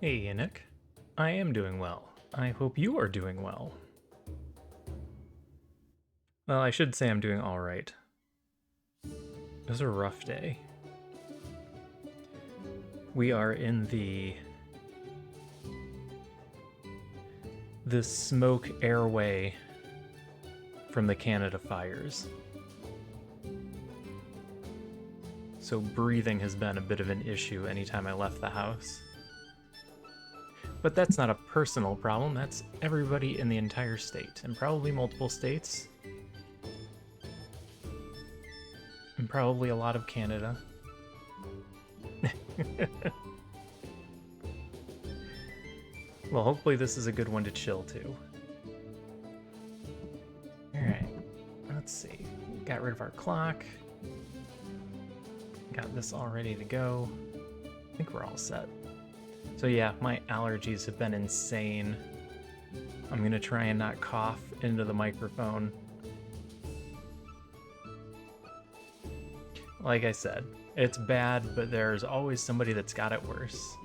Hey, Yannick. I am doing well. I hope you are doing well. Well, I should say I'm doing alright. It was a rough day. We are in the smoke airway from the Canada fires. So breathing has been a bit of an issue anytime I left the house. But that's not a personal problem, that's everybody in the entire state, and probably multiple states. And probably a lot of Canada. Well, hopefully this is a good one to chill to. Alright, let's see. Got rid of our clock. Got this all ready to go. I think we're all set. So yeah, my allergies have been insane. I'm gonna try and not cough into the microphone. Like I said, it's bad, but there's always somebody that's got it worse.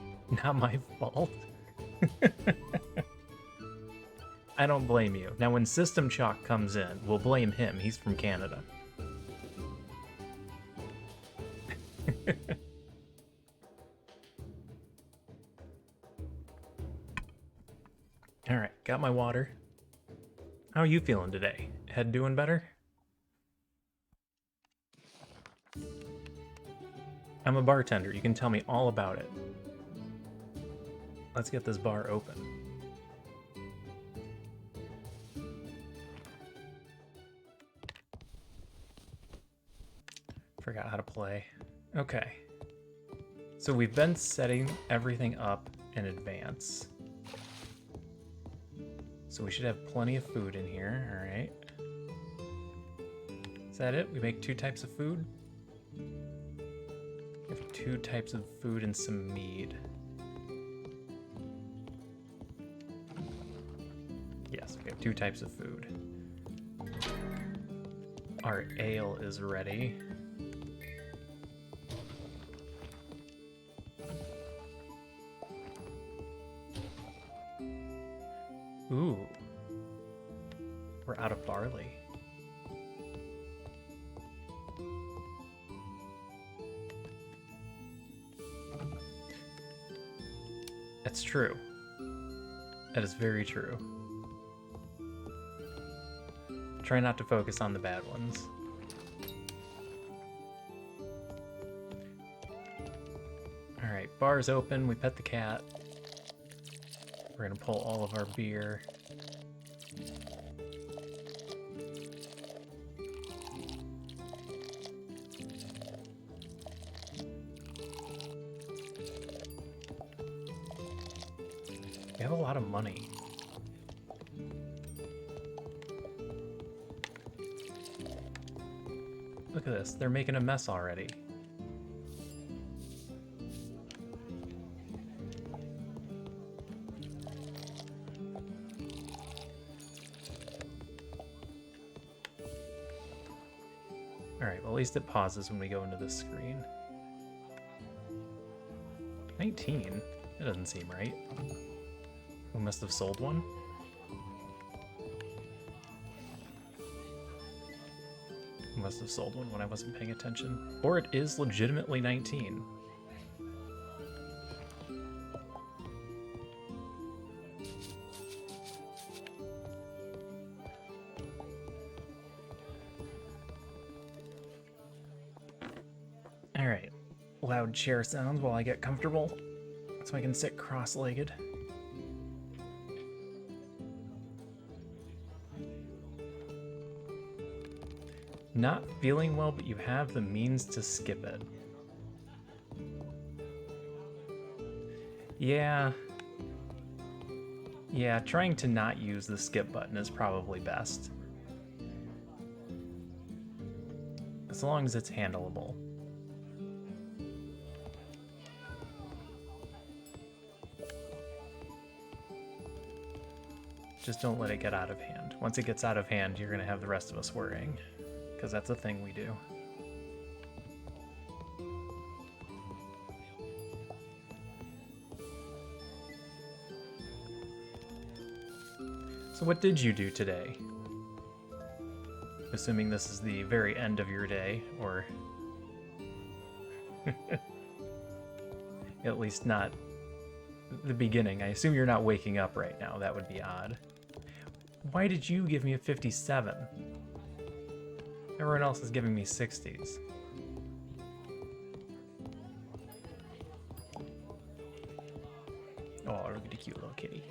Not my fault. I don't blame you. Now when System Chalk comes in, we'll blame him. He's from Canada. Alright, got my water. How are you feeling today? Head doing better? I'm a bartender. You can tell me all about it. Let's get this bar open. Forgot how to play. Okay. So we've been setting everything up in advance. So we should have plenty of food in here, alright. Is that it? We make 2 types of food? We have 2 types of food and some mead. Yes, we have 2 types of food. Our ale is ready. Ooh. We're out of barley. That's true. That is very true. Try not to focus on the bad ones. Alright, bar's open. We pet the cat. We're gonna pull all of our beer. We have a lot of money. Look at this, they're making a mess already. Alright, well at least it pauses when we go into this screen. 19? That doesn't seem right. We must have sold one? We must have sold one when I wasn't paying attention. Or it is legitimately 19. Alright. Loud chair sounds while I get comfortable, so I can sit cross-legged. Not feeling well, but you have the means to skip it. Yeah, trying to not use the skip button is probably best. As long as it's handleable. Just don't let it get out of hand. Once it gets out of hand, you're gonna have the rest of us worrying. Because that's a thing we do. So what did you do today? Assuming this is the very end of your day, or at least not the beginning. I assume you're not waking up right now. That would be odd. Why did you give me a 57? Everyone else is giving me 60s. Oh, look at the cute little kitty.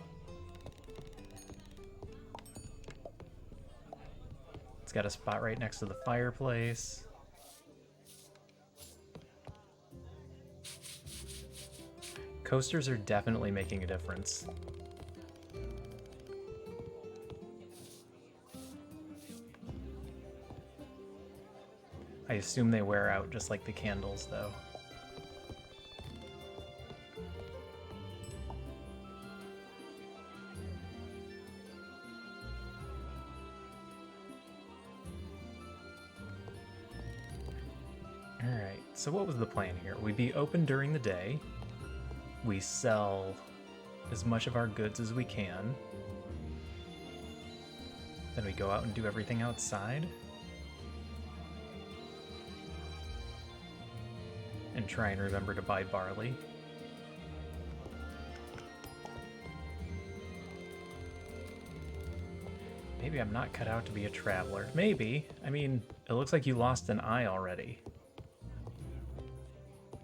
It's got a spot right next to the fireplace. Coasters are definitely making a difference. I assume they wear out just like the candles, though. Alright, so what was the plan here? We'd be open during the day. We sell as much of our goods as we can. Then we go out and do everything outside. And try and remember to buy barley. Maybe I'm not cut out to be a traveler. Maybe. I mean, it looks like you lost an eye already.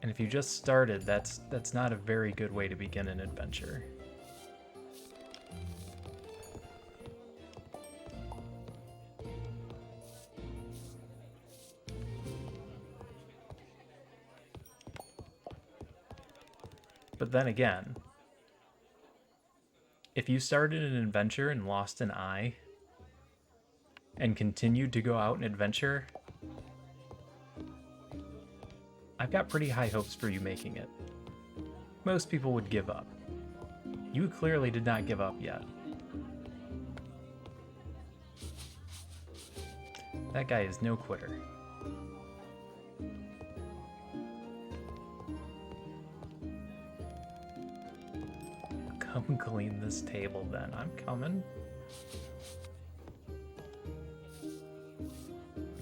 And if you just started, that's not a very good way to begin an adventure. But then again, if you started an adventure and lost an eye and continued to go out and adventure, I've got pretty high hopes for you making it. Most people would give up. You clearly did not give up yet. That guy is no quitter. Come clean this table then. I'm coming.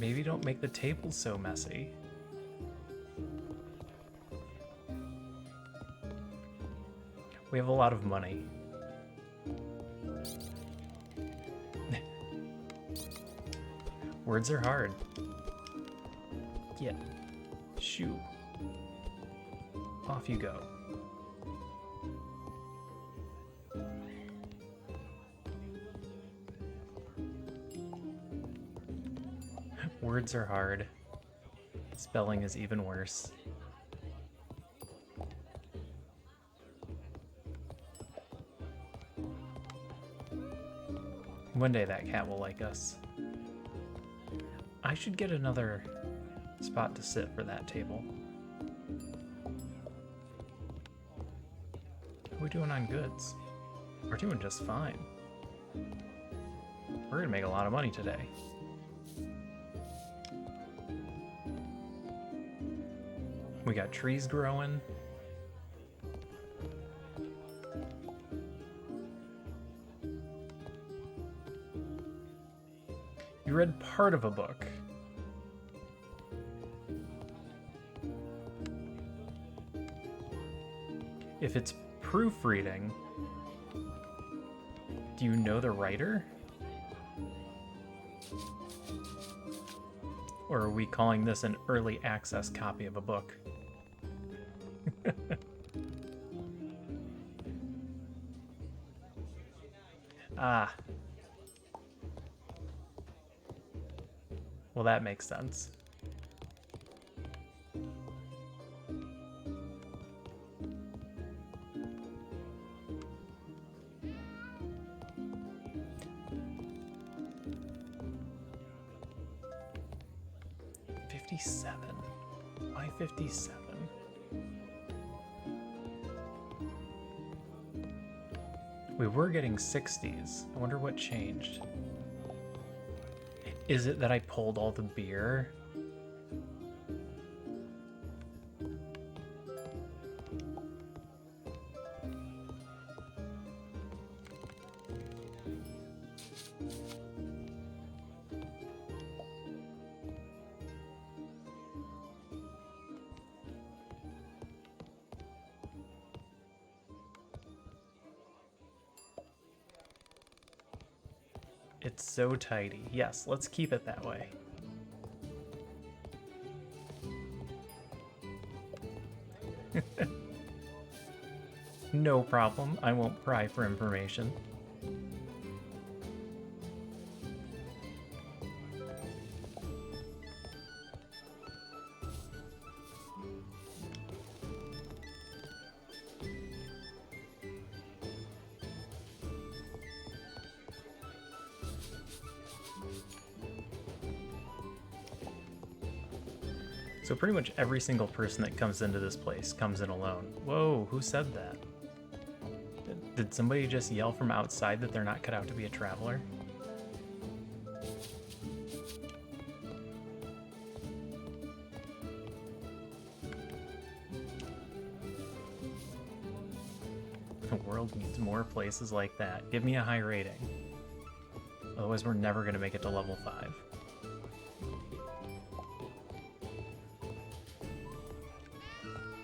Maybe don't make the table so messy. We have a lot of money. Words are hard. Yeah. Shoo. Off you go. Words are hard. Spelling is even worse. One day that cat will like us. I should get another spot to sit for that table. How are we doing on goods? We're doing just fine. We're gonna make a lot of money today. We got trees growing. You read part of a book. If it's proofreading, do you know the writer? Or are we calling this an early access copy of a book? Ah. Well, that makes sense. Why 57? We were getting 60s. I wonder what changed. Is it that I pulled all the beer? It's so tidy. Yes, let's keep it that way. No problem. I won't pry for information. So pretty much every single person that comes into this place comes in alone. Whoa, who said that? Did somebody just yell from outside that they're not cut out to be a traveler? The world needs more places like that. Give me a high rating. Otherwise we're never going to make it to level 5.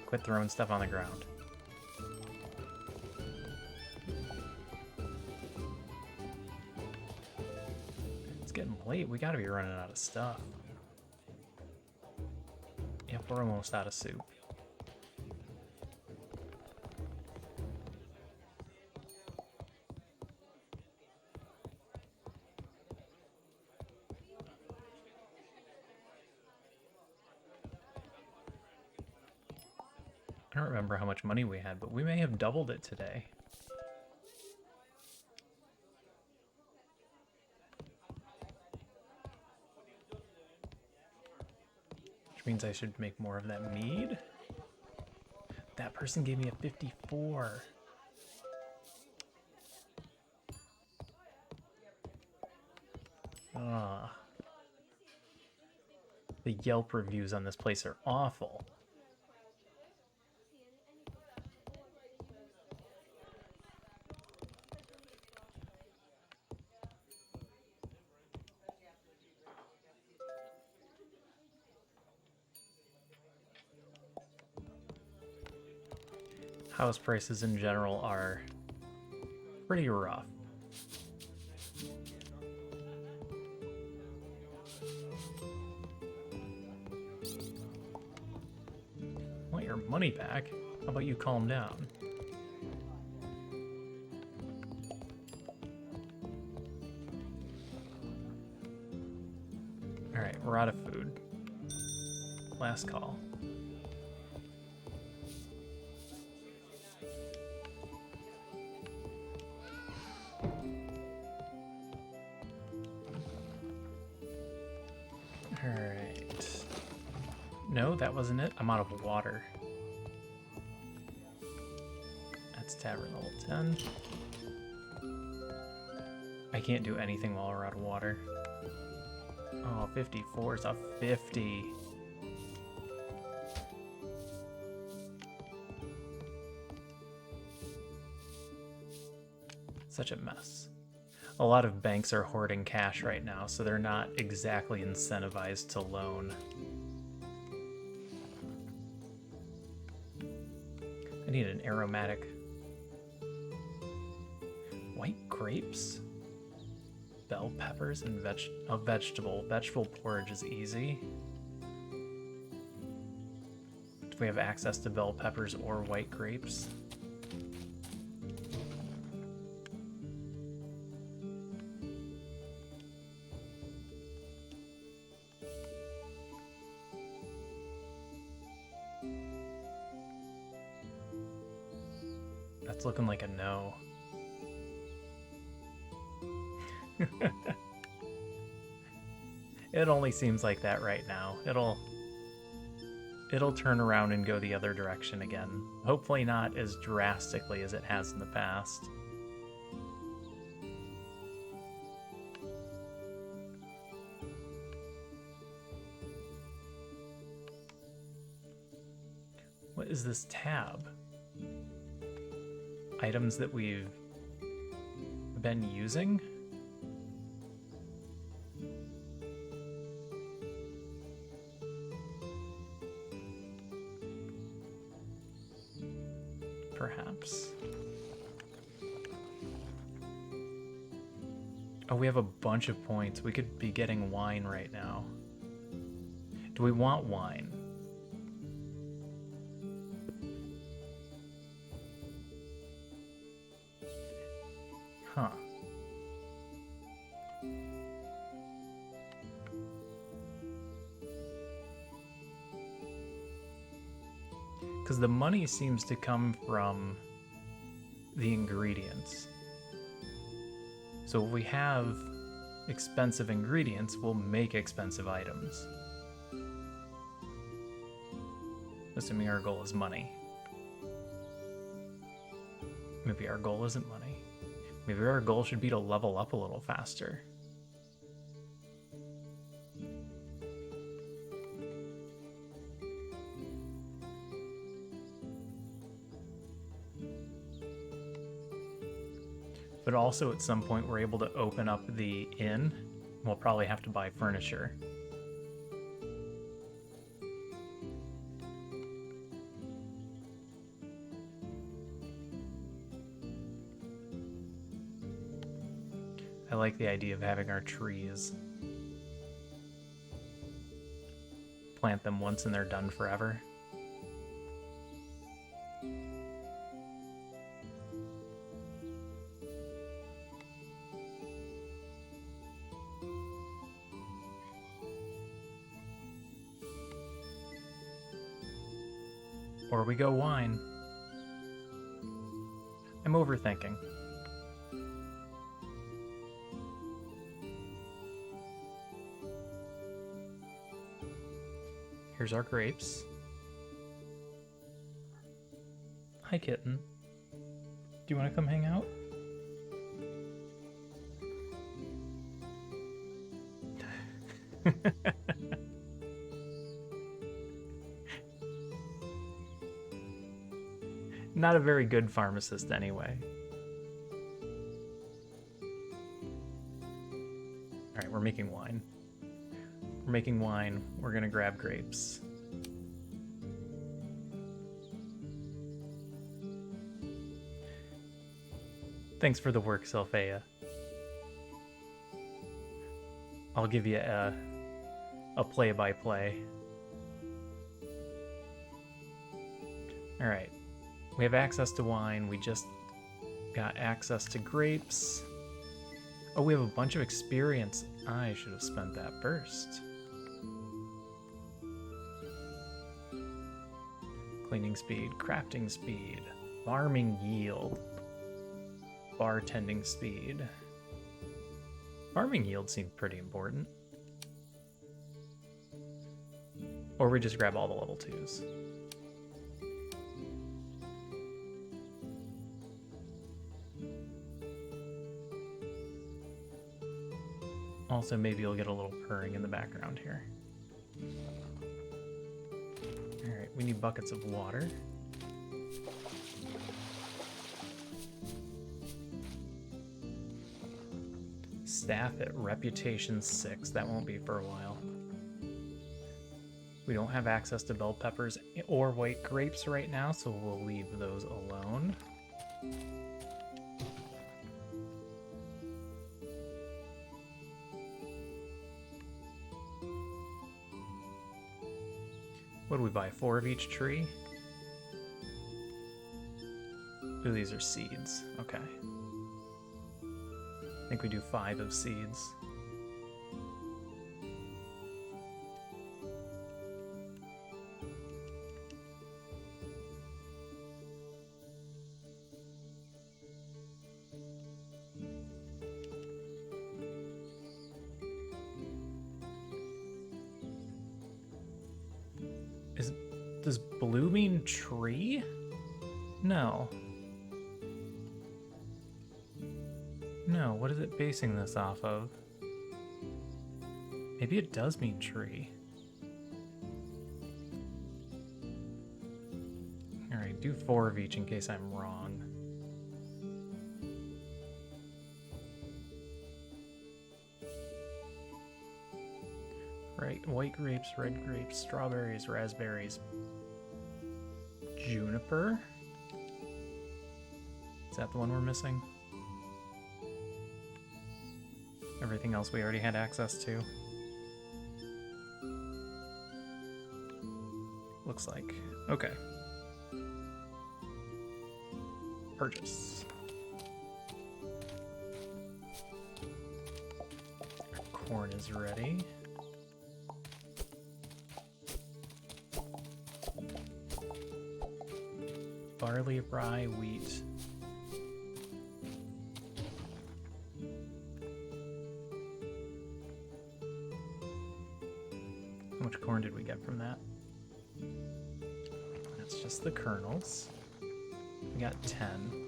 Quit throwing stuff on the ground. It's getting late. We gotta be running out of stuff. Yep, we're almost out of soup. I don't remember how much money we had, but we may have doubled it today. Which means I should make more of that mead. That person gave me a 54. Ah. The Yelp reviews on this place are awful. House prices in general are pretty rough. Want your money back? How about you calm down? Alright, we're out of food. Last call. Alright. No, that wasn't it. I'm out of water. That's tavern level 10. I can't do anything while we're out of water. Oh, 54 is a 50. Such a mess. A lot of banks are hoarding cash right now, so they're not exactly incentivized to loan. I need an aromatic. White grapes? Bell peppers and vegetable. Vegetable porridge is easy. Do we have access to bell peppers or white grapes? That's looking like a no. It only seems like that right now. It'll turn around and go the other direction again. Hopefully not as drastically as it has in the past. What is this tab? Items that we've been using? Perhaps. Oh, we have a bunch of points. We could be getting wine right now. Do we want wine? Huh. Because the money seems to come from the ingredients. So if we have expensive ingredients, we'll make expensive items. Assuming our goal is money. Maybe our goal isn't money. Maybe our goal should be to level up a little faster. But also at some point we're able to open up the inn. We'll probably have to buy furniture. I like the idea of having our trees. Plant them once and they're done forever. Or we go wine. I'm overthinking. Here's our grapes. Hi, kitten. Do you want to come hang out? Not a very good pharmacist anyway. Alright, we're making wine. We're making wine. We're gonna grab grapes. Thanks for the work, Sylphea. I'll give you a play-by-play. Alright. We have access to wine. We just got access to grapes. Oh, we have a bunch of experience. I should have spent that first. Cleaning speed, crafting speed, farming yield, bartending speed. Farming yield seemed pretty important. Or we just grab all the level 2s. Also, maybe you'll get a little purring in the background here. Alright, we need buckets of water. Staff at reputation 6. That won't be for a while. We don't have access to bell peppers or white grapes right now, so we'll leave those alone. What do we buy? 4 of each tree? Ooh, these are seeds. Okay. I think we do 5 of seeds. Does blue mean tree? No. No, what is it basing this off of? Maybe it does mean tree. Alright, do 4 of each in case I'm wrong. Right, white grapes, red grapes, strawberries, raspberries, juniper? Is that the one we're missing? Everything else we already had access to. Looks like. Okay. Purchase. Our corn is ready. Barley, rye, wheat. How much corn did we get from that? That's just the kernels. We got 10.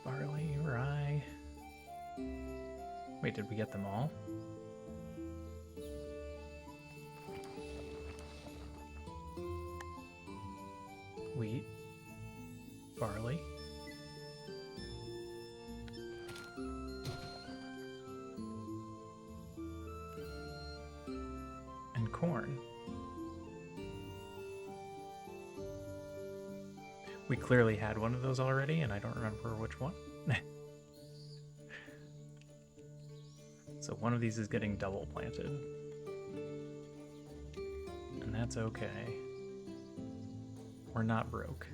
Barley, rye. Wait, did we get them all? Wheat, barley, and corn. We clearly had one of those already, and I don't remember which one. So one of these is getting double planted. And that's okay. We're not broke.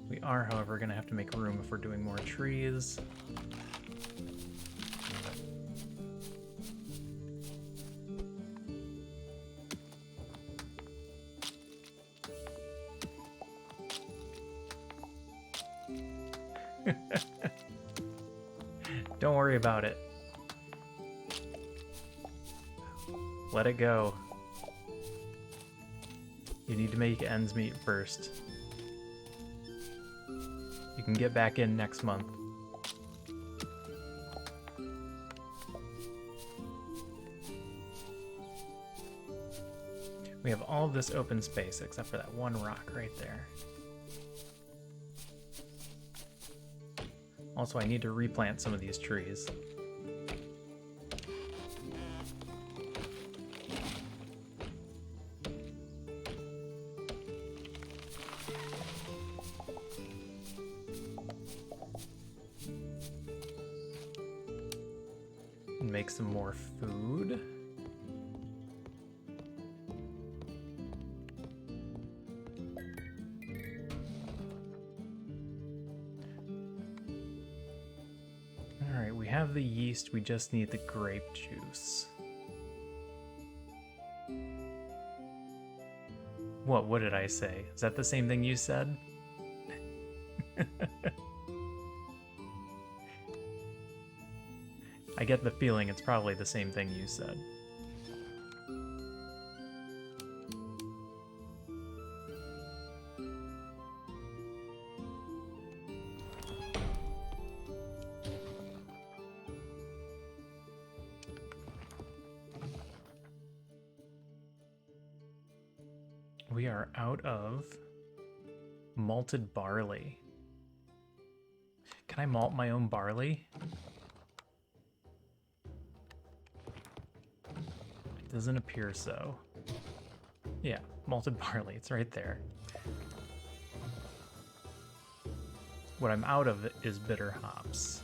We are, however, going to have to make room if we're doing more trees. Don't worry about it. Let it go. You need to make ends meet first. You can get back in next month. We have all of this open space except for that one rock right there. Also, I need to replant some of these trees. And make some more food. Have the yeast, we just need the grape juice. What did I say? Is that the same thing you said? I get the feeling it's probably the same thing you said. We are out of malted barley. Can I malt my own barley? It doesn't appear so. Yeah, malted barley, it's right there. What I'm out of is bitter hops.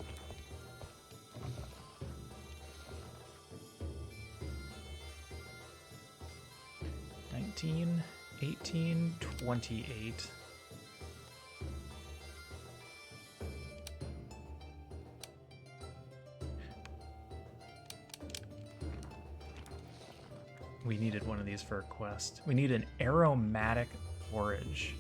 $19, $18, $28. We needed one of these for a quest. We need an aromatic forage.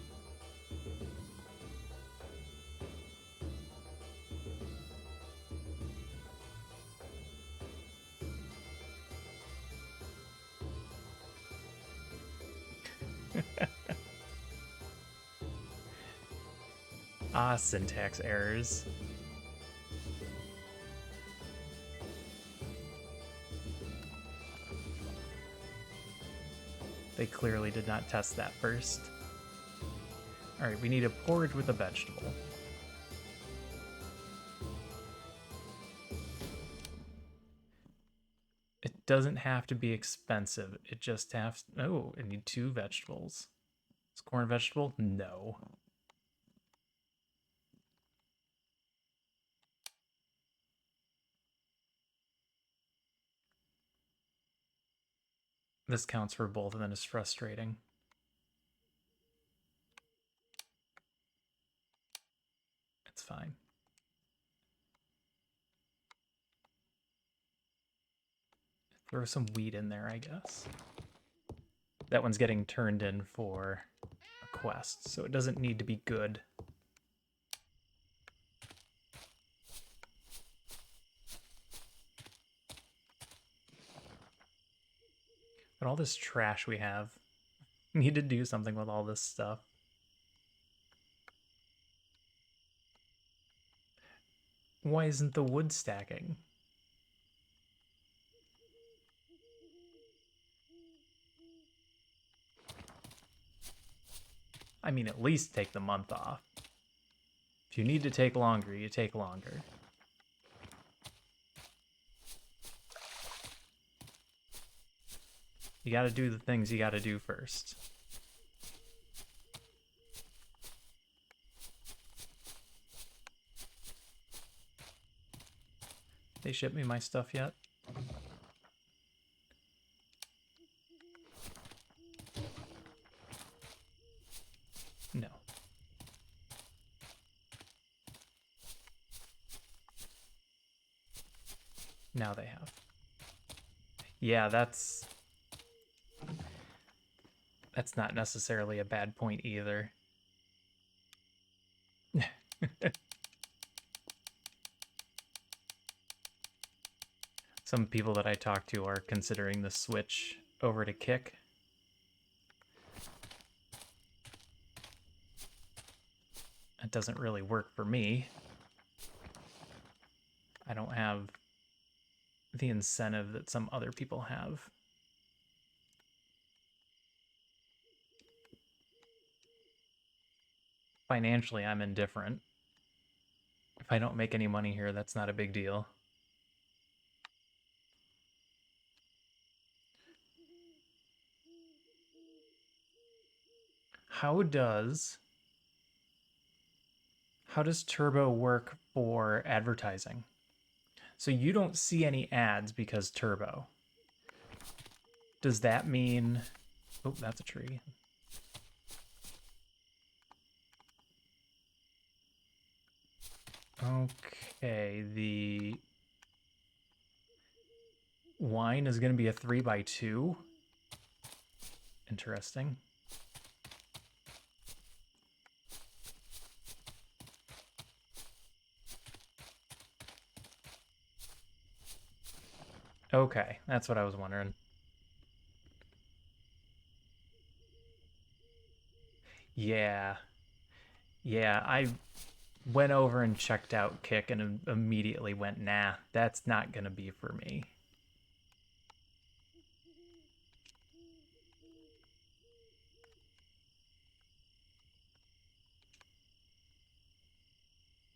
Ah, syntax errors. They clearly did not test that first. Alright, we need a porridge with a vegetable. It doesn't have to be expensive. It just has... Oh, I need 2 vegetables. Is corn a vegetable? No. This counts for both, and then it's frustrating. It's fine. Throw some wheat in there, I guess. That one's getting turned in for a quest, so it doesn't need to be good. But all this trash we have, we need to do something with all this stuff. Why isn't the wood stacking? I mean, at least take the month off. If you need to take longer, you take longer. You gotta do the things you gotta do first. They ship me my stuff yet? No. Now they have. Yeah, that's not necessarily a bad point either. Some people that I talk to are considering the switch over to Kick. It doesn't really work for me. I don't have the incentive that some other people have. Financially, I'm indifferent. If I don't make any money here, that's not a big deal. How does Turbo work for advertising? So you don't see any ads because Turbo. Does that mean... Oh, that's a tree. Okay, the wine is going to be a 3x2. Interesting. Okay, that's what I was wondering. Yeah. Yeah, I went over and checked out Kick and immediately went, nah, that's not going to be for me.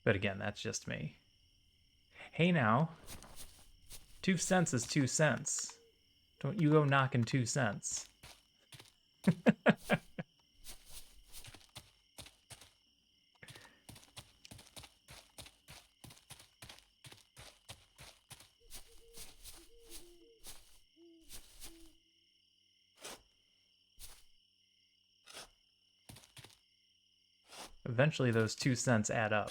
But again, that's just me. Hey now, 2 cents is 2 cents. Don't you go knocking 2 cents. Eventually those 2 cents add up.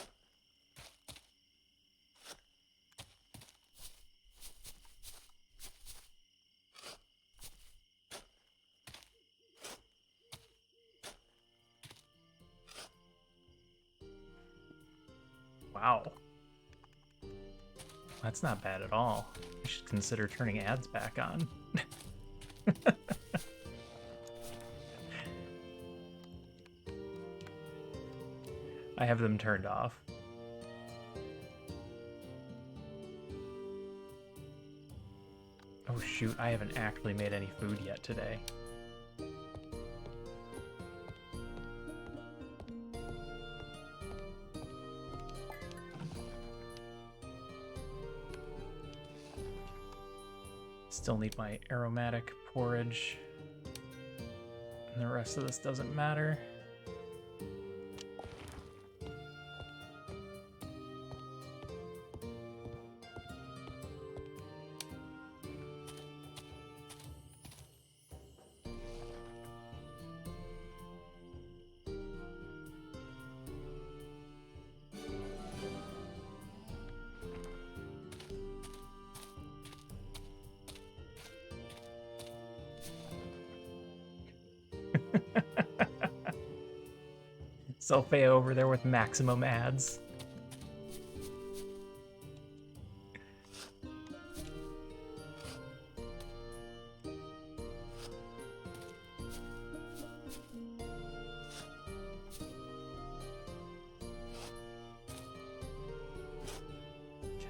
Wow. That's not bad at all. You should consider turning ads back on. I have them turned off. Oh shoot, I haven't actually made any food yet today. Still need my aromatic porridge. And the rest of this doesn't matter. Selfie over there with maximum ads.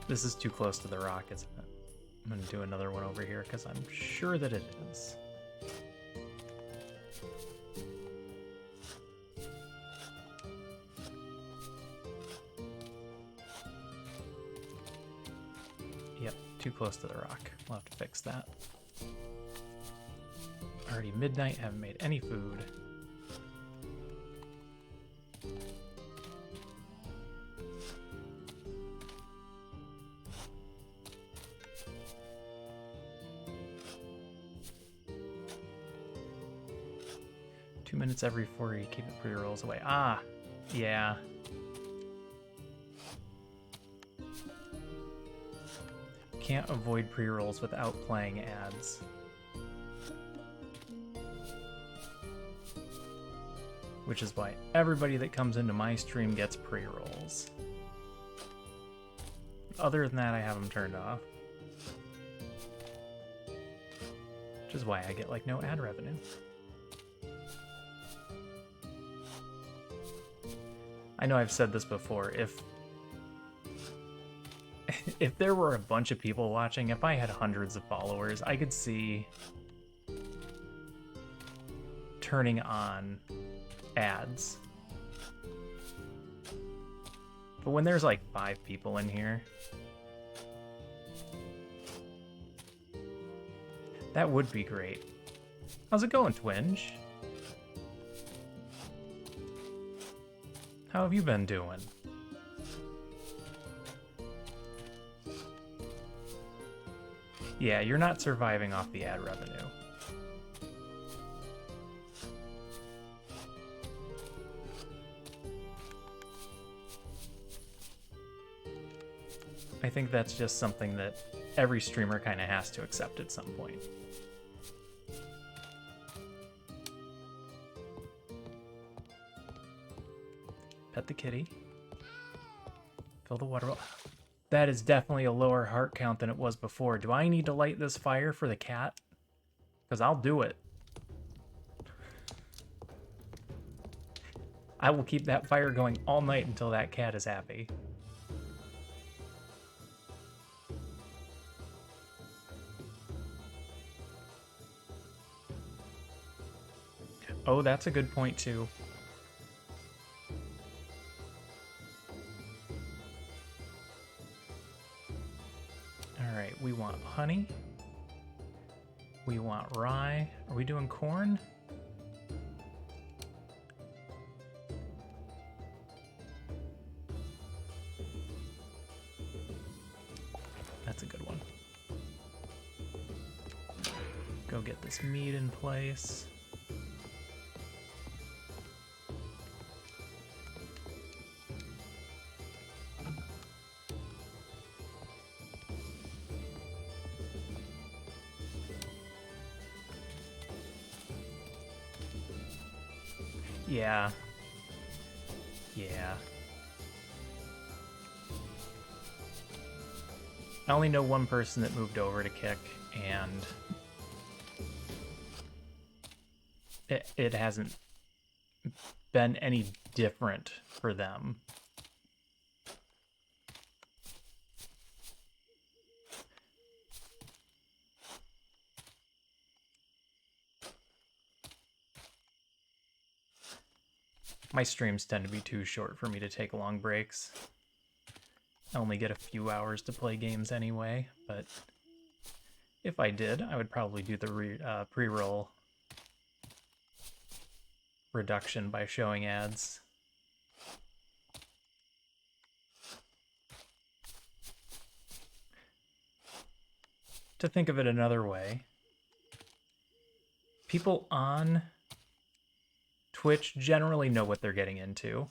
This is too close to the rock, isn't it? I'm gonna do another one over here because I'm sure that it is. Yep, too close to the rock. We'll have to fix that. Already midnight, haven't made any food. Minutes every 4 you keep the pre-rolls away. Ah, yeah. Can't avoid pre-rolls without playing ads. Which is why everybody that comes into my stream gets pre-rolls. Other than that, I have them turned off. Which is why I get like no ad revenue. I know I've said this before, if there were a bunch of people watching, if I had hundreds of followers, I could see turning on ads. But when there's like 5 people in here, that would be great. How's it going, Twinge? How have you been doing? Yeah, you're not surviving off the ad revenue. I think that's just something that every streamer kind of has to accept at some point. Pet the kitty. Fill the water well. That is definitely a lower heart count than it was before. Do I need to light this fire for the cat? Because I'll do it. I will keep that fire going all night until that cat is happy. Oh, that's a good point too. Alright, we want honey. We want rye. Are we doing corn? That's a good one. Go get this meat in place. Yeah. Yeah. I only know one person that moved over to Kick, and it hasn't been any different for them. My streams tend to be too short for me to take long breaks. I only get a few hours to play games anyway, but If I did, I would probably do the pre-roll reduction by showing ads. To think of it another way, people on Twitch generally know what they're getting into.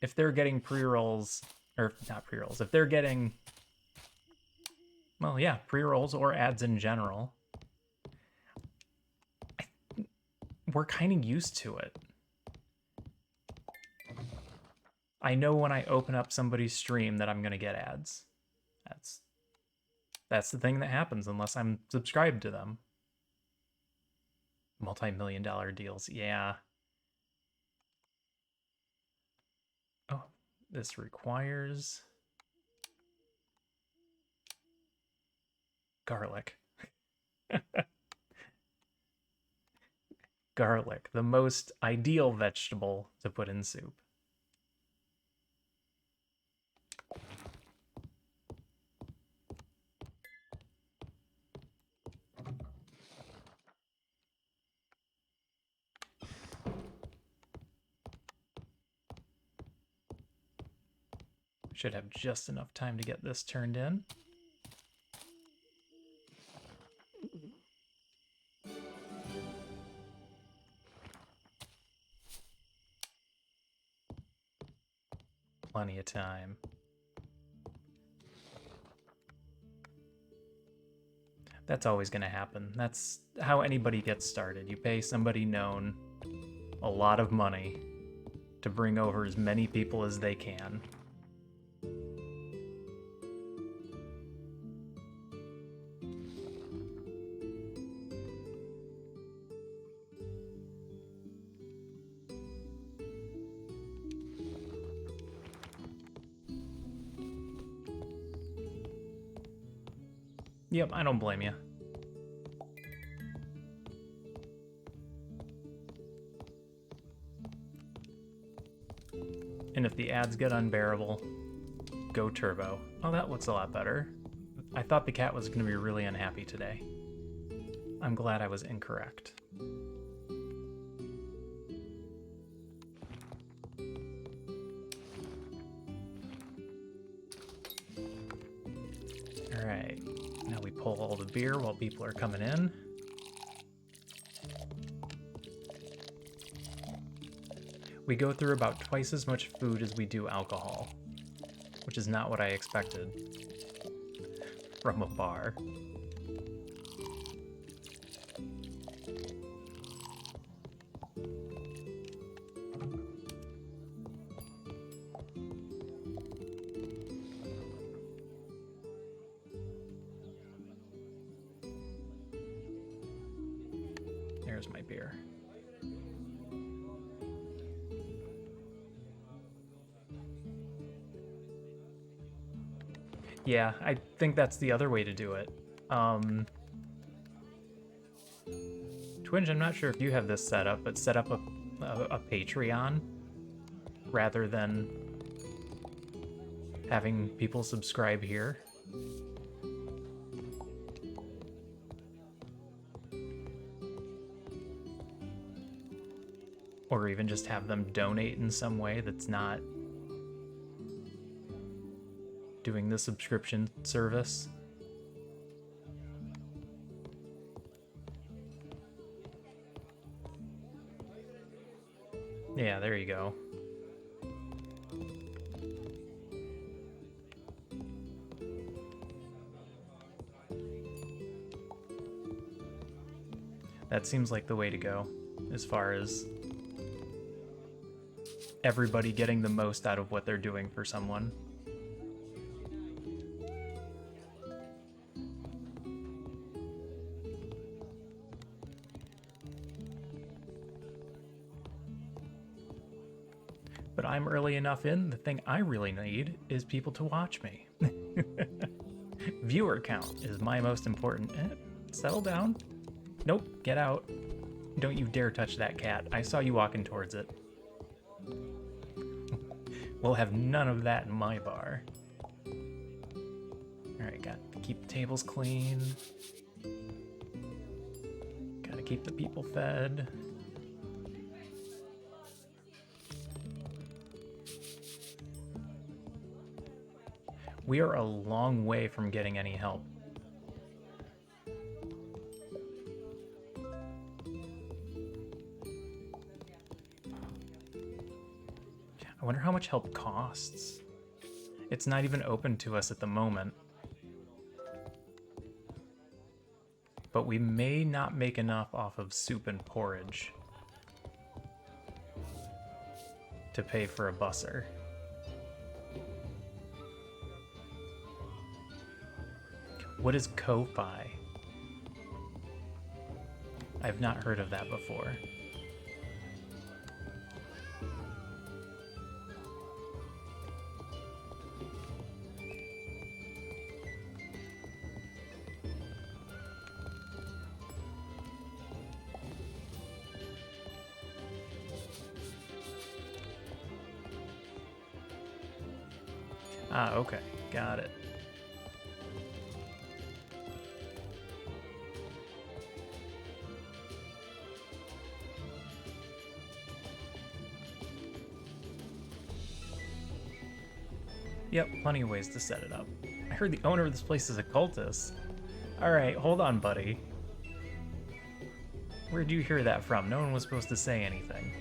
If they're getting pre-rolls, or not pre-rolls, if they're getting, well, yeah, pre-rolls or ads in general, we're kind of used to it. I know when I open up somebody's stream that I'm going to get ads. That's the thing that happens unless I'm subscribed to them. Multi-million-dollar deals, yeah. Oh, this requires garlic. Garlic, the most ideal vegetable to put in soup. Should have just enough time to get this turned in. Plenty of time. That's always going to happen. That's how anybody gets started. You pay somebody known a lot of money to bring over as many people as they can. Yep, I don't blame you. And if the ads get unbearable, go turbo. Oh, that looks a lot better. I thought the cat was going to be really unhappy today. I'm glad I was incorrect. Alright, now we pull all the beer while people are coming in. We go through about twice as much food as we do alcohol, which is not what I expected from a bar. There's my beer. Yeah, I think that's the other way to do it. Twinge, I'm not sure if you have this set up, but set up a Patreon rather than having people subscribe here. Or even just have them donate in some way that's not doing the subscription service. Yeah, there you go. That seems like the way to go, as far as everybody getting the most out of what they're doing for someone. But I'm early enough in, the thing I really need is people to watch me. Viewer count is my most important. Settle down. Nope, get out. Don't you dare touch that cat. I saw you walking towards it. We'll have none of that in my bar. Alright, got to keep the tables clean. Gotta keep the people fed. We are a long way from getting any help. I wonder how much help costs. It's not even open to us at the moment. But we may not make enough off of soup and porridge to pay for a busser. What is Ko-Fi? I've not heard of that before. Ah, okay. Got it. Yep, plenty of ways to set it up. I heard the owner of this place is a cultist. Alright, hold on, buddy. Where'd you hear that from? No one was supposed to say anything.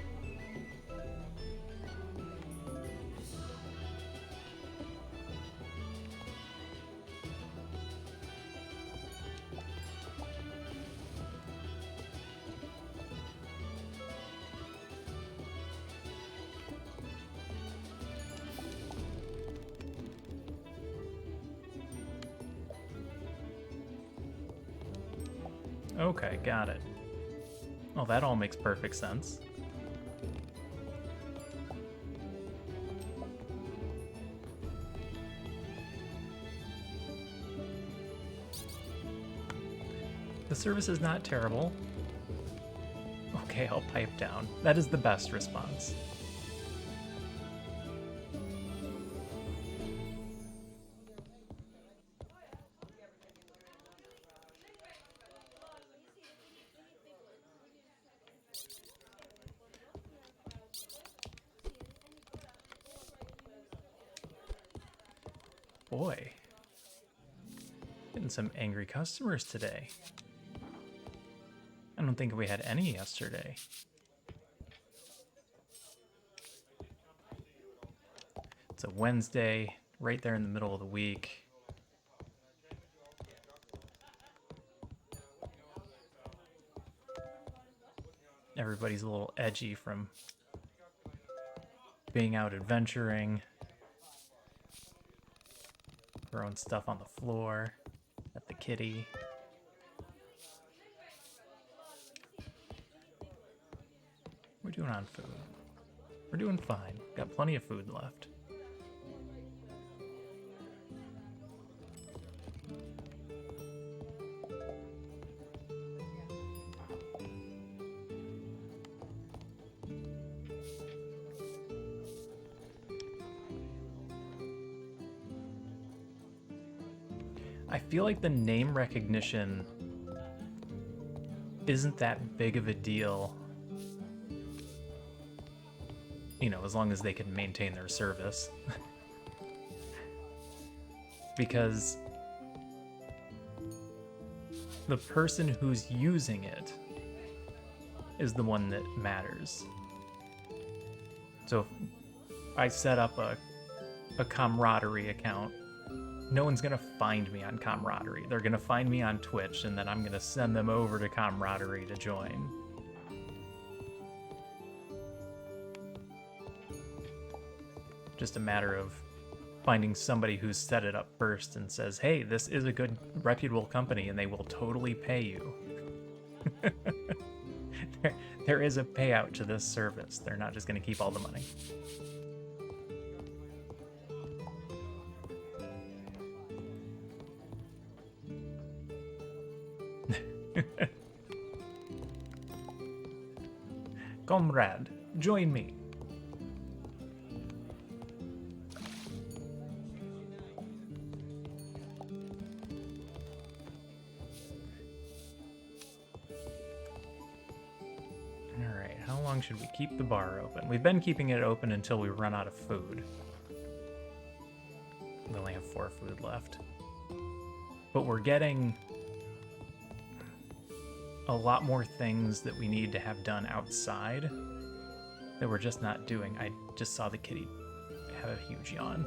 Okay, got it. Well, that all makes perfect sense. The service is not terrible. Okay, I'll pipe down. That is the best response. Boy, getting some angry customers today. I don't think we had any yesterday. It's a Wednesday, right there in the middle of the week. Everybody's a little edgy from being out adventuring. Throwing stuff on the floor at the kitty. We're doing on food. We're doing fine. Got plenty of food left. I feel like the name recognition isn't that big of a deal, you know, as long as they can maintain their service. Because the person who's using it is the one that matters. So if I set up a camaraderie account, no one's gonna find me on Camaraderie. They're gonna find me on Twitch, and then I'm gonna send them over to Camaraderie to join. Just a matter of finding somebody who's set it up first and says, hey, this is a good, reputable company, and they will totally pay you. There is a payout to this service. They're not just gonna keep all the money. Comrade, join me. long should we keep the bar open? We've been keeping it open until we run out of food. We only have 4 food left. But we're getting a lot more things that we need to have done outside that we're just not doing. I just saw the kitty have a huge yawn.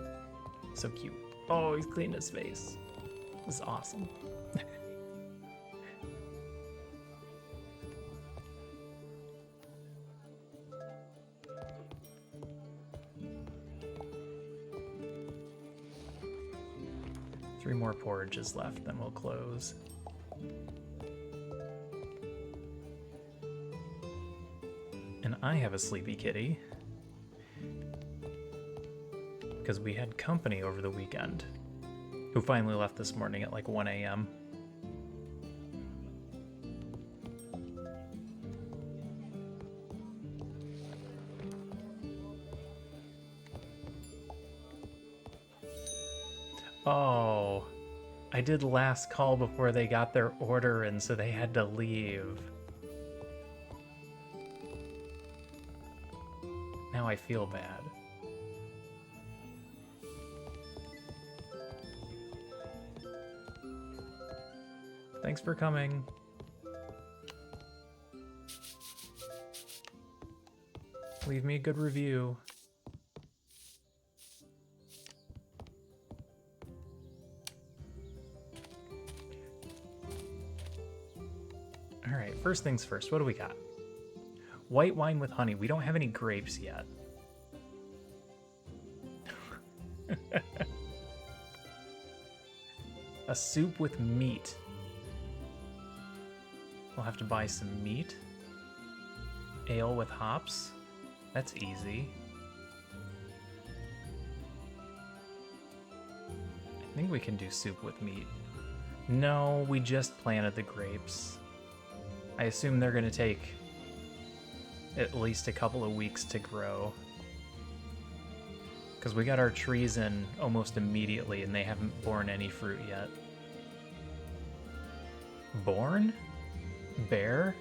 So cute. Oh, he's cleaned his face. This is awesome. Three more porridges left, then we'll close. And I have a sleepy kitty. Because we had company over the weekend. Who finally left this morning at like 1 a.m. Oh, I did last call before they got their order and so they had to leave. Now I feel bad. Thanks for coming. Leave me a good review. All right, first things first, what do we got? White wine with honey. We don't have any grapes yet. A soup with meat. We'll have to buy some meat. Ale with hops. That's easy. I think we can do soup with meat. No, we just planted the grapes. I assume they're going to take at least a couple of weeks to grow. Because we got our trees in almost immediately and they haven't borne any fruit yet. Born? Bear?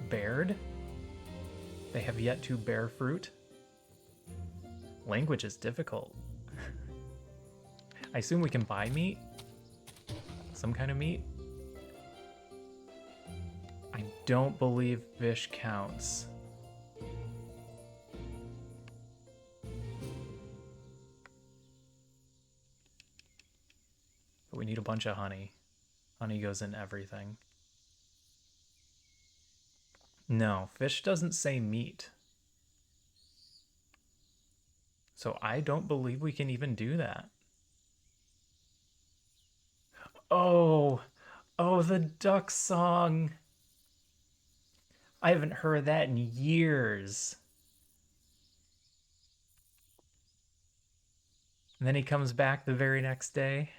Bared? They have yet to bear fruit? Language is difficult. I assume we can buy meat? Some kind of meat? I don't believe fish counts. But we need a bunch of honey. Honey goes in everything. No, fish doesn't say meat. So I don't believe we can even do that. Oh, the duck song. I haven't heard that in years. And then he comes back the very next day.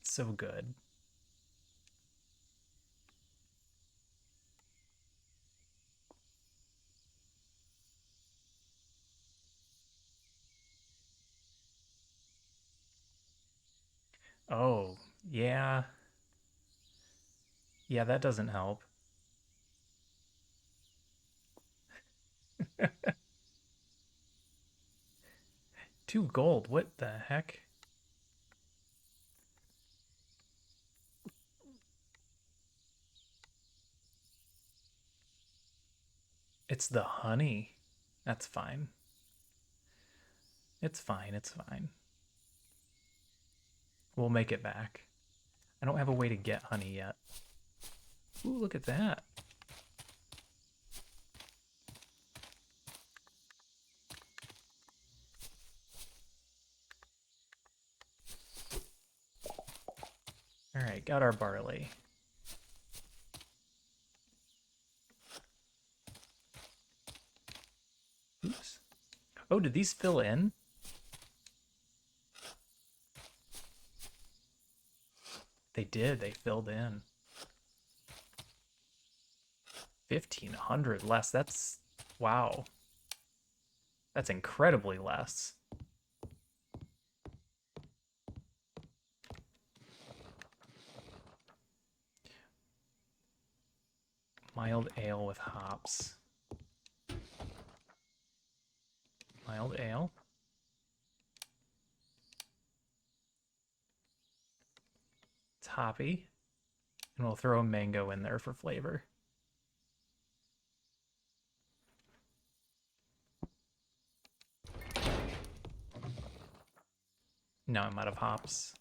So good. Oh, yeah. Yeah, that doesn't help. 2 gold, what the heck? It's the honey. That's fine. It's fine, it's fine. We'll make it back. I don't have a way to get honey yet. Ooh, look at that. All right, got our barley. Oops. Oh, did these fill in? They did, they filled in. 1,500 less, that's, wow. That's incredibly less. Mild ale with hops. Mild ale. It's hoppy. And we'll throw a mango in there for flavor. Now I'm out of hops.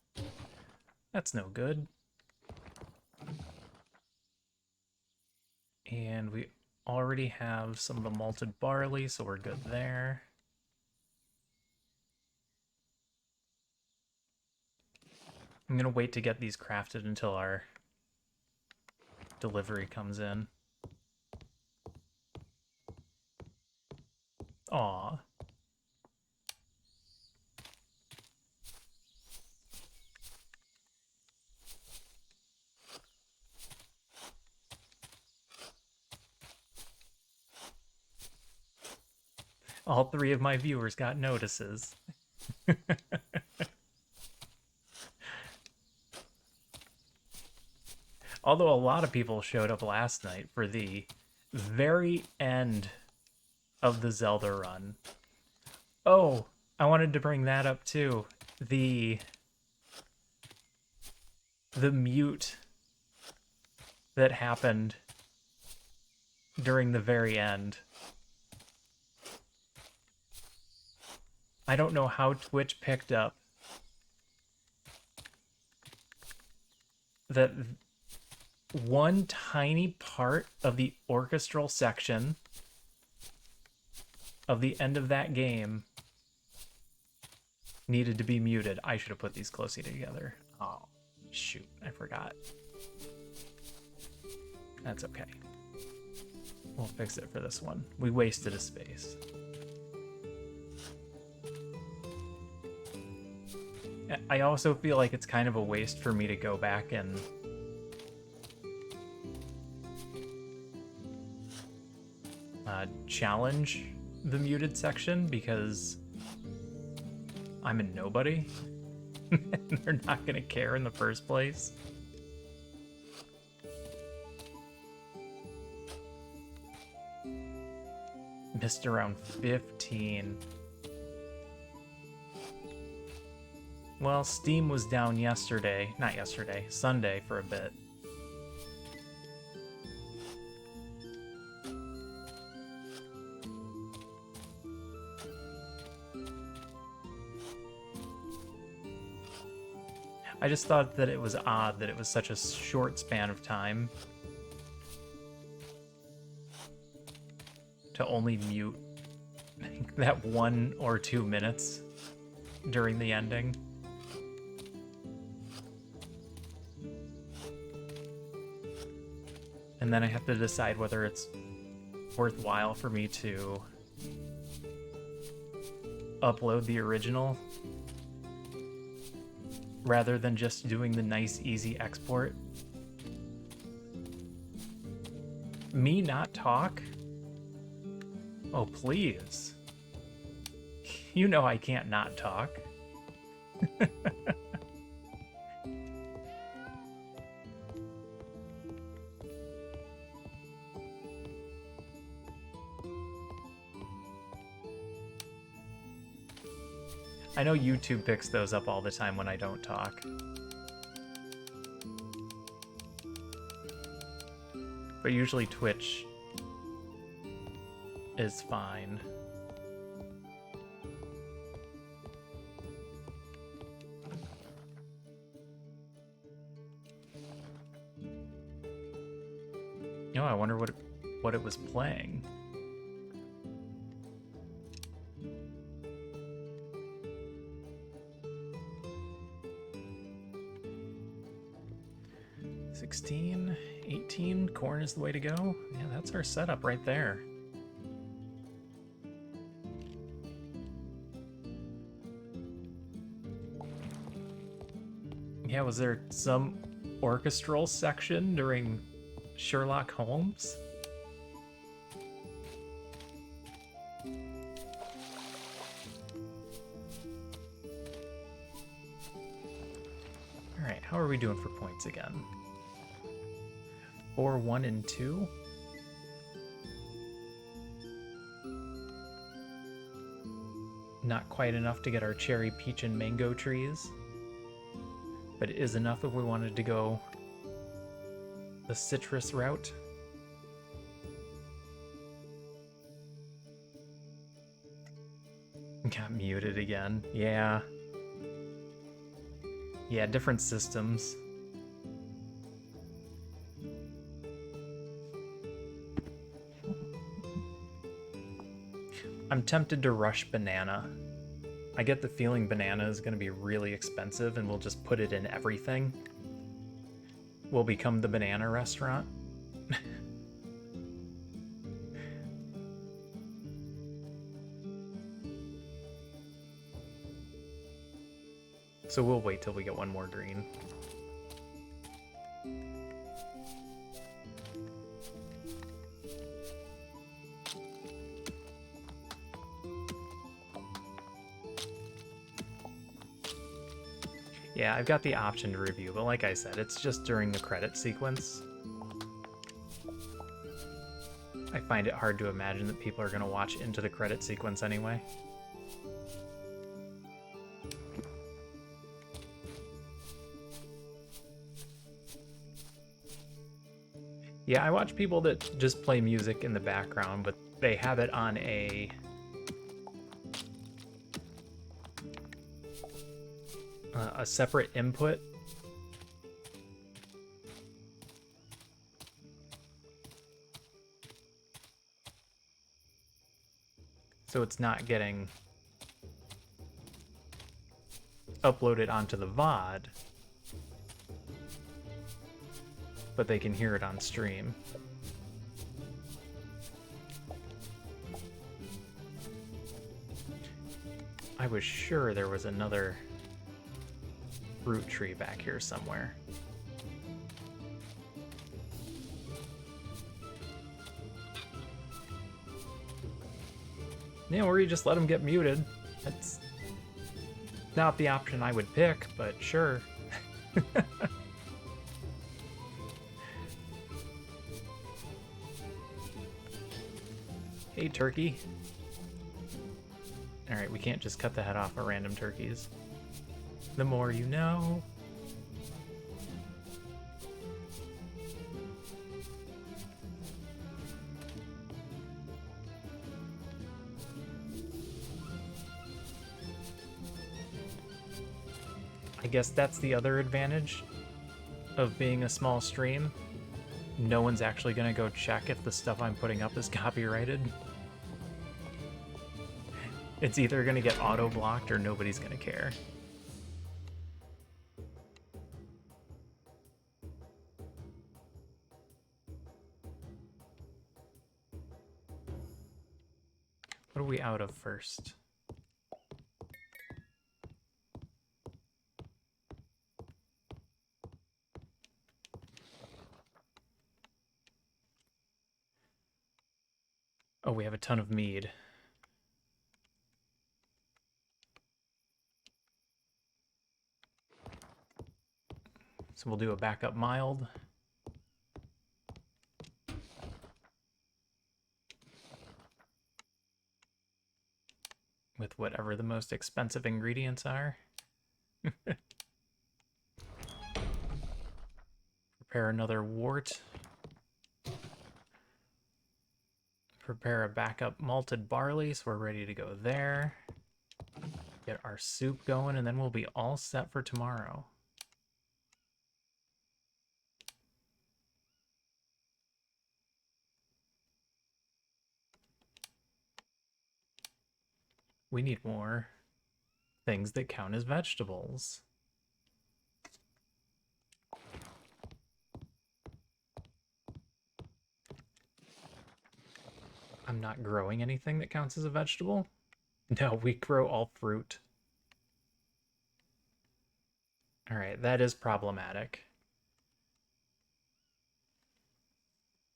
That's no good. And we already have some of the malted barley, so we're good there. I'm gonna wait to get these crafted until our delivery comes in. Aw. All 3 of my viewers got notices. Although a lot of people showed up last night for the very end of the Zelda run. Oh, I wanted to bring that up too. The mute that happened during the very end. I don't know how Twitch picked up that one tiny part of the orchestral section of the end of that game needed to be muted. I should have put these closely together. Oh, shoot, I forgot. That's okay. We'll fix it for this one. We wasted a space. I also feel like it's kind of a waste for me to go back and challenge the muted section because I'm a nobody. They're not gonna care in the first place. Missed around 15. Well, Steam was down yesterday. Not yesterday, Sunday for a bit. I just thought that it was odd that it was such a short span of time to only mute that 1 or 2 minutes during the ending. And then I have to decide whether it's worthwhile for me to upload the original rather than just doing the nice, easy export. Me not talk? Oh, please. You know I can't not talk. I know YouTube picks those up all the time when I don't talk. But usually Twitch is fine. Oh, I wonder what it was playing. $16, $18, corn is the way to go. Yeah, that's our setup right there. Yeah, was there some orchestral section during Sherlock Holmes? Alright, how are we doing for points again? 4, 1, and 2? Not quite enough to get our cherry, peach, and mango trees, but it is enough if we wanted to go the citrus route. Got muted again. Yeah. Yeah, different systems. I'm tempted to rush banana. I get the feeling banana is going to be really expensive and we'll just put it in everything. We'll become the banana restaurant. So we'll wait till we get one more green. Yeah, I've got the option to review, but like I said, it's just during the credit sequence. I find it hard to imagine that people are going to watch into the credit sequence anyway. Yeah, I watch people that just play music in the background, but they have it on a separate input. So it's not getting uploaded onto the VOD, but they can hear it on stream. I was sure there was another fruit tree back here somewhere. Yeah, or you just let them get muted. That's not the option I would pick, but sure. Hey, turkey. Alright, we can't just cut the head off of random turkeys. The more you know. I guess that's the other advantage of being a small stream. No one's actually gonna go check if the stuff I'm putting up is copyrighted. It's either gonna get auto-blocked or nobody's gonna care. What are we out of first? Oh, we have a ton of mead. So we'll do a backup mild. With whatever the most expensive ingredients are. Prepare another wort. Prepare a backup malted barley, so we're ready to go there. Get our soup going, and then we'll be all set for tomorrow. We need more things that count as vegetables. I'm not growing anything that counts as a vegetable. No, we grow all fruit. All right, that is problematic.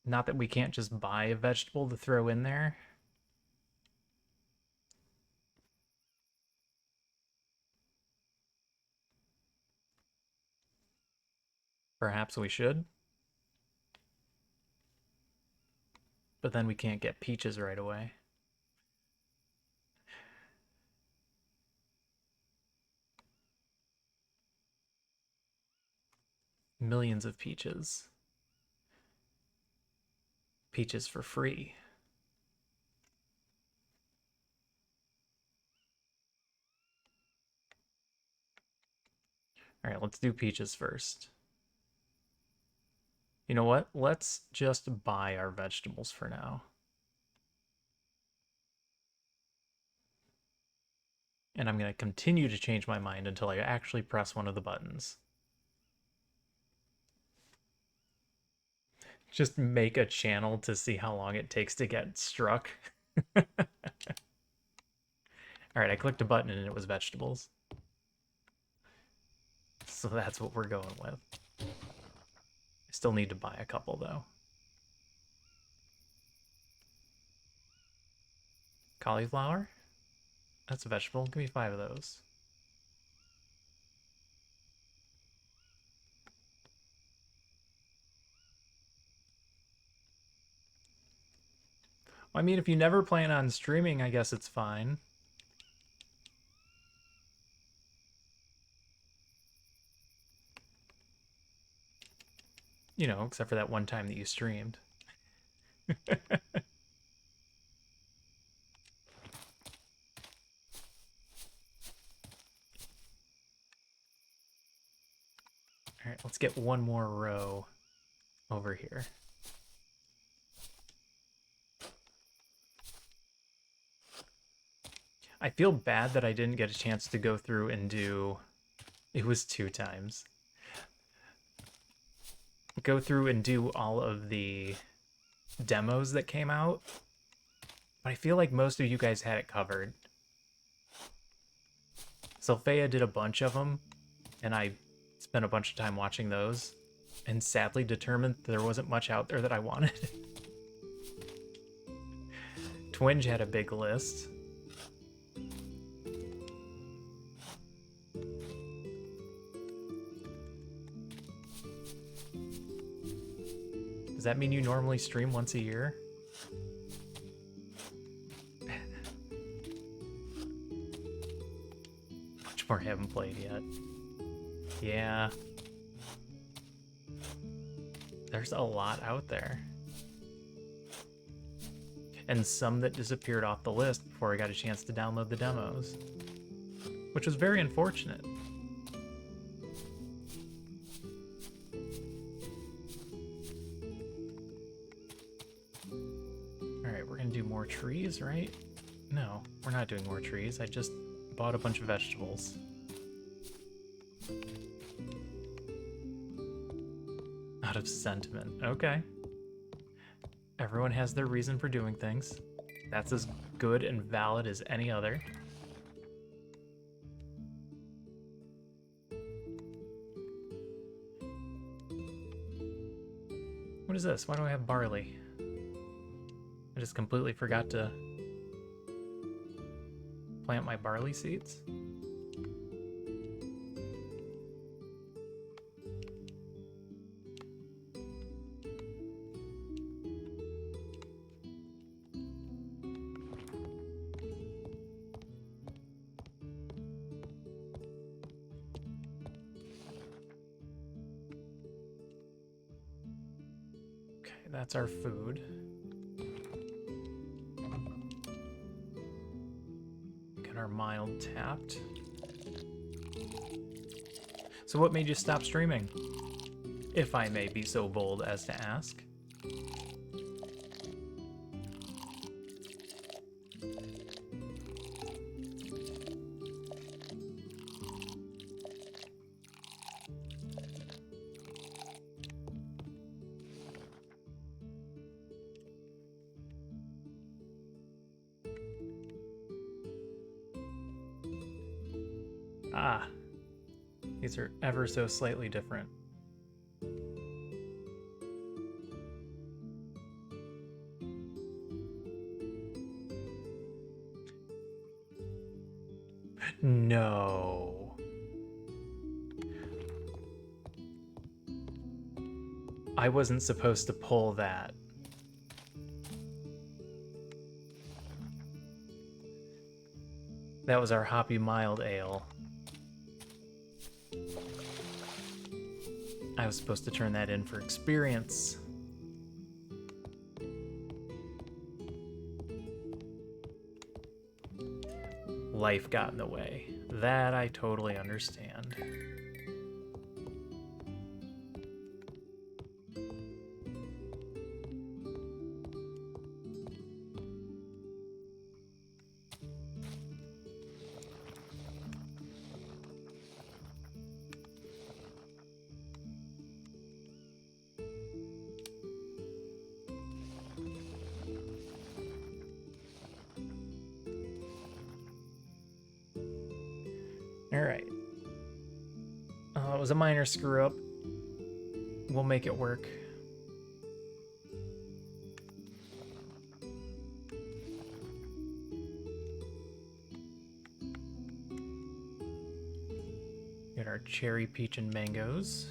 Not that we can't just buy a vegetable to throw in there. Perhaps we should. But then we can't get peaches right away. Millions of peaches. Peaches for free. All right, let's do peaches first. You know what? Let's just buy our vegetables for now. And I'm going to continue to change my mind until I actually press one of the buttons. Just make a channel to see how long it takes to get struck. All right, I clicked a button and it was vegetables. So that's what we're going with. I still need to buy a couple, though. Cauliflower? That's a vegetable. Give me 5 of those. I mean, if you never plan on streaming, I guess it's fine. You know, except for that one time that you streamed. All right, let's get one more row over here. I feel bad that I didn't get a chance to go through and do... It was 2 times. Go through and do all of the demos that came out. But I feel like most of you guys had it covered. Sylphea did a bunch of them, and I spent a bunch of time watching those, and sadly determined there wasn't much out there that I wanted. Twinge had a big list. Does that mean you normally stream once a year? Much more haven't played yet. Yeah. There's a lot out there. And some that disappeared off the list before I got a chance to download the demos. Which was very unfortunate. Alright, we're gonna do more trees, right? No, we're not doing more trees. I just bought a bunch of vegetables. Out of sentiment. Okay. Everyone has their reason for doing things. That's as good and valid as any other. What is this? Why do I have barley? I just completely forgot to plant my barley seeds. That's our food. Get our mild tapped. So what made you stop streaming? If I may be so bold as to ask. Ah, these are ever so slightly different. No. I wasn't supposed to pull that. That was our Hoppy Mild Ale. I was supposed to turn that in for experience. Life got in the way. That I totally understand. Alright. It was a minor screw up. We'll make it work. Get our cherry, peach, and mangoes.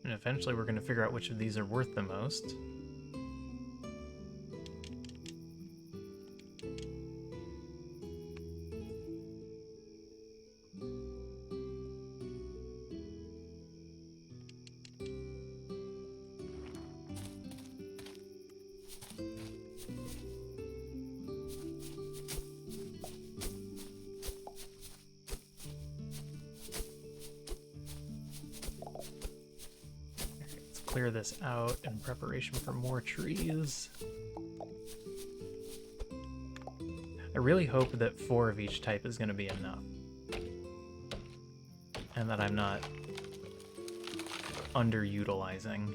And eventually we're going to figure out which of these are worth the most. Clear this out in preparation for more trees. I really hope that 4 of each type is going to be enough. And that I'm not underutilizing.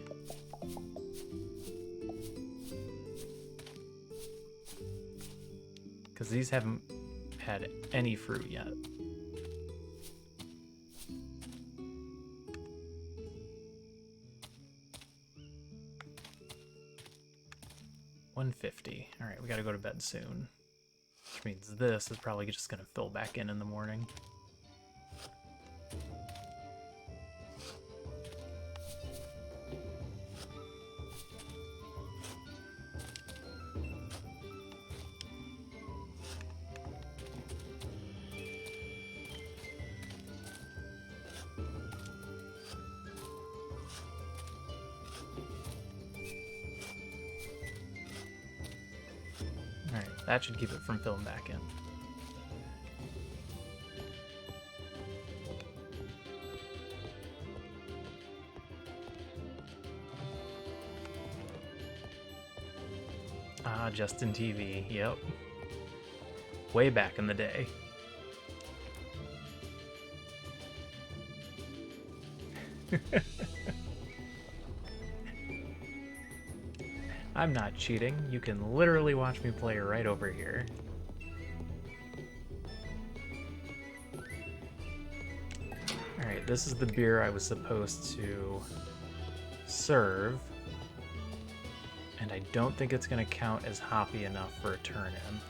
Because these haven't had any fruit yet. $150. Alright, we gotta go to bed soon. Which means this is probably just gonna fill back in the morning. Alright, that should keep it from filling back in. Ah, Justin TV, yep. Way back in the day. I'm not cheating. You can literally watch me play right over here. Alright, this is the beer I was supposed to serve. And I don't think it's going to count as hoppy enough for a turn-in.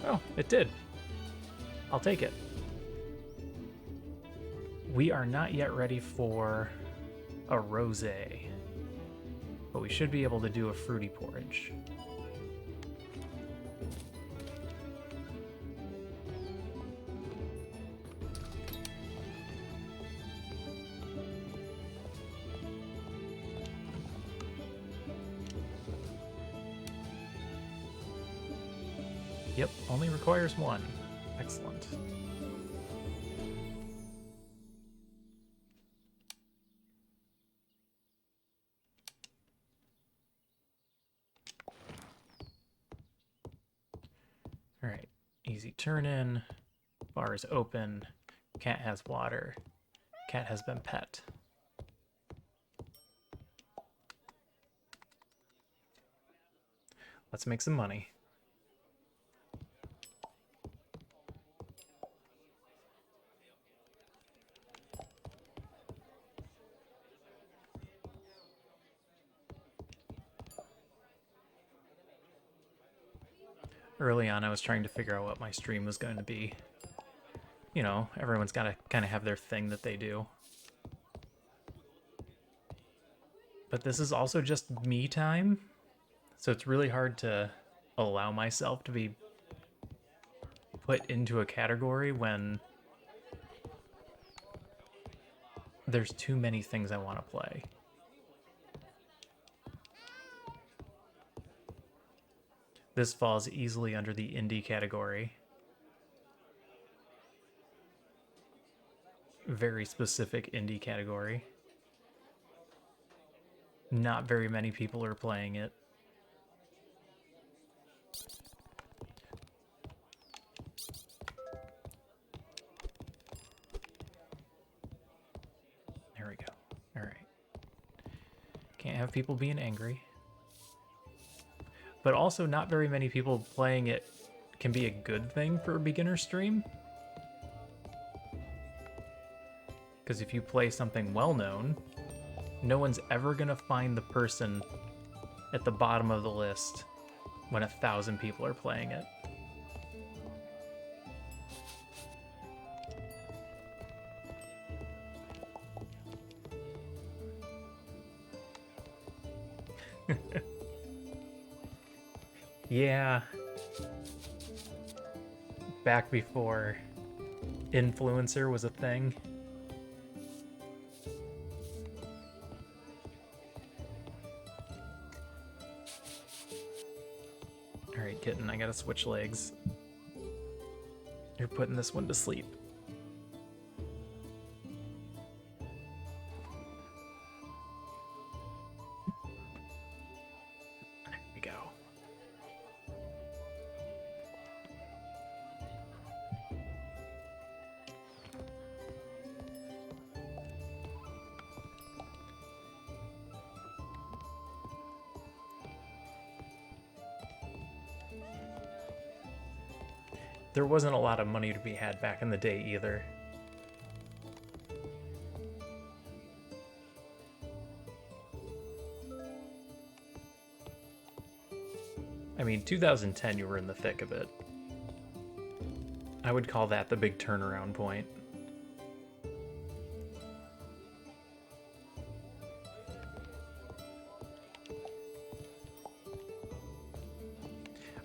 Oh, it did. I'll take it. We are not yet ready for a rosé, but we should be able to do a fruity porridge. Yep, only requires 1. Excellent. Alright, easy turn in. Bar is open. Cat has water. Cat has been pet. Let's make some money. Early on, I was trying to figure out what my stream was going to be. You know, everyone's got to kind of have their thing that they do. But this is also just me time, so it's really hard to allow myself to be put into a category when there's too many things I want to play. This falls easily under the indie category. Very specific indie category. Not very many people are playing it. There we go. All right. Can't have people being angry. But also not very many people playing it can be a good thing for a beginner stream. Because if you play something well-known, no one's ever gonna find the person at the bottom of the list when 1,000 people are playing it. Yeah. Back before influencer was a thing. Alright, kitten, I gotta switch legs. You're putting this one to sleep. There we go. There wasn't a lot of money to be had back in the day either. I mean, 2010, you were in the thick of it. I would call that the big turnaround point.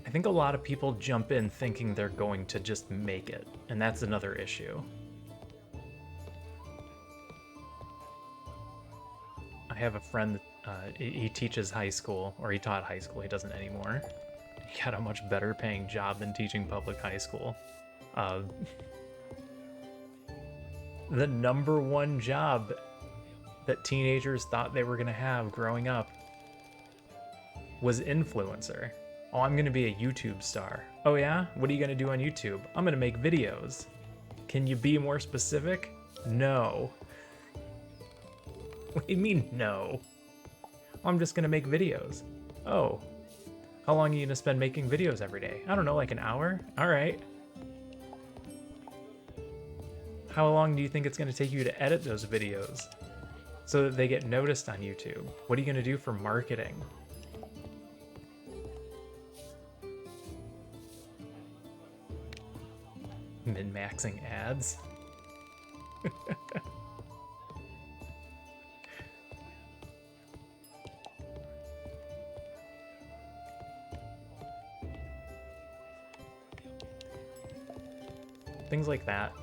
I think a lot of people jump in thinking they're going to just make it, and that's another issue. I have a friend, he teaches high school, or he taught high school, he doesn't anymore. He got a much better paying job than teaching public high school. The #1 job that teenagers thought they were going to have growing up was influencer. Oh, I'm going to be a YouTube star. Oh yeah? What are you going to do on YouTube? I'm going to make videos. Can you be more specific? No. What do you mean, no? I'm just going to make videos. Oh. How long are you going to spend making videos every day? I don't know, like an hour? All right. How long do you think it's going to take you to edit those videos so that they get noticed on YouTube? What are you going to do for marketing? Min-maxing ads? Things like that.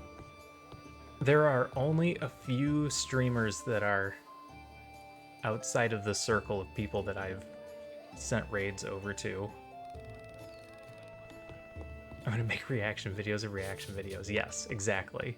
There are only a few streamers that are outside of the circle of people that I've sent raids over to. I'm gonna make reaction videos of reaction videos. Yes, exactly.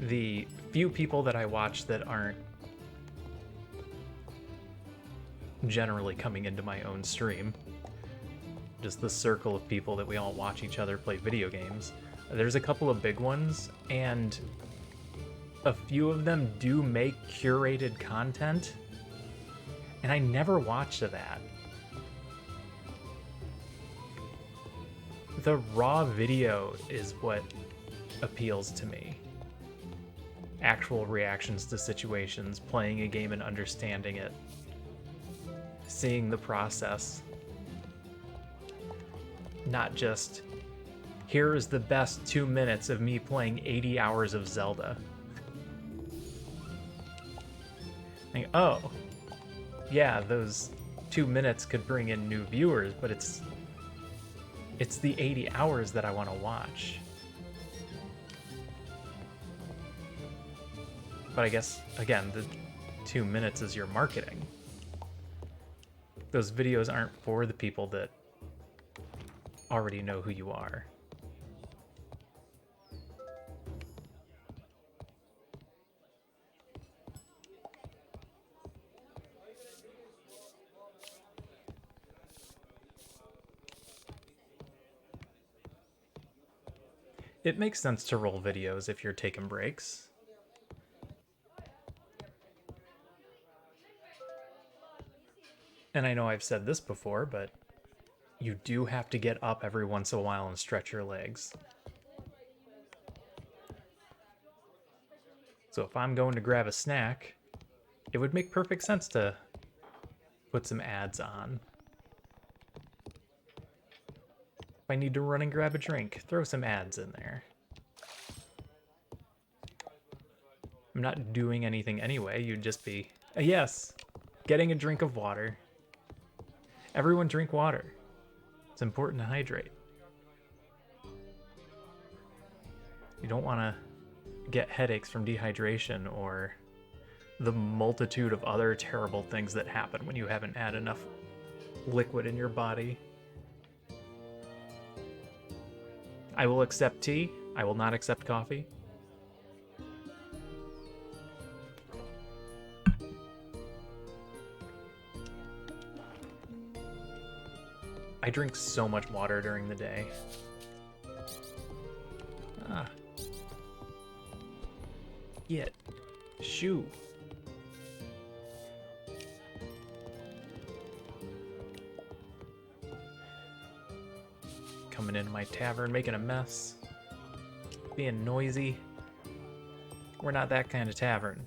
The few people that I watch that aren't generally coming into my own stream, just the circle of people that we all watch each other play video games. There's a couple of big ones, and a few of them do make curated content, and I never watched that. the raw video is what appeals to me. Actual reactions to situations, playing a game and understanding it, seeing the process. Not just, here is the best 2 minutes of me playing 80 hours of Zelda. Like, oh, yeah, those 2 minutes could bring in new viewers, but it's the 80 hours that I want to watch. But I guess, again, the 2 minutes is your marketing. Those videos aren't for the people that already know who you are. It makes sense to roll videos if you're taking breaks. And I know I've said this before, but you do have to get up every once in a while and stretch your legs. So if I'm going to grab a snack, it would make perfect sense to put some ads on. If I need to run and grab a drink, throw some ads in there. I'm not doing anything anyway, you'd just be, yes, getting a drink of water. Everyone drink water. It's important to hydrate. You don't want to get headaches from dehydration or the multitude of other terrible things that happen when you haven't had enough liquid in your body. I will accept tea. I will not accept coffee. I drink so much water during the day. Ah. Get. Shoe. Coming into my tavern, making a mess. Being noisy. We're not that kind of tavern.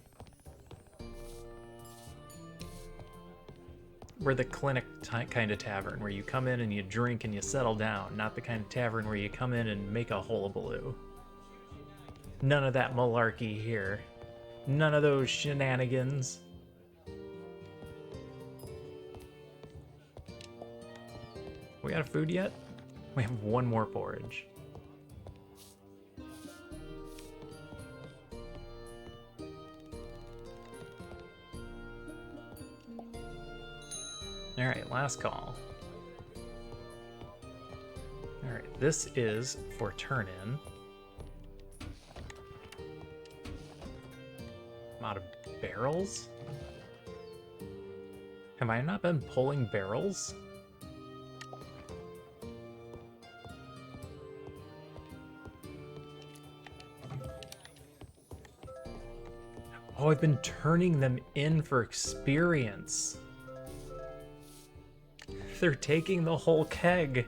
We're the clinic kind of tavern where you come in and you drink and you settle down, not the kind of tavern where you come in and make a hullabaloo. None of that malarkey here. None of those shenanigans. We got food yet? We have one more porridge. Alright, last call. Alright, this is for turn-in. I'm out of barrels? Have I not been pulling barrels? Oh, I've been turning them in for experience. They're taking the whole keg.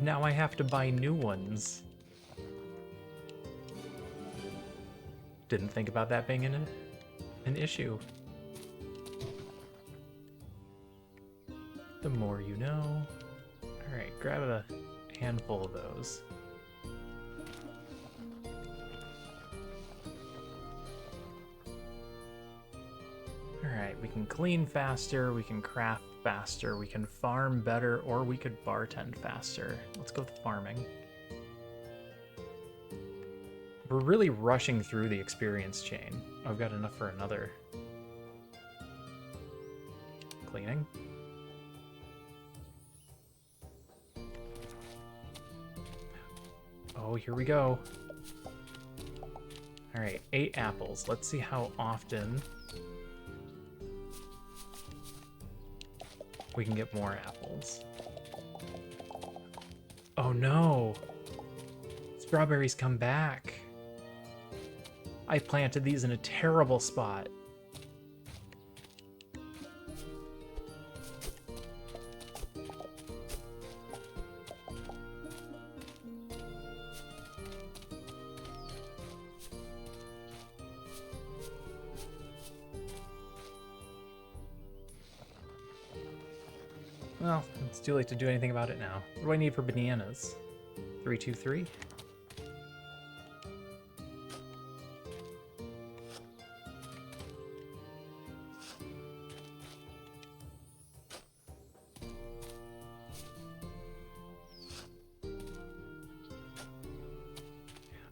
Now I have to buy new ones. Didn't think about that being an issue. The more you know. Alright, grab a handful of those. Alright, we can clean faster, we can craft faster, we can farm better, or we could bartend faster. Let's go with farming. We're really rushing through the experience chain. I've got enough for another. Cleaning. Oh, here we go. Alright, 8 apples. Let's see how often we can get more apples. Oh no! Strawberries come back. I planted these in a terrible spot. Well, it's too late to do anything about it now. What do I need for bananas? 323?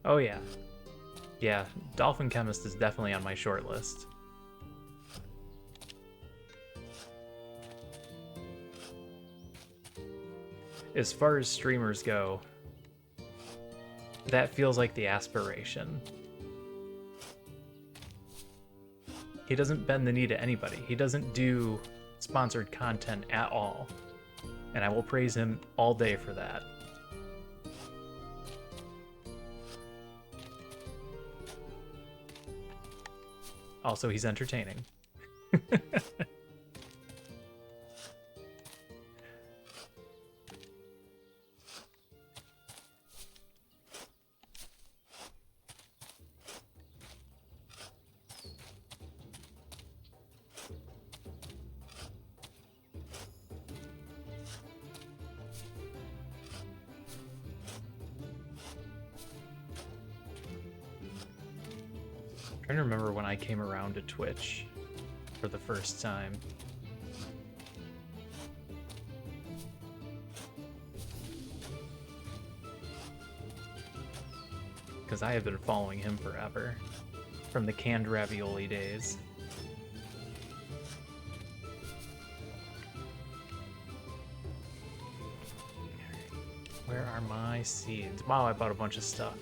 Oh yeah. Yeah, Dolphin Chemist is definitely on my short list. As far as streamers go, that feels like the aspiration. He doesn't bend the knee to anybody. He doesn't do sponsored content at all. And I will praise him all day for that. Also, he's entertaining. I'm trying to remember when I came around to Twitch for the first time. Because I have been following him forever, from the canned ravioli days. Where are my seeds? Wow, I bought a bunch of stuff.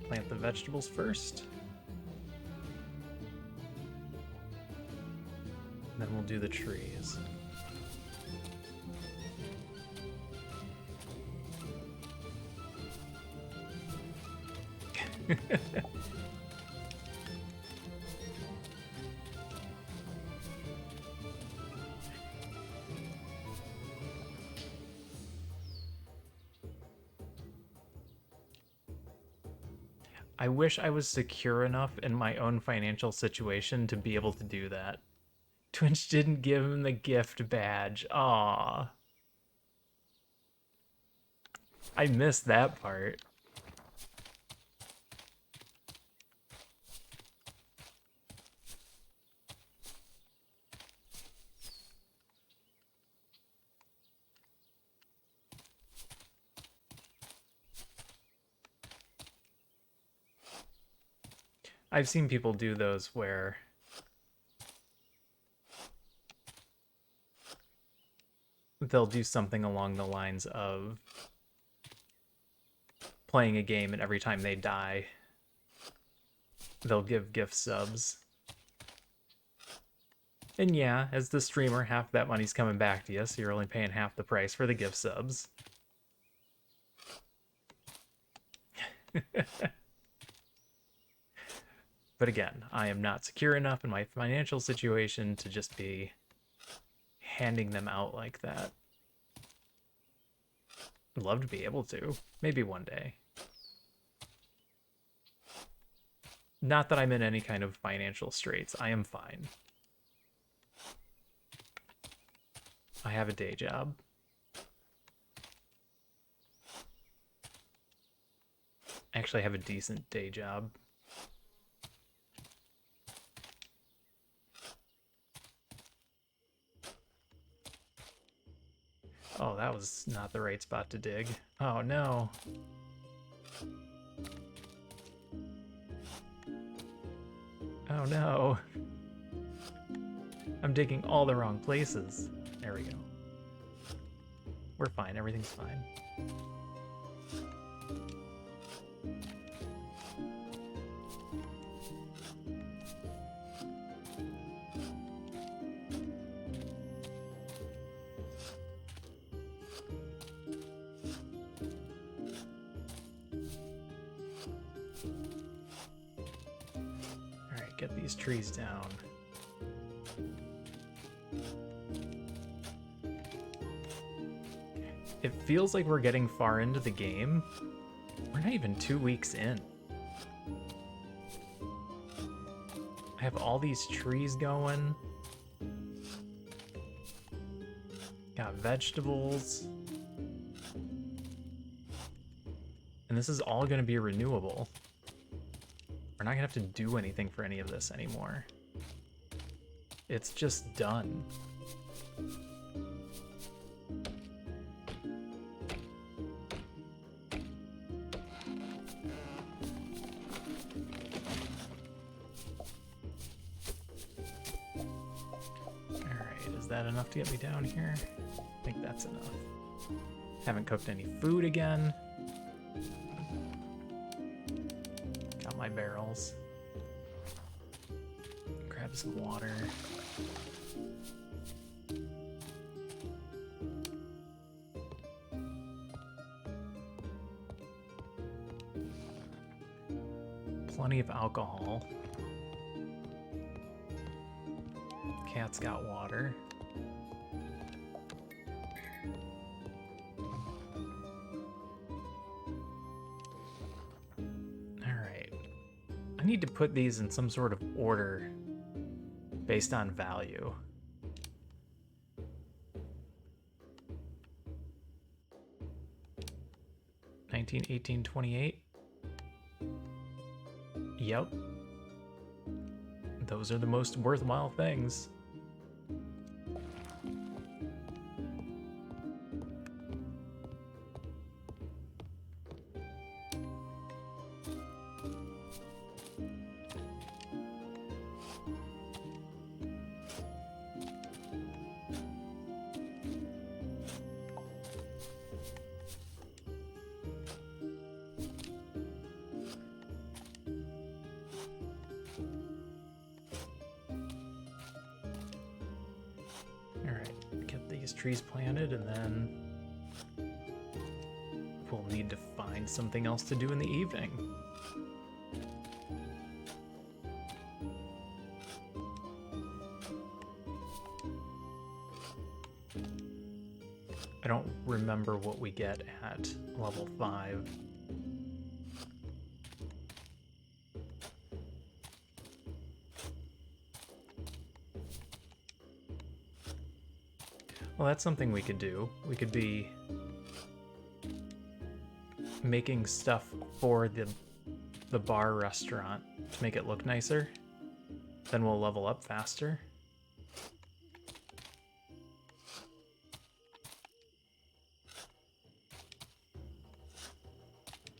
Plant the vegetables first. Then we'll do the trees. I wish I was secure enough in my own financial situation to be able to do that. Twitch didn't give him the gift badge. Aww. I missed that part. I've seen people do those where they'll do something along the lines of playing a game and every time they die, they'll give gift subs. And yeah, as the streamer, half that money's coming back to you, so you're only paying half the price for the gift subs. But again, I am not secure enough in my financial situation to just be handing them out like that. I'd love to be able to. Maybe one day. Not that I'm in any kind of financial straits. I am fine. I have a day job. Actually, I have a decent day job. Oh, that was not the right spot to dig. Oh, no. Oh, no. I'm digging all the wrong places. There we go. We're fine. Everything's fine. Get these trees down. It feels like we're getting far into the game. We're not even 2 weeks in. I have all these trees going. Got vegetables. And this is all going to be renewable. We're not going to have to do anything for any of this anymore. It's just done. Alright, is that enough to get me down here? I think that's enough. Haven't cooked any food again. Got my barrels. Grab some water. Plenty of alcohol. Cat's got water. Alright. I need to put these in some sort of order based on value. $19, $18, $28. Yep. Those are the most worthwhile things. Trees planted, and then we'll need to find something else to do in the evening. I don't remember what we get at level 5. Well, that's something we could do. We could be making stuff for the bar restaurant to make it look nicer. Then we'll level up faster.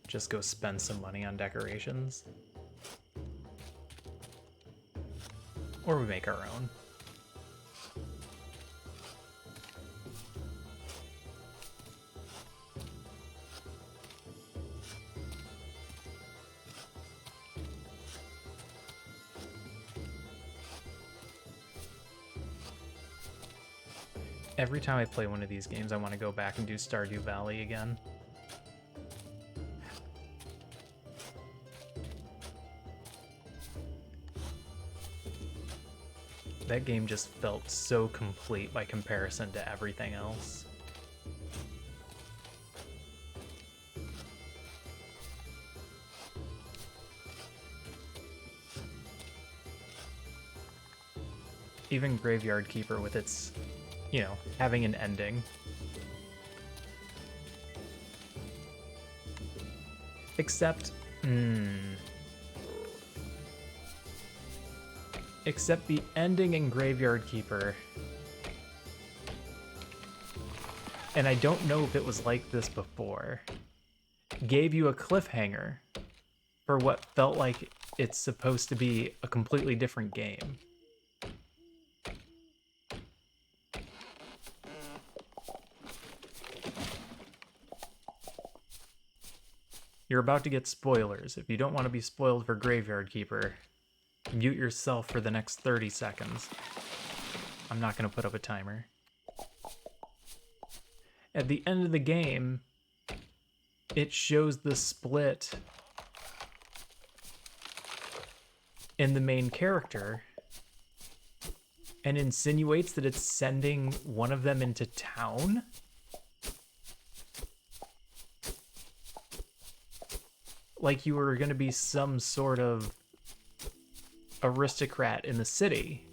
Just go spend some money on decorations. Or we make our own. Every time I play one of these games, I want to go back and do Stardew Valley again. That game just felt so complete by comparison to everything else. Even Graveyard Keeper with its, you know, having an ending. Except, except the ending in Graveyard Keeper, and I don't know if it was like this before, gave you a cliffhanger for what felt like it's supposed to be a completely different game. You're about to get spoilers. If you don't want to be spoiled for Graveyard Keeper, mute yourself for the next 30 seconds. I'm not going to put up a timer. At the end of the game, it shows the split in the main character and insinuates that it's sending one of them into town. like you were going to be some sort of aristocrat in the city,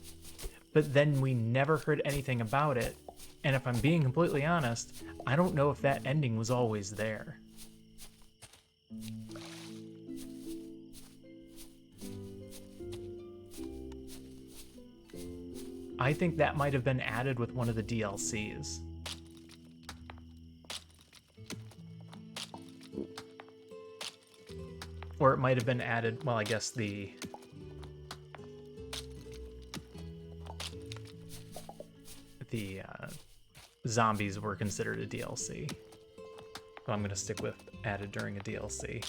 but then we never heard anything about it. And if I'm being completely honest, I don't know if that ending was always there. I think that might have been added with one of the DLCs. Or it might have been added, well, I guess the zombies were considered a DLC. But I'm going to stick with added during a DLC.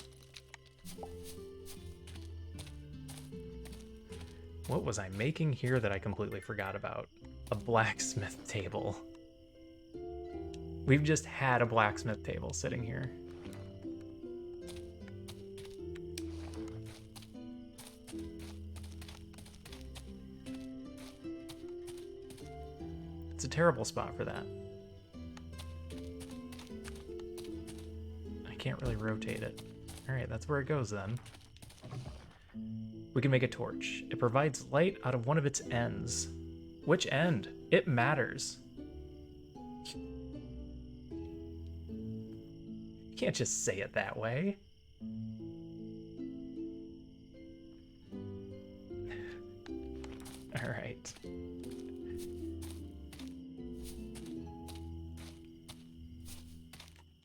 What was I making here that I completely forgot about? A blacksmith table. We've just had a blacksmith table sitting here. It's a terrible spot for that. I can't really rotate it. All right, that's where it goes then. We can make a torch. It provides light out of one of its ends. Which end? It matters. You can't just say it that way. All right.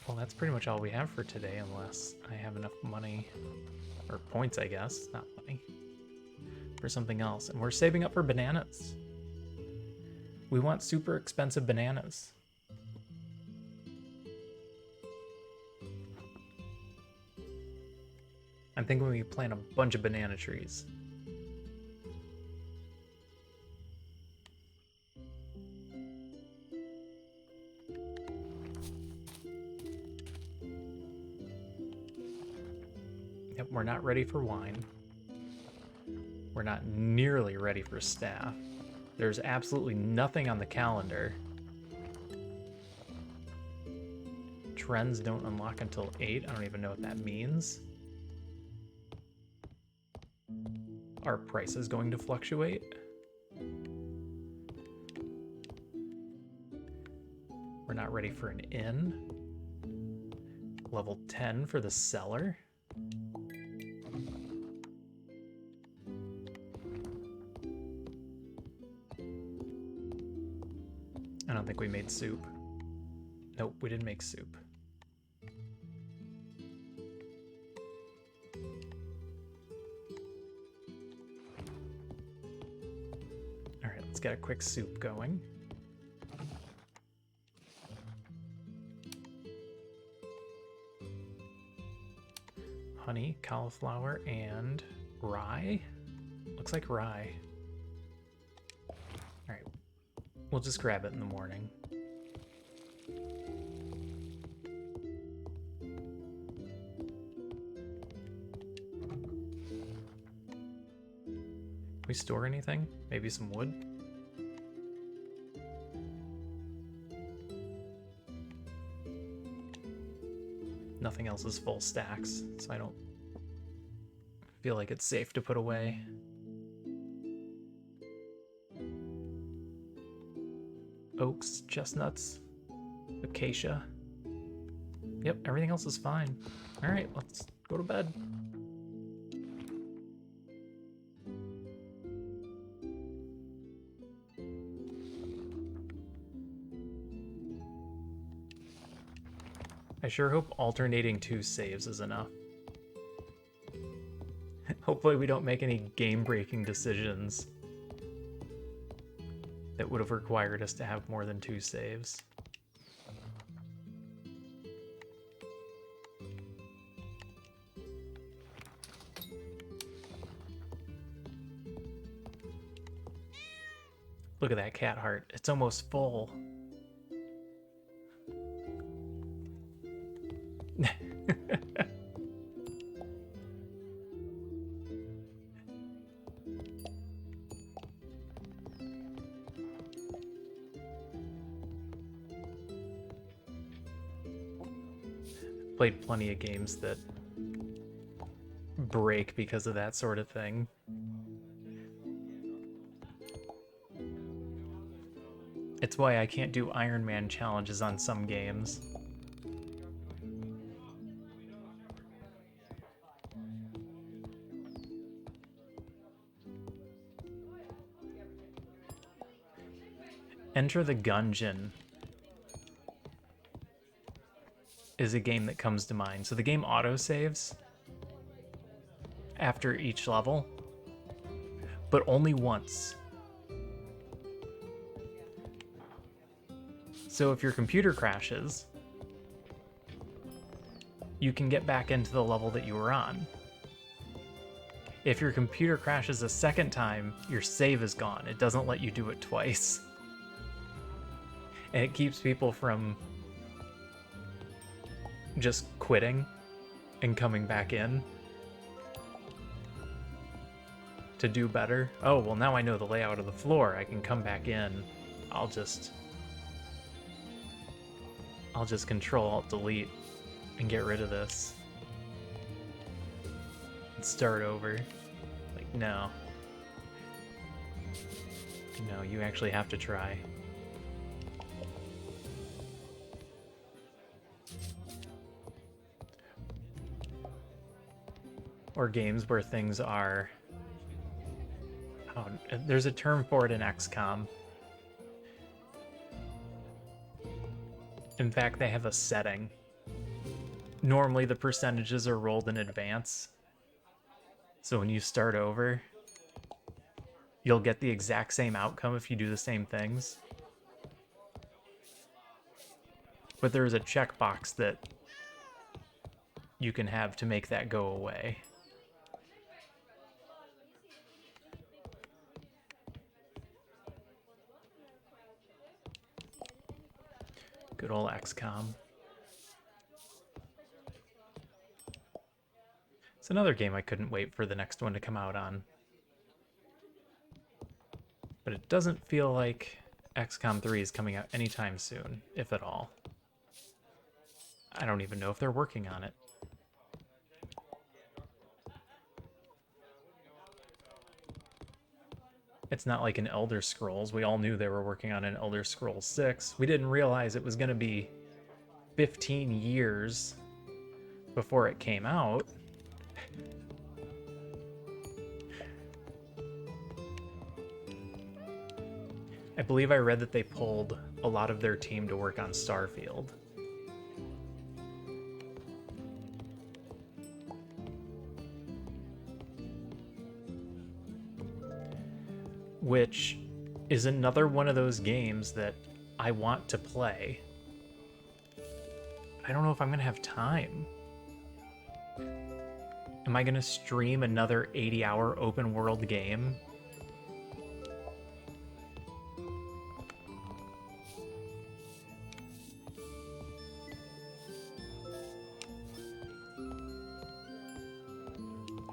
Well, that's pretty much all we have for today, unless I have enough money, or points, I guess, not money, for something else. And we're saving up for bananas. We want super expensive bananas. I'm thinking we plant a bunch of banana trees. Yep, we're not ready for wine. We're not nearly ready for staff. There's absolutely nothing on the calendar. Trends don't unlock until 8. I don't even know what that means. Are prices going to fluctuate? We're not ready for an inn. Level 10 for the cellar. I don't think we made soup. Nope, we didn't make soup. All right, let's get a quick soup going. Honey, cauliflower, and rye. Looks like rye. All right, we'll just grab it in the morning. Can we store anything? Maybe some wood? Nothing else is full stacks, so I don't feel like it's safe to put away. Oaks, chestnuts, acacia. Yep, everything else is fine. All right, let's go to bed. I sure hope alternating 2 saves is enough. Hopefully we don't make any game-breaking decisions that would have required us to have more than 2 saves. Look at that cat heart. It's almost full. Played plenty of games that break because of that sort of thing. It's why I can't do Iron Man challenges on some games. Enter the Gungeon is a game that comes to mind. So the game autosaves after each level, but only once. So if your computer crashes, you can get back into the level that you were on. If your computer crashes a second time, your save is gone. It doesn't let you do it twice. And it keeps people from just quitting and coming back in to do better. Oh, well, now I know the layout of the floor. I can come back in. I'll just Control-Alt-Delete and get rid of this. And start over. Like, no. No, you actually have to try. Or games where things are... Oh, there's a term for it in XCOM. In fact, they have a setting. Normally the percentages are rolled in advance. So when you start over, you'll get the exact same outcome if you do the same things. But there's a checkbox that you can have to make that go away. Good old XCOM. It's another game I couldn't wait for the next one to come out on. But it doesn't feel like XCOM 3 is coming out anytime soon, if at all. I don't even know if they're working on it. It's not like an Elder Scrolls. We all knew they were working on an Elder Scrolls 6. We didn't realize it was going to be 15 years before it came out. I believe I read that they pulled a lot of their team to work on Starfield. Which is another one of those games that I want to play. I don't know if I'm gonna have time. Am I gonna stream another 80-hour open world game?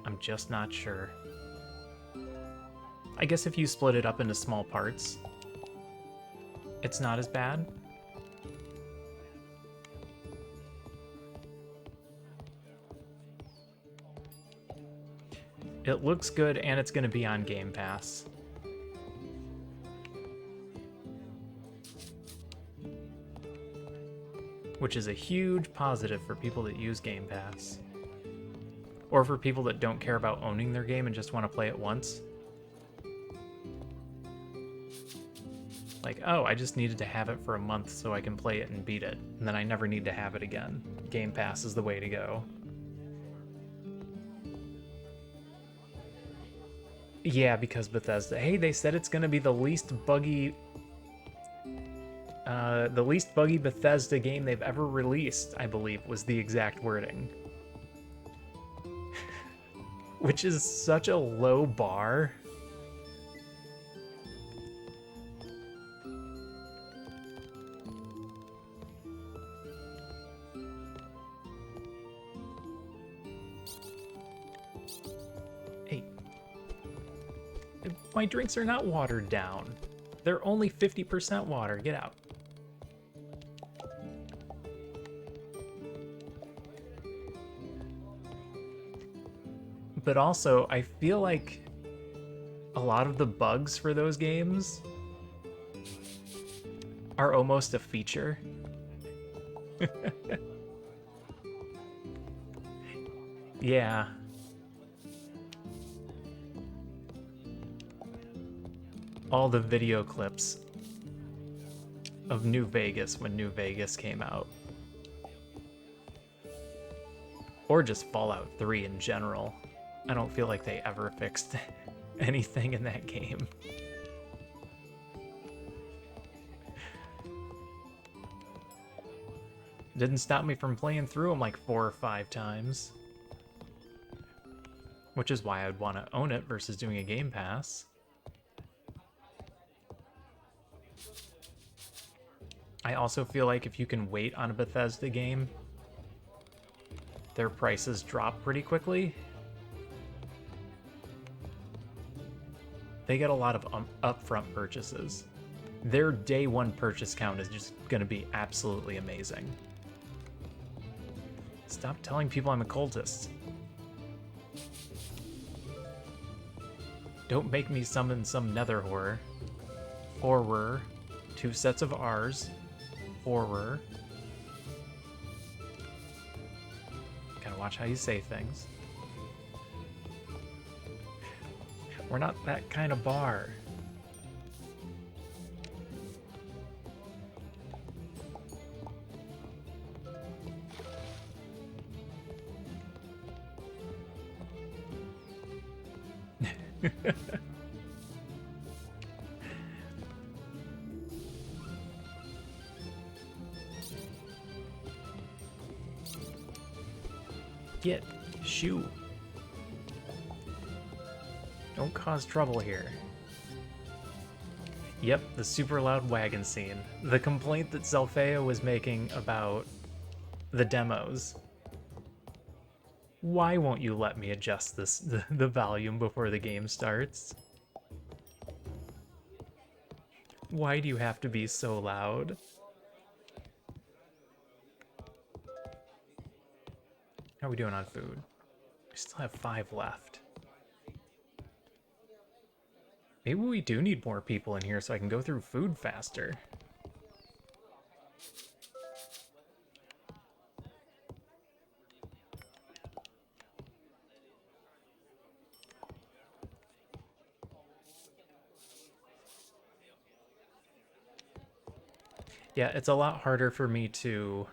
I'm just not sure. I guess if you split it up into small parts, it's not as bad. It looks good, and it's going to be on Game Pass. Which is a huge positive for people that use Game Pass. Or for people that don't care about owning their game and just want to play it once. Like, oh, I just needed to have it for a month so I can play it and beat it, and then I never need to have it again. Game Pass is the way to go. Yeah, because Bethesda. Hey, they said it's going to be the least buggy Bethesda game they've ever released, I believe, was the exact wording. Which is such a low bar. Hey, my drinks are not watered down. They're only 50% water. Get out. But also, I feel like a lot of the bugs for those games are almost a feature. Yeah. All the video clips of New Vegas when New Vegas came out. Or just Fallout 3 in general. I don't feel like they ever fixed anything in that game. Didn't stop me from playing through them like 4 or 5 times. Which is why I'd want to own it versus doing a Game Pass. I also feel like if you can wait on a Bethesda game, their prices drop pretty quickly. They get a lot of upfront purchases. Their day one purchase count is just going to be absolutely amazing. Stop telling people I'm a cultist. Don't make me summon some nether horror. Horror. 2 sets of R's. Horror. Gotta watch how you say things. We're not that kind of bar. Get shoe. Don't cause trouble here. Yep, the super loud wagon scene. The complaint that Zelfea was making about the demos. Why won't you let me adjust the volume before the game starts? Why do you have to be so loud? How are we doing on food? We still have 5 left. Maybe we do need more people in here so I can go through food faster. Yeah, it's a lot harder for me to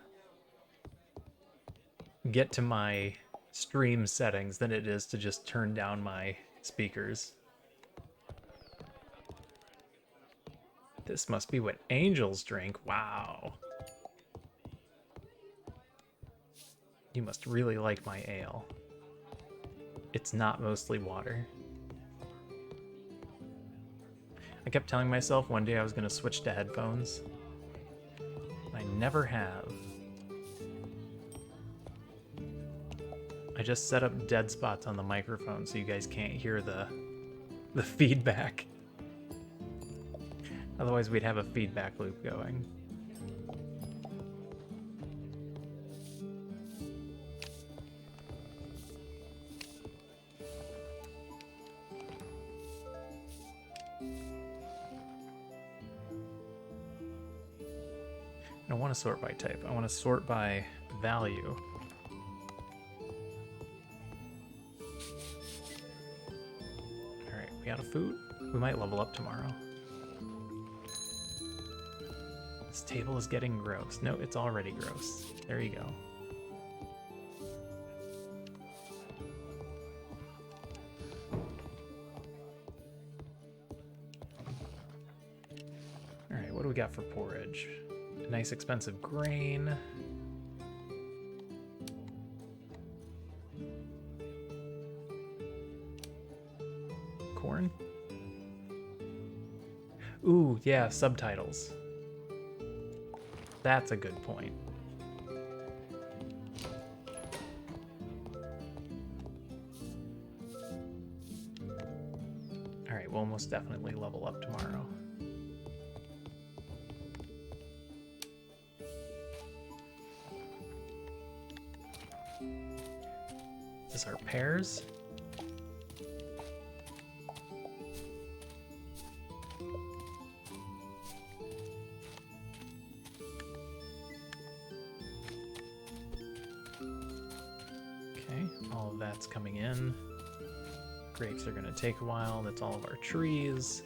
get to my stream settings than it is to just turn down my speakers. This must be what angels drink. Wow. You must really like my ale. It's not mostly water. I kept telling myself one day I was going to switch to headphones. I never have. I just set up dead spots on the microphone so you guys can't hear the feedback. Otherwise we'd have a feedback loop going. I don't want to sort by type. I want to sort by value. Alright, we out of food? We might level up tomorrow. This table is getting gross. No, it's already gross. There you go. Alright, what do we got for porridge? A nice expensive grain. Corn? Ooh, yeah, subtitles. That's a good point. Alright, we'll almost definitely level up tomorrow. Is our pears? That's coming in. Grapes are gonna take a while. That's all of our trees.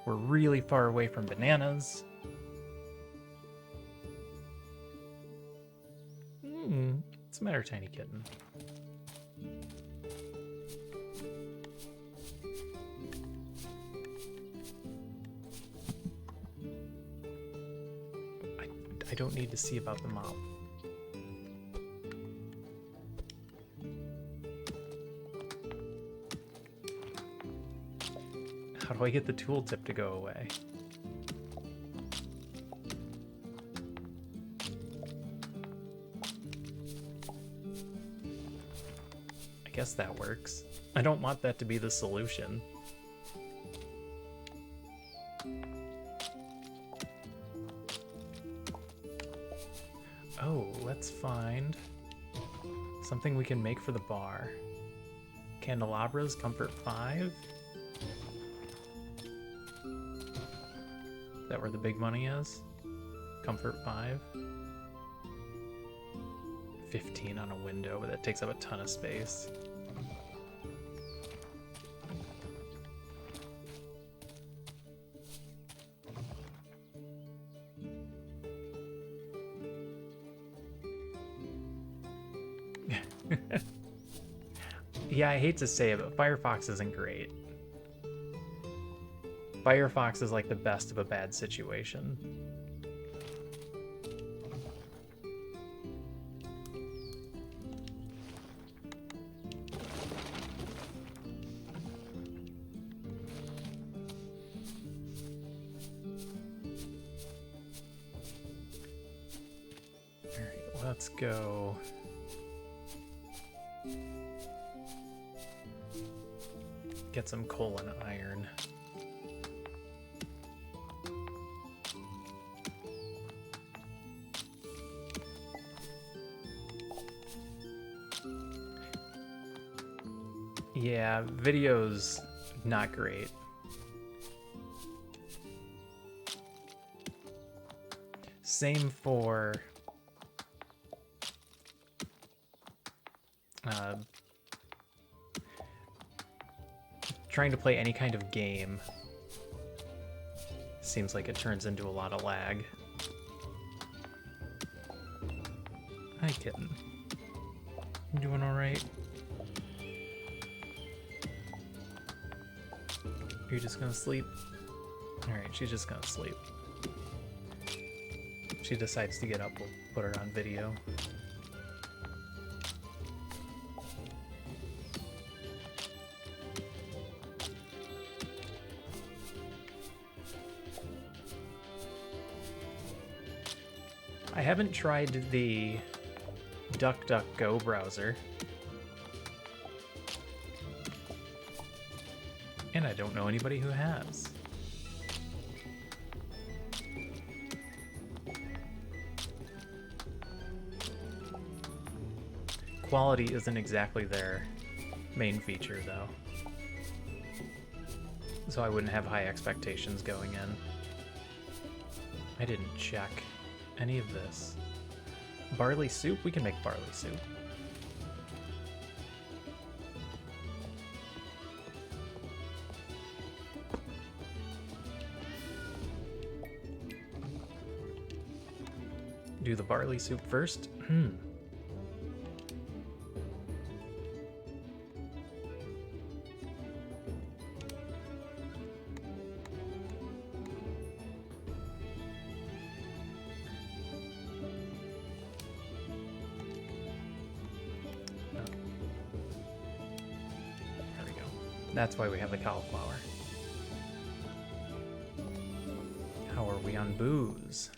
We're really far away from bananas. What's the matter, tiny kitten? I don't need to see about the mop. How do I get the tooltip to go away? I guess that works. I don't want that to be the solution. Oh, let's find something we can make for the bar. Candelabras, comfort 5? Is that where the big money is? Comfort 5? 15 on a window, but that takes up a ton of space. Yeah, I hate to say it, but Firefox isn't great. Firefox is like the best of a bad situation. All right, let's go. Get some coal and iron. Yeah, video's not great. Same for trying to play any kind of game. Seems like it turns into a lot of lag. Hi, kitten. You doing all right? You're just gonna sleep? Alright, she's just gonna sleep. If she decides to get up, we'll put her on video. I haven't tried the DuckDuckGo browser. And I don't know anybody who has. Quality isn't exactly their main feature, though. So I wouldn't have high expectations going in. I didn't check any of this. Barley soup? We can make barley soup. Do the barley soup first? That's why we have the cauliflower. How are we on booze?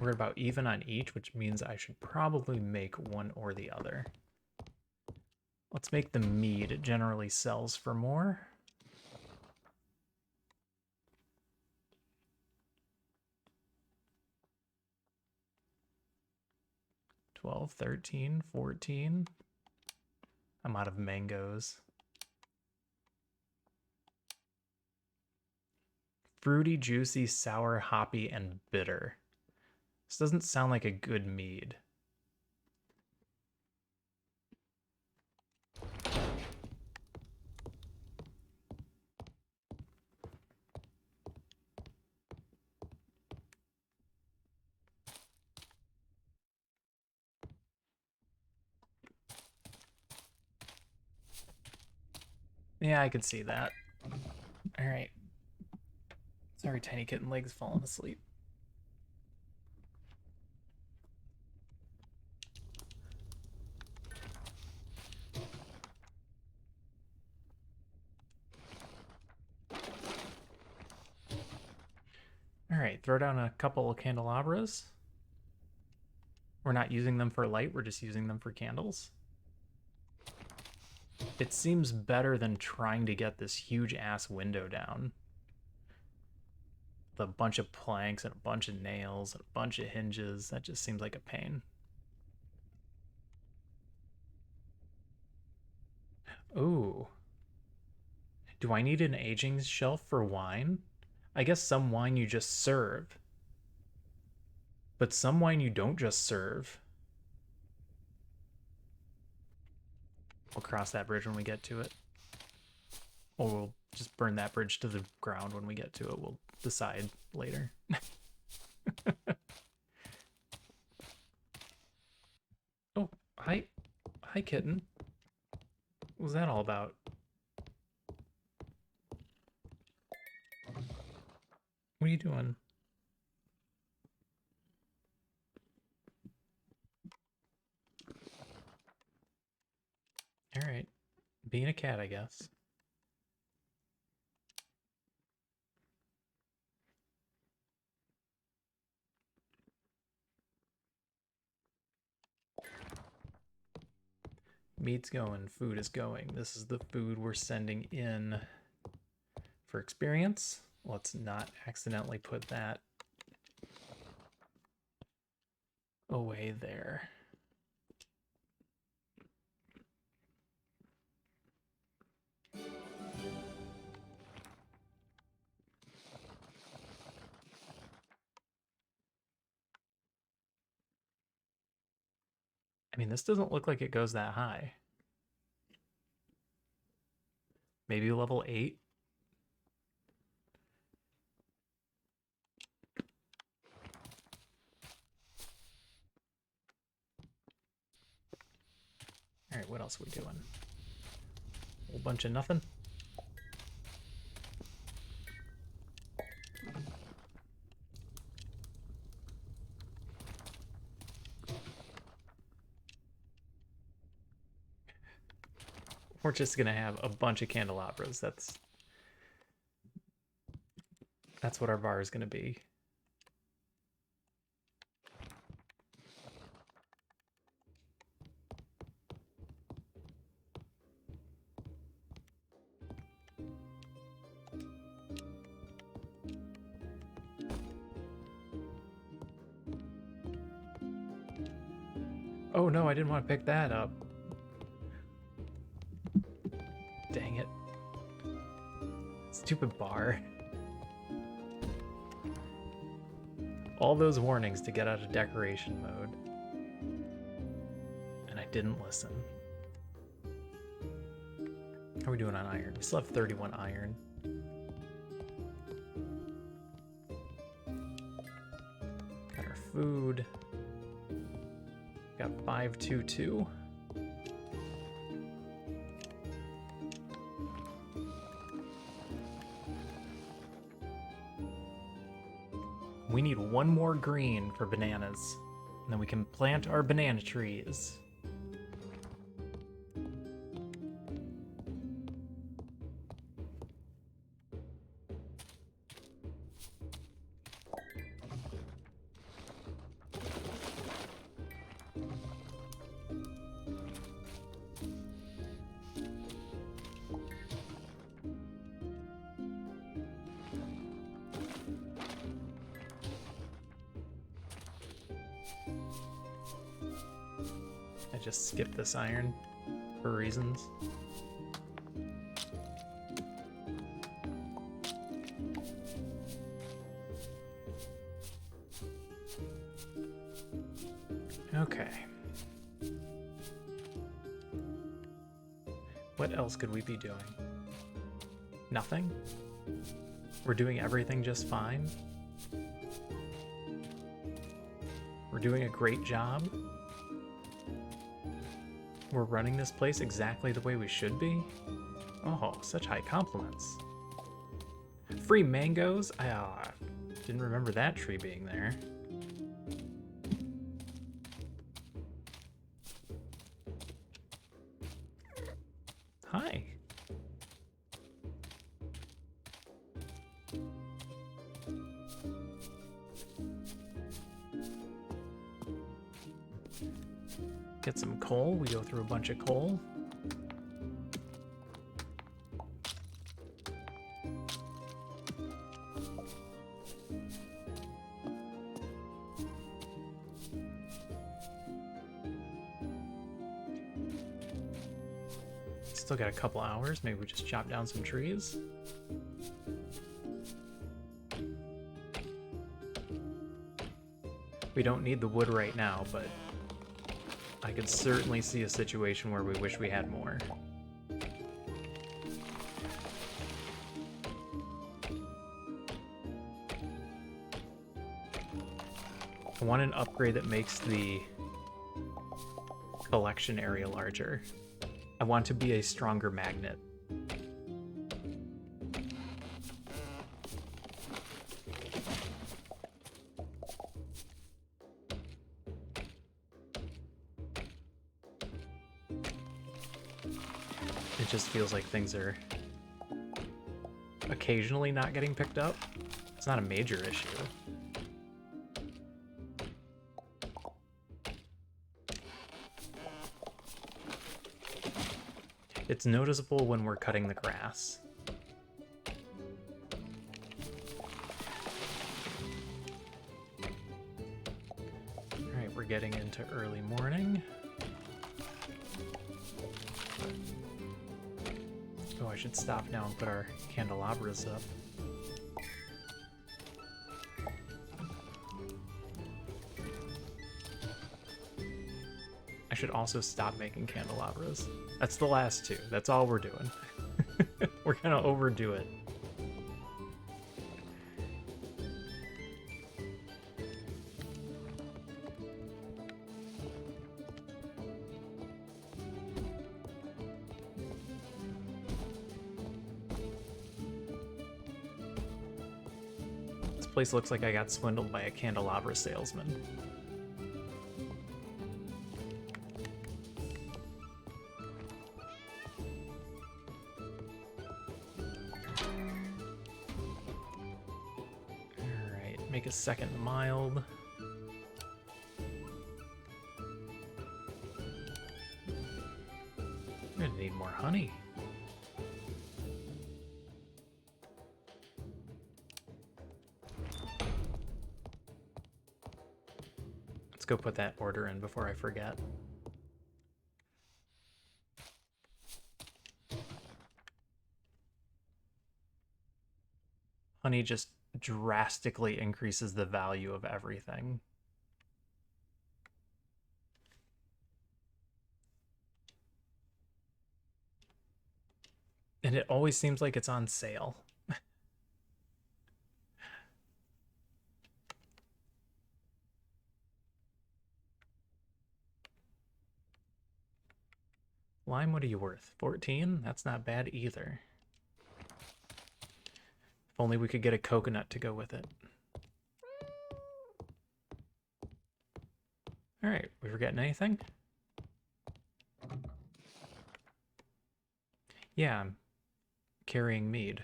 We're about even on each, which means I should probably make one or the other. Let's make the mead. It generally sells for more. $12, $13, $14. I'm out of mangoes. Fruity, juicy, sour, hoppy, and bitter. This doesn't sound like a good mead. Yeah, I could see that. Alright. Sorry, tiny kitten legs falling asleep. Alright, throw down a couple of candelabras. We're not using them for light, we're just using them for candles. It seems better than trying to get this huge ass window down. With a bunch of planks and a bunch of nails and a bunch of hinges. That just seems like a pain. Ooh. Do I need an aging shelf for wine? I guess some wine you just serve. But some wine you don't just serve. We'll cross that bridge when we get to it. Or we'll just burn that bridge to the ground when we get to it. We'll decide later. Oh, hi. Hi, kitten. What was that all about? What are you doing? Alright. Being a cat, I guess. Meat's going, food is going. This is the food we're sending in for experience. Let's not accidentally put that away there. I mean, this doesn't look like it goes that high. Maybe level 8? Alright, what else are we doing? A whole bunch of nothing? We're just gonna have a bunch of candelabras. That's what our bar is gonna be. Oh no, I didn't want to pick that up. Dang it. Stupid bar. All those warnings to get out of decoration mode. And I didn't listen. How are we doing on iron? We still have 31 iron. Got our food. Got 522. We need one more green for bananas. And then we can plant our banana trees. Just skip this iron for reasons. Okay. What else could we be doing? Nothing? We're doing everything just fine? We're doing a great job? We're running this place exactly the way we should be? Oh, such high compliments. Free mangoes? I didn't remember that tree being there. Hi. Get some coal. We go through a bunch of coal. Still got a couple hours. Maybe we just chop down some trees. We don't need the wood right now, but I could certainly see a situation where we wish we had more. I want an upgrade that makes the collection area larger. I want to be a stronger magnet. It just feels like things are occasionally not getting picked up. It's not a major issue. It's noticeable when we're cutting the grass. Alright, we're getting into early morning. Oh, I should stop now and put our candelabras up. I should also stop making candelabras. That's the last two. That's all we're doing. We're gonna overdo it. This place looks like I got swindled by a candelabra salesman. Make a second mild. I'm gonna need more honey. Let's go put that order in before I forget. Honey just drastically increases the value of everything. And it always seems like it's on sale. Lime, what are you worth? 14? That's not bad either. If only we could get a coconut to go with it. Alright, we forgetting anything? Yeah, I'm carrying mead.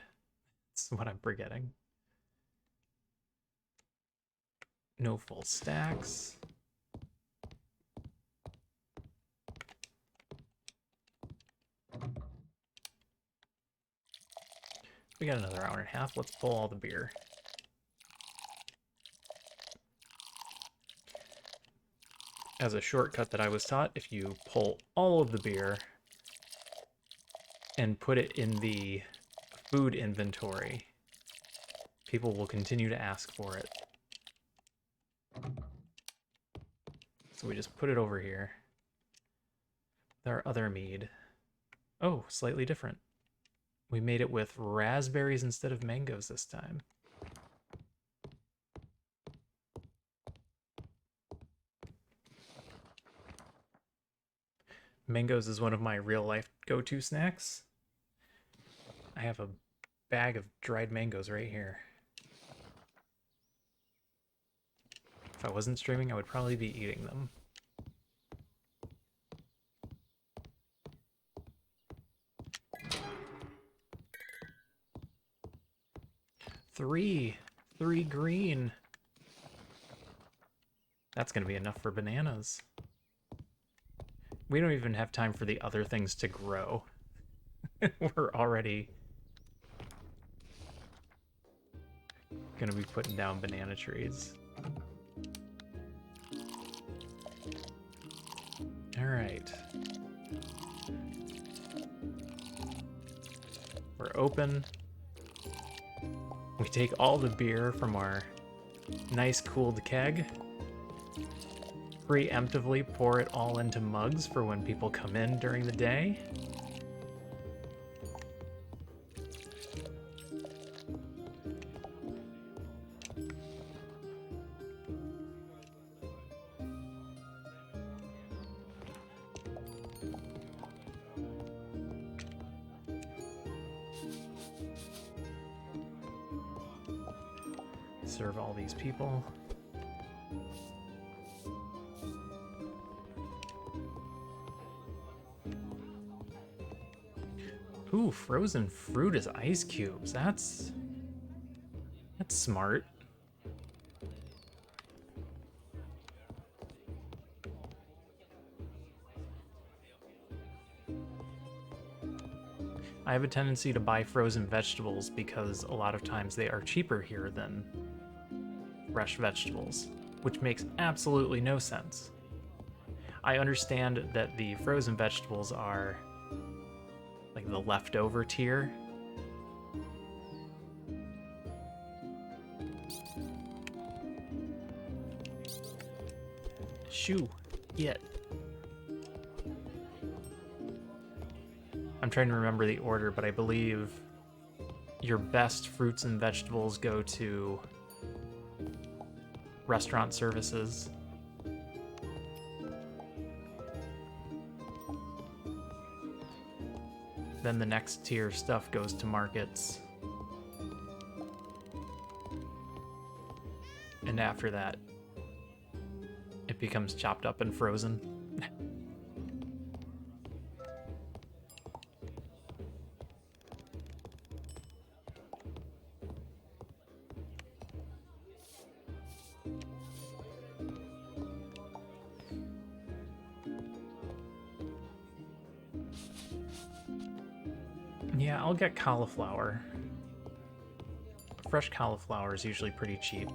That's what I'm forgetting. No full stacks. We got another hour and a half. Let's pull all the beer. As a shortcut that I was taught, if you pull all of the beer and put it in the food inventory, people will continue to ask for it. So we just put it over here. Our other mead. Oh, slightly different. We made it with raspberries instead of mangoes this time. Mangoes is one of my real life go-to snacks. I have a bag of dried mangoes right here. If I wasn't streaming, I would probably be eating them. Three green. That's gonna be enough for bananas. We don't even have time for the other things to grow. We're already gonna be putting down banana trees. All right. We're open. We take all the beer from our nice cooled keg, preemptively pour it all into mugs for when people come in during the day. Serve all these people. Ooh, frozen fruit as ice cubes. That's smart. I have a tendency to buy frozen vegetables because a lot of times they are cheaper here than fresh vegetables, which makes absolutely no sense. I understand that the frozen vegetables are like the leftover tier. Shoo, get. I'm trying to remember the order, but I believe your best fruits and vegetables go to restaurant services. Then the next tier stuff goes to markets. And after that, it becomes chopped up and frozen. Yeah, I'll get cauliflower. Fresh cauliflower is usually pretty cheap.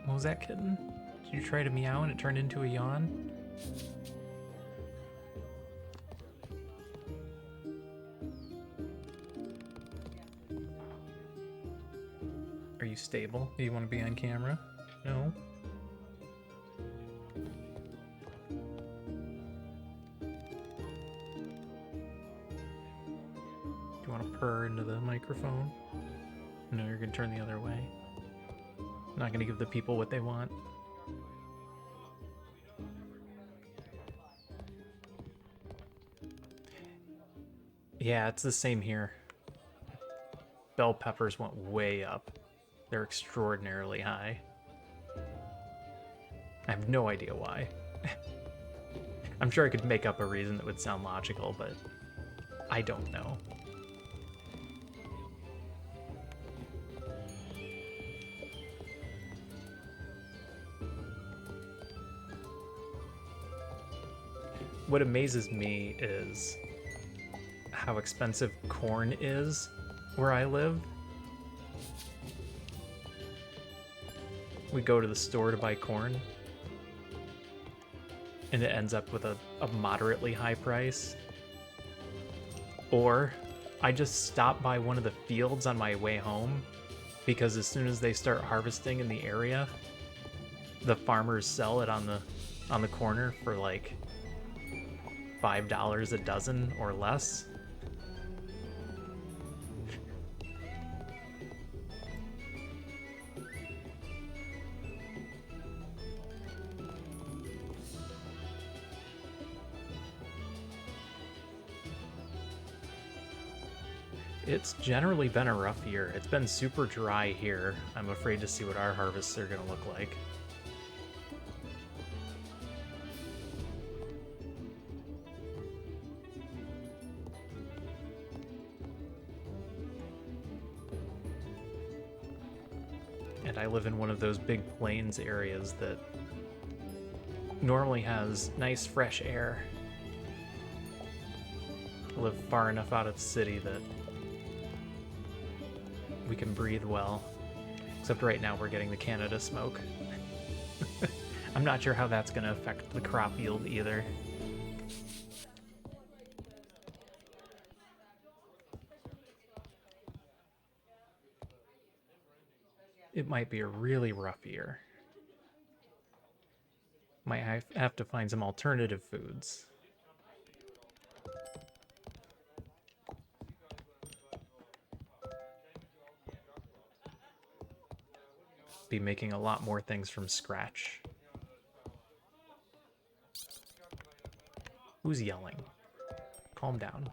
What was that, kitten? Did you try to meow and it turned into a yawn? Are you stable? Do you want to be on camera? No? Do you want to purr into the microphone? No, you're going to turn the other way. Not going to give the people what they want. Yeah, it's the same here. Bell peppers went way up. They're extraordinarily high. I have no idea why. I'm sure I could make up a reason that would sound logical, but I don't know. What amazes me is how expensive corn is where I live. We go to the store to buy corn, and it ends up with a moderately high price. Or I just stop by one of the fields on my way home, because as soon as they start harvesting in the area, the farmers sell it on the corner for like $5 a dozen or less. It's generally been a rough year. It's been super dry here. I'm afraid to see what our harvests are going to look like. And I live in one of those big plains areas that normally has nice fresh air. I live far enough out of the city that we can breathe well. Except right now we're getting the Canada smoke. I'm not sure how that's going to affect the crop yield either. It might be a really rough year. Might have to find some alternative foods. Be making a lot more things from scratch. Who's yelling? Calm down.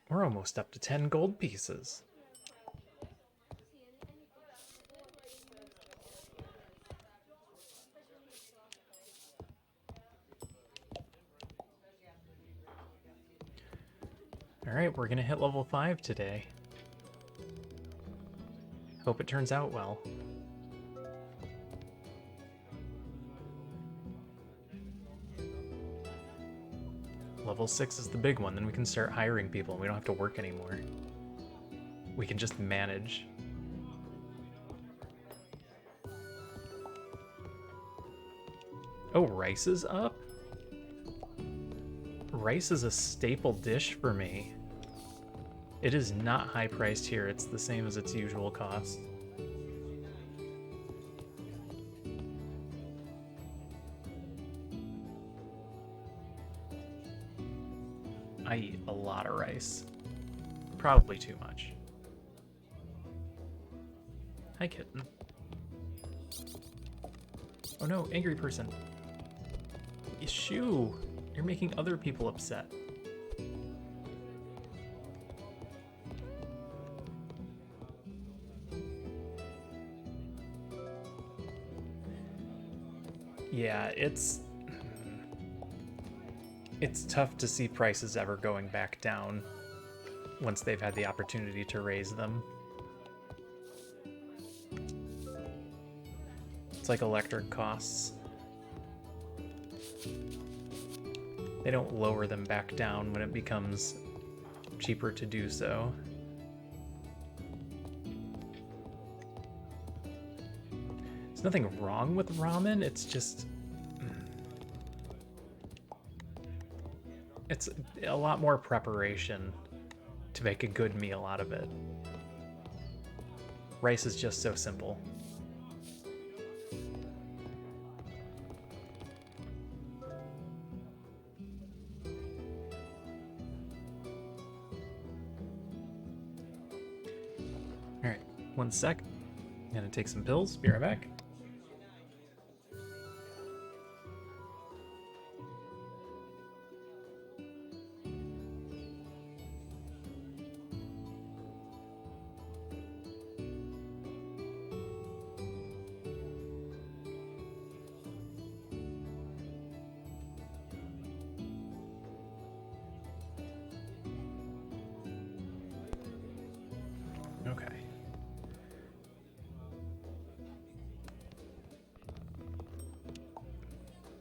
We're almost up to 10 gold pieces. Alright, we're gonna hit level 5 today. Hope it turns out well. Level 6 is the big one, then we can start hiring people and we don't have to work anymore. We can just manage. Oh, rice is up? Rice is a staple dish for me. It is not high priced here, it's the same as its usual cost. I eat a lot of rice. Probably too much. Hi, kitten. Oh no, angry person. Shoo! You're making other people upset. Yeah, it's tough to see prices ever going back down once they've had the opportunity to raise them. It's like electric costs. They don't lower them back down when it becomes cheaper to do so. There's nothing wrong with ramen, it's just... it's a lot more preparation to make a good meal out of it. Rice is just so simple. Alright, 1 sec. I'm gonna take some pills, be right back. Okay.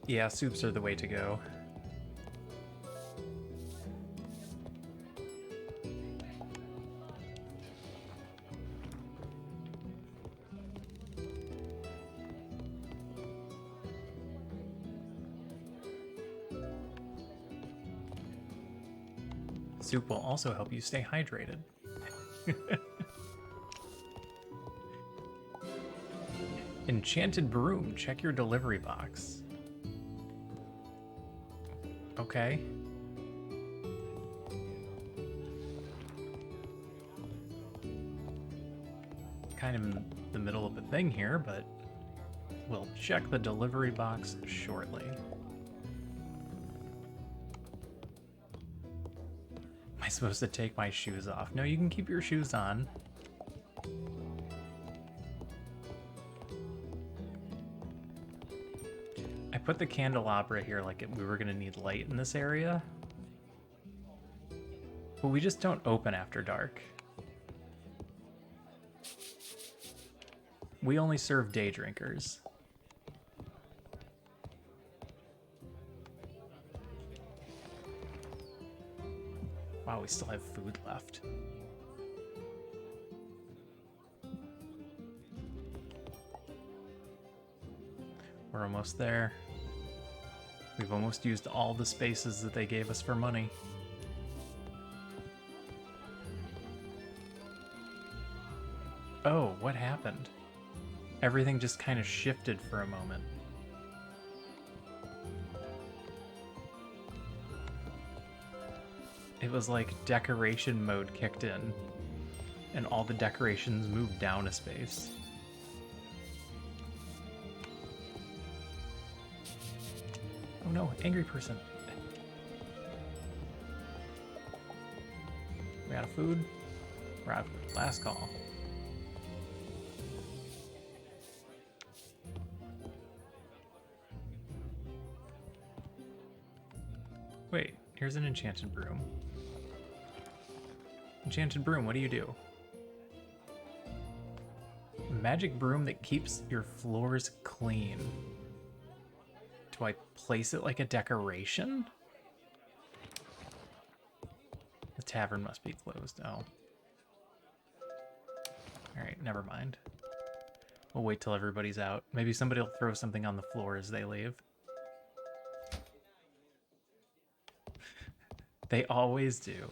Yeah, soups are the way to go. Soup will also help you stay hydrated. Enchanted broom, check your delivery box. Okay. Kind of in the middle of a thing here, but We'll check the delivery box shortly. Am I supposed to take my shoes off? No, you can keep your shoes on. I put the candelabra here like we were gonna need light in this area. But we just don't open after dark. We only serve day drinkers. Wow, we still have food left. We're almost there. We've almost used all the spaces that they gave us for money. Oh, what happened? Everything just kind of shifted for a moment. It was like decoration mode kicked in, and all the decorations moved down a space. Oh no, angry person. We out of food? We're out of last call. Wait, here's an enchanted broom. Enchanted broom, what do you do? Magic broom that keeps your floors clean. Do I place it like a decoration? The tavern must be closed. Oh. Alright, never mind. We'll wait till everybody's out. Maybe somebody will throw something on the floor as they leave. They always do.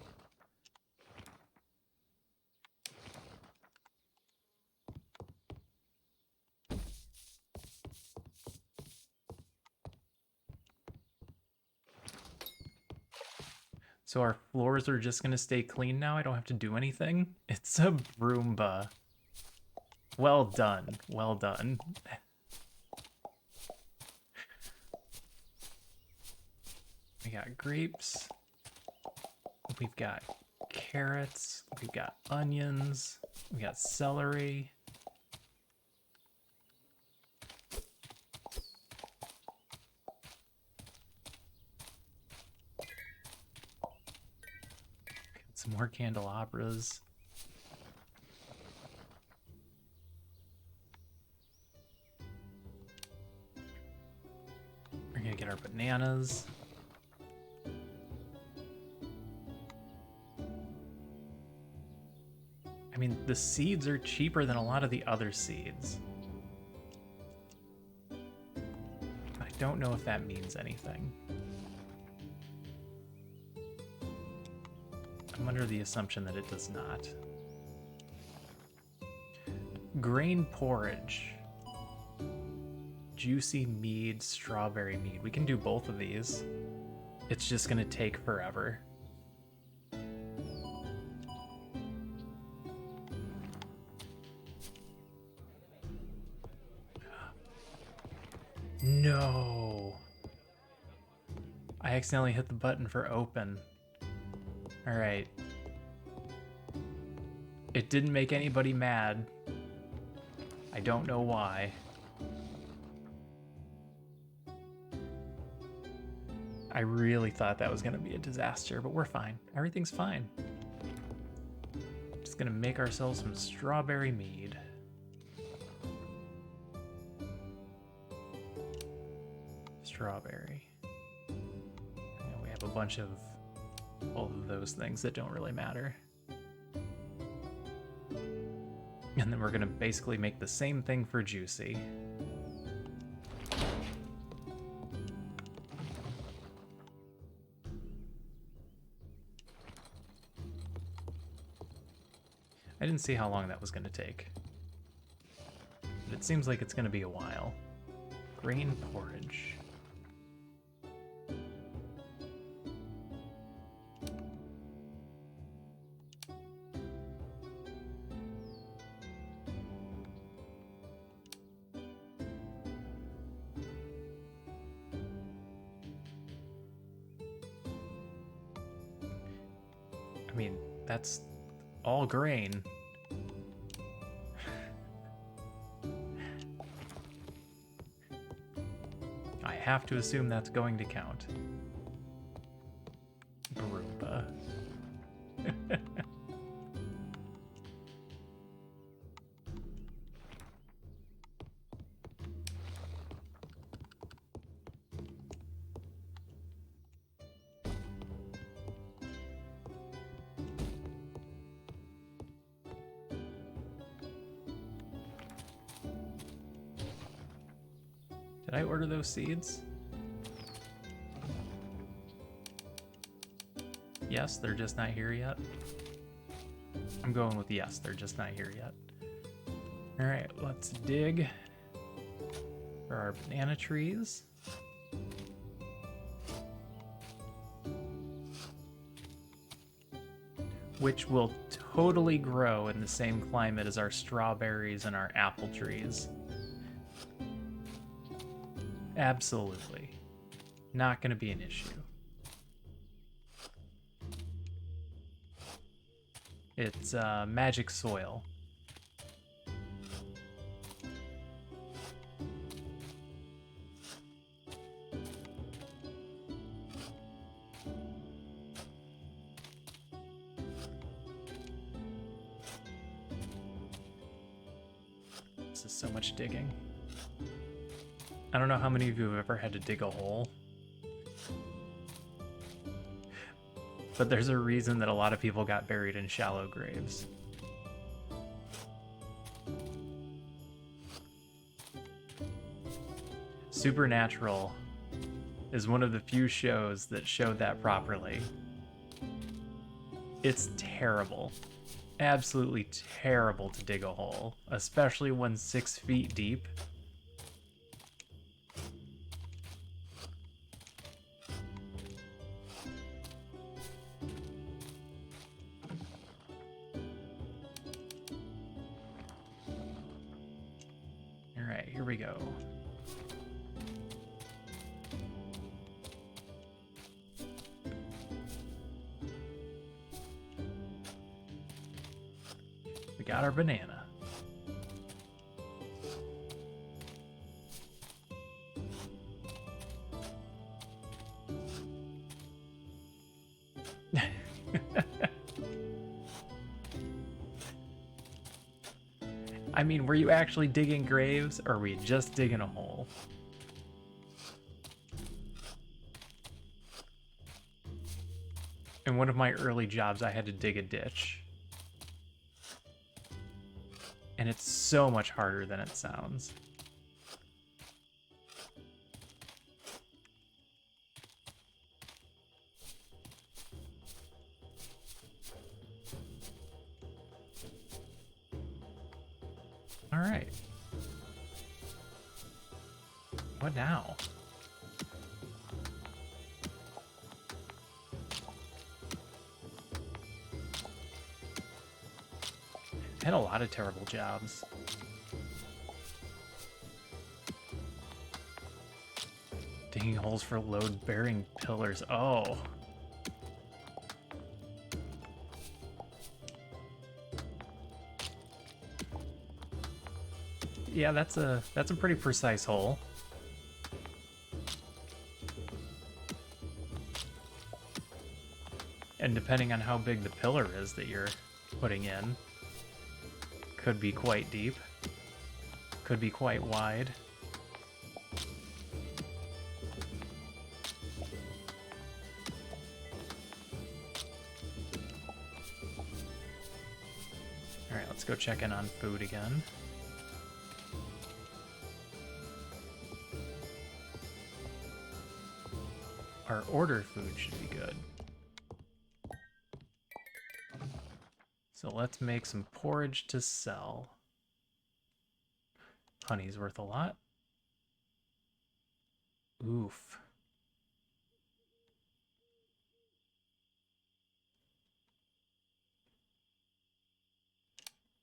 So our floors are just gonna stay clean now? I don't have to do anything? It's a Broomba. Well done. Well done. We got grapes. We've got carrots. We've got onions. We got celery. Some more candelabras. We're gonna get our bananas. I mean, the seeds are cheaper than a lot of the other seeds. I don't know if that means anything. I'm under the assumption that it does not. Grain porridge. Juicy mead, strawberry mead. We can do both of these. It's just gonna take forever. No. I accidentally hit the button for open. Alright. It didn't make anybody mad. I don't know why. I really thought that was gonna be a disaster, but we're fine. Everything's fine. Just gonna make ourselves some strawberry mead. Strawberry. And we have a bunch of all of those things that don't really matter. And then we're gonna basically make the same thing for juicy. I didn't see how long that was gonna take. But it seems like it's gonna be a while. Grain porridge. I mean, that's all grain. I have to assume that's going to count. Broomba. Did I order those seeds? Yes, they're just not here yet. I'm going with yes, they're just not here yet. All right, let's dig for our banana trees. Which will totally grow in the same climate as our strawberries and our apple trees. Absolutely. Not going to be an issue. It's magic soil. This is so much digging. I don't know how many of you have ever had to dig a hole. But there's a reason that a lot of people got buried in shallow graves. Supernatural is one of the few shows that showed that properly. It's terrible. Absolutely terrible to dig a hole, especially when 6 feet deep. All right, here we go. We got our banana. I mean, were you actually digging graves, or were you just digging a hole? In one of my early jobs, I had to dig a ditch. And it's so much harder than it sounds. All right. What now? I had a lot of terrible jobs. Digging holes for load-bearing pillars. Oh. Yeah, that's a pretty precise hole. And depending on how big the pillar is that you're putting in, could be quite deep, could be quite wide. All right, let's go check in on food again. Our order food should be good. So let's make some porridge to sell. Honey's worth a lot. Oof.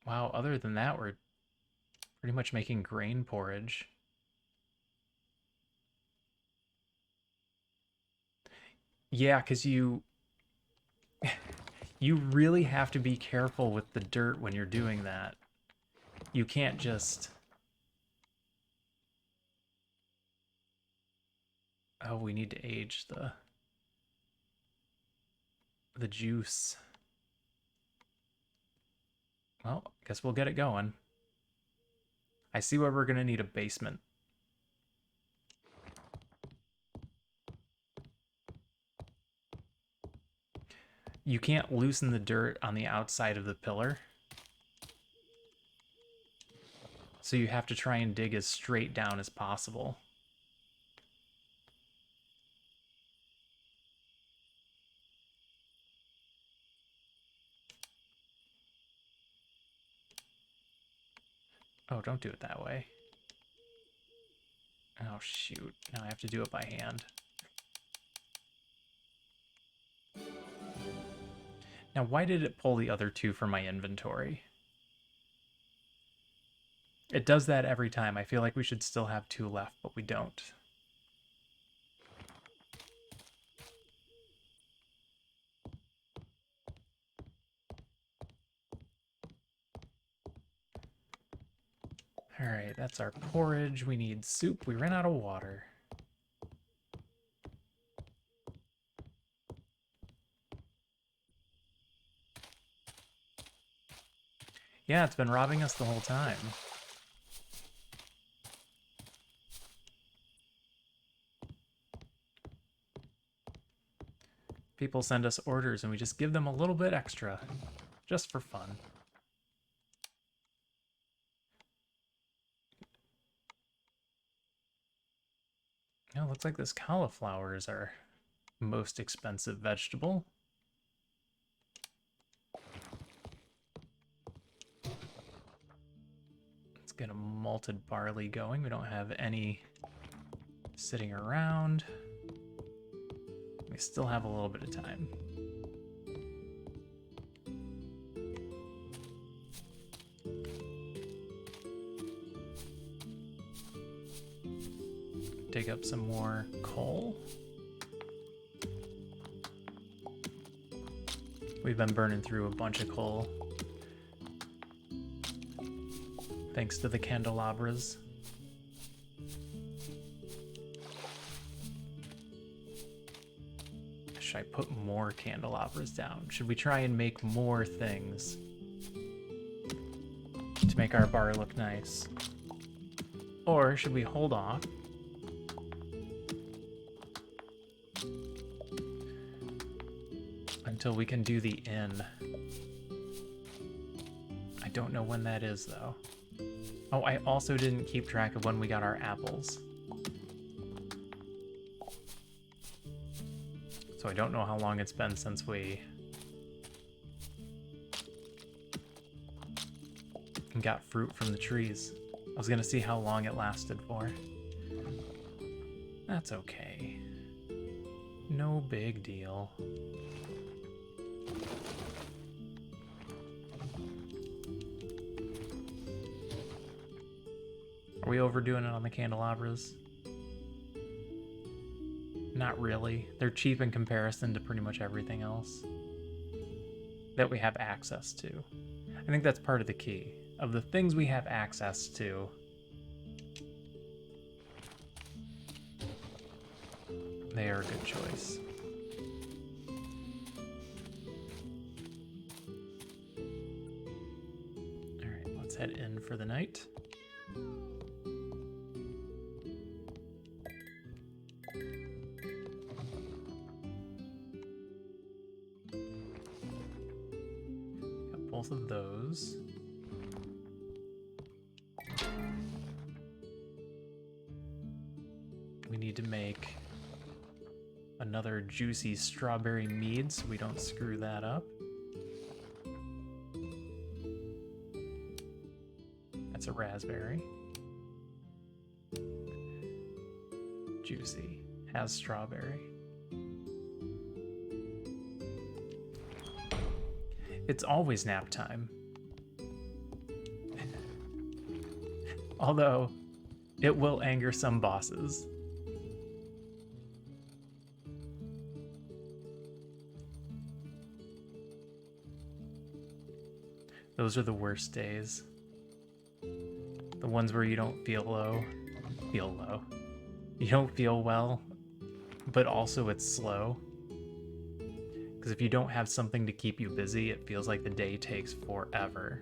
Wow, other than that, we're pretty much making grain porridge. Yeah, because you You really have to be careful with the dirt when you're doing that. You can't just... Oh, we need to age the juice. Well, I guess we'll get it going. I see why we're gonna need a basement. You can't loosen the dirt on the outside of the pillar. So you have to try and dig as straight down as possible. Oh, don't do it that way. Oh, shoot. Now I have to do it by hand. Now, why did it pull the other two from my inventory? It does that every time. I feel like we should still have two left, but we don't. Alright, that's our porridge. We need soup. We ran out of water. Yeah, it's been robbing us the whole time. People send us orders and we just give them a little bit extra, just for fun. Oh, looks like this cauliflower is our most expensive vegetable. Let's get a malted barley going. We don't have any sitting around. We still have a little bit of time. Dig up some more coal. We've been burning through a bunch of coal. Thanks to the candelabras. Should I put more candelabras down? Should we try and make more things to make our bar look nice? Or should we hold off until we can do the inn? I don't know when that is, though. Oh, I also didn't keep track of when we got our apples. So I don't know how long it's been since we got fruit from the trees. I was gonna see how long it lasted for. That's okay. No big deal. Are we overdoing it on the candelabras? Not really. They're cheap in comparison to pretty much everything else that we have access to. I think that's part of the key. Of the things we have access to, they are a good choice. Alright, let's head in for the night. Both of those. We need to make another juicy strawberry mead so we don't screw that up. That's a raspberry. Juicy. Has strawberry. It's always nap time. Although, it will anger some bosses. Those are the worst days. The ones where you don't feel low. You don't feel well, but also it's slow. Because if you don't have something to keep you busy, it feels like the day takes forever.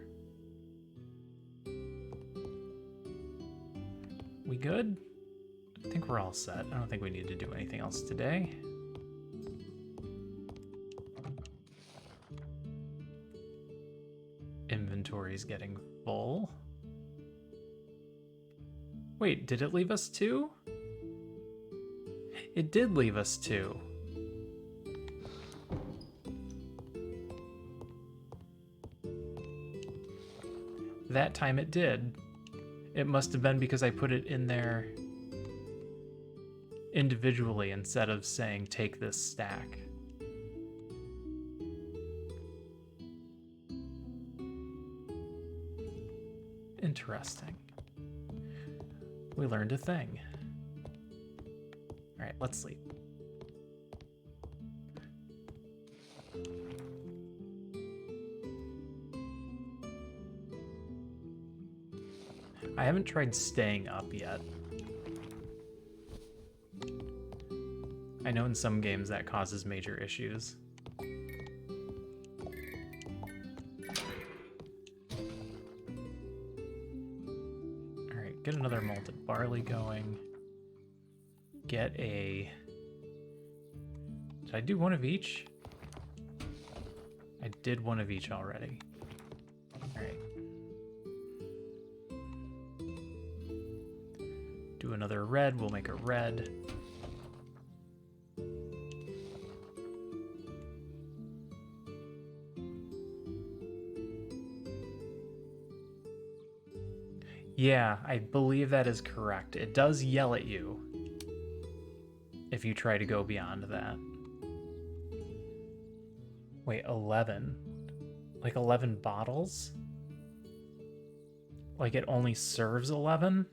We good? I think we're all set. I don't think we need to do anything else today. Inventory's getting full. Wait, did it leave us 2? It did leave us 2. That time it did. It must have been because I put it in there individually instead of saying take this stack. Interesting. We learned a thing. All right, let's sleep. I haven't tried staying up yet. I know in some games that causes major issues. Alright, get another malted barley going. Get a... Did I do one of each? I did one of each already. Alright. Do another red, we'll make a red. Yeah, I believe that is correct. It does yell at you if you try to go beyond that. Wait, 11? Like 11 bottles? Like it only serves 11?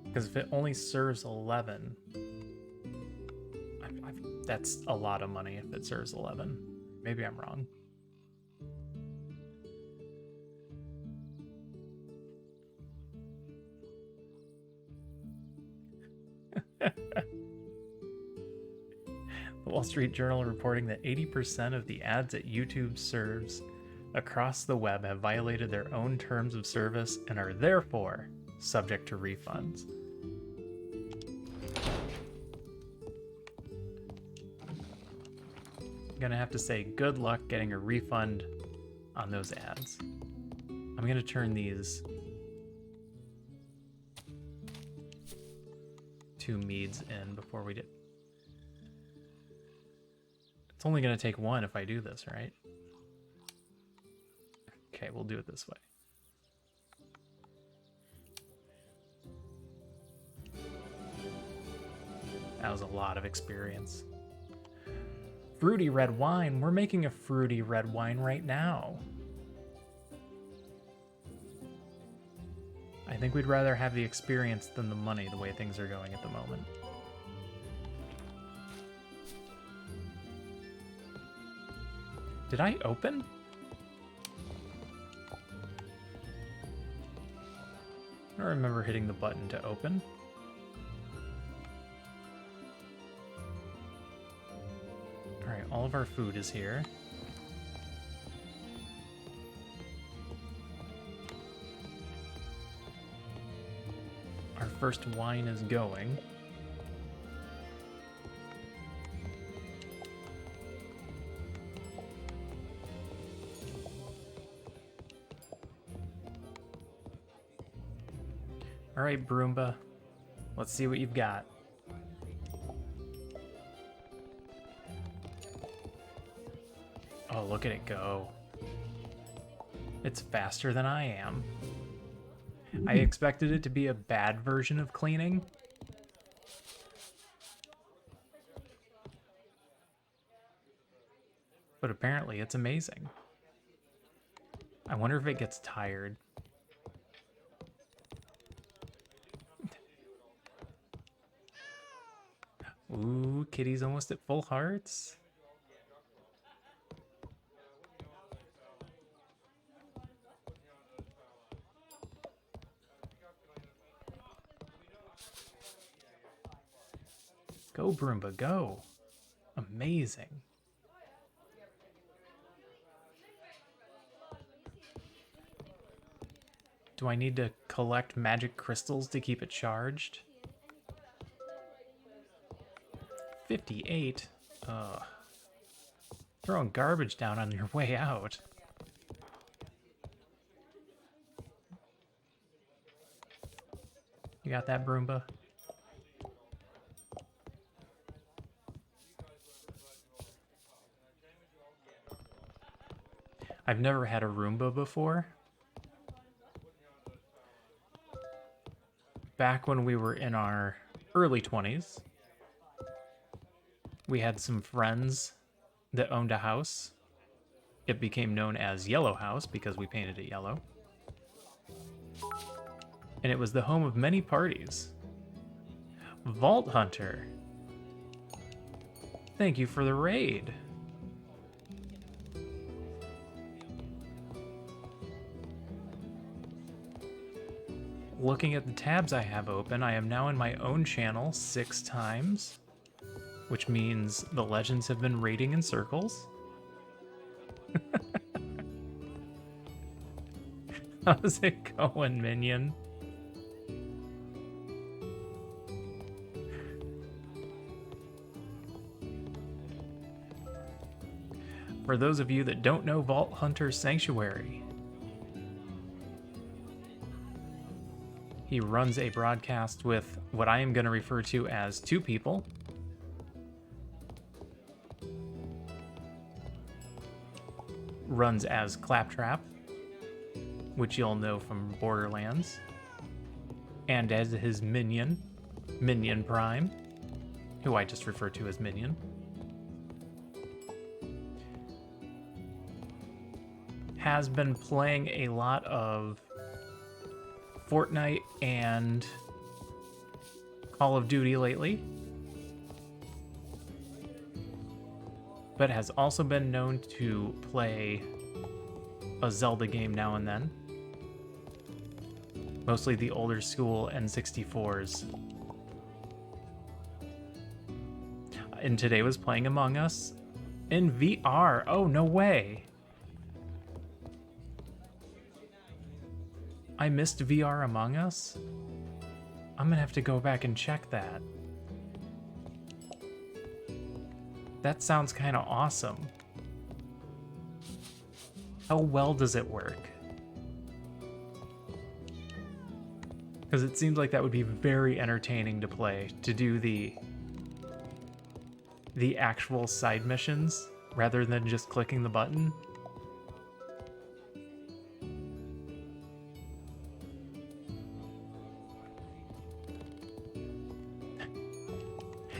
Because if it only serves 11, that's a lot of money if it serves 11. Maybe I'm wrong. The Wall Street Journal reporting that 80% of the ads that YouTube serves across the web have violated their own terms of service and are therefore subject to refunds. Gonna have to say good luck getting a refund on those ads. I'm gonna turn these 2 meads in before we do. It's only gonna take 1 if I do this, right? Okay, we'll do it this way. That was a lot of experience. Fruity red wine. We're making a fruity red wine right now. I think we'd rather have the experience than the money the way things are going at the moment. Did I open? I don't remember hitting the button to open. Alright, all of our food is here. Our first wine is going. Alright, Broomba. Let's see what you've got. Oh, look at it go. It's faster than I am. I expected it to be a bad version of cleaning. but apparently it's amazing. I wonder if it gets tired. Ooh, kitty's almost at full hearts. Go, Broomba, go. Amazing. Do I need to collect magic crystals to keep it charged? 58? Ugh. Throwing garbage down on your way out. You got that, Broomba? I've never had a Roomba before. Back when we were in our early 20s, we had some friends that owned a house. It became known as Yellow House because we painted it yellow. And it was the home of many parties. Vault Hunter. Thank you for the raid. Looking at the tabs I have open, I am now in my own channel 6 times, which means the legends have been raiding in circles. How's it going, minion? For those of you that don't know Vault Hunter Sanctuary, he runs a broadcast with what I am going to refer to as 2 people. Runs as Claptrap, which you'll know from Borderlands, and as his minion, Minion Prime, who I just refer to as Minion. Has been playing a lot of Fortnite and Call of Duty lately, but has also been known to play a Zelda game now and then, mostly the older school N64s. And today was playing Among Us in VR. Oh, no way. I missed VR Among Us? I'm gonna have to go back and check that. That sounds kind of awesome. How well does it work? Because it seems like that would be very entertaining to play, to do the actual side missions rather than just clicking the button.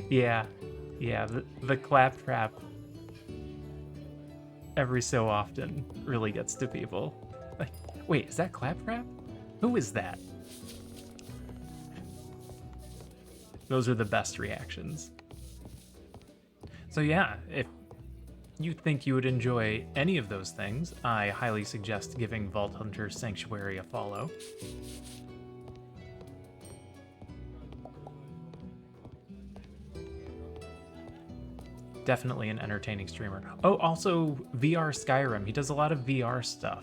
Yeah, the Claptrap every so often really gets to people. Like, wait, is that Claptrap? Who is that? Those are the best reactions. So yeah, if you think you would enjoy any of those things, I highly suggest giving Vault Hunter Sanctuary a follow. Definitely an entertaining streamer. Oh, also VR Skyrim. He does a lot of VR stuff.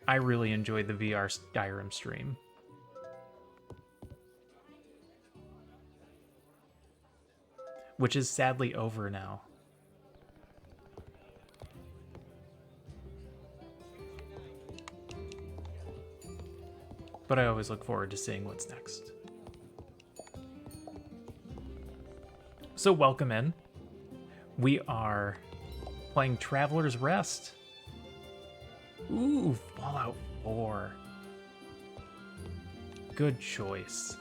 I really enjoyed the VR Skyrim stream. Which is sadly over now. But I always look forward to seeing what's next. So welcome in. We are playing Traveler's Rest. Ooh, Fallout 4. Good choice.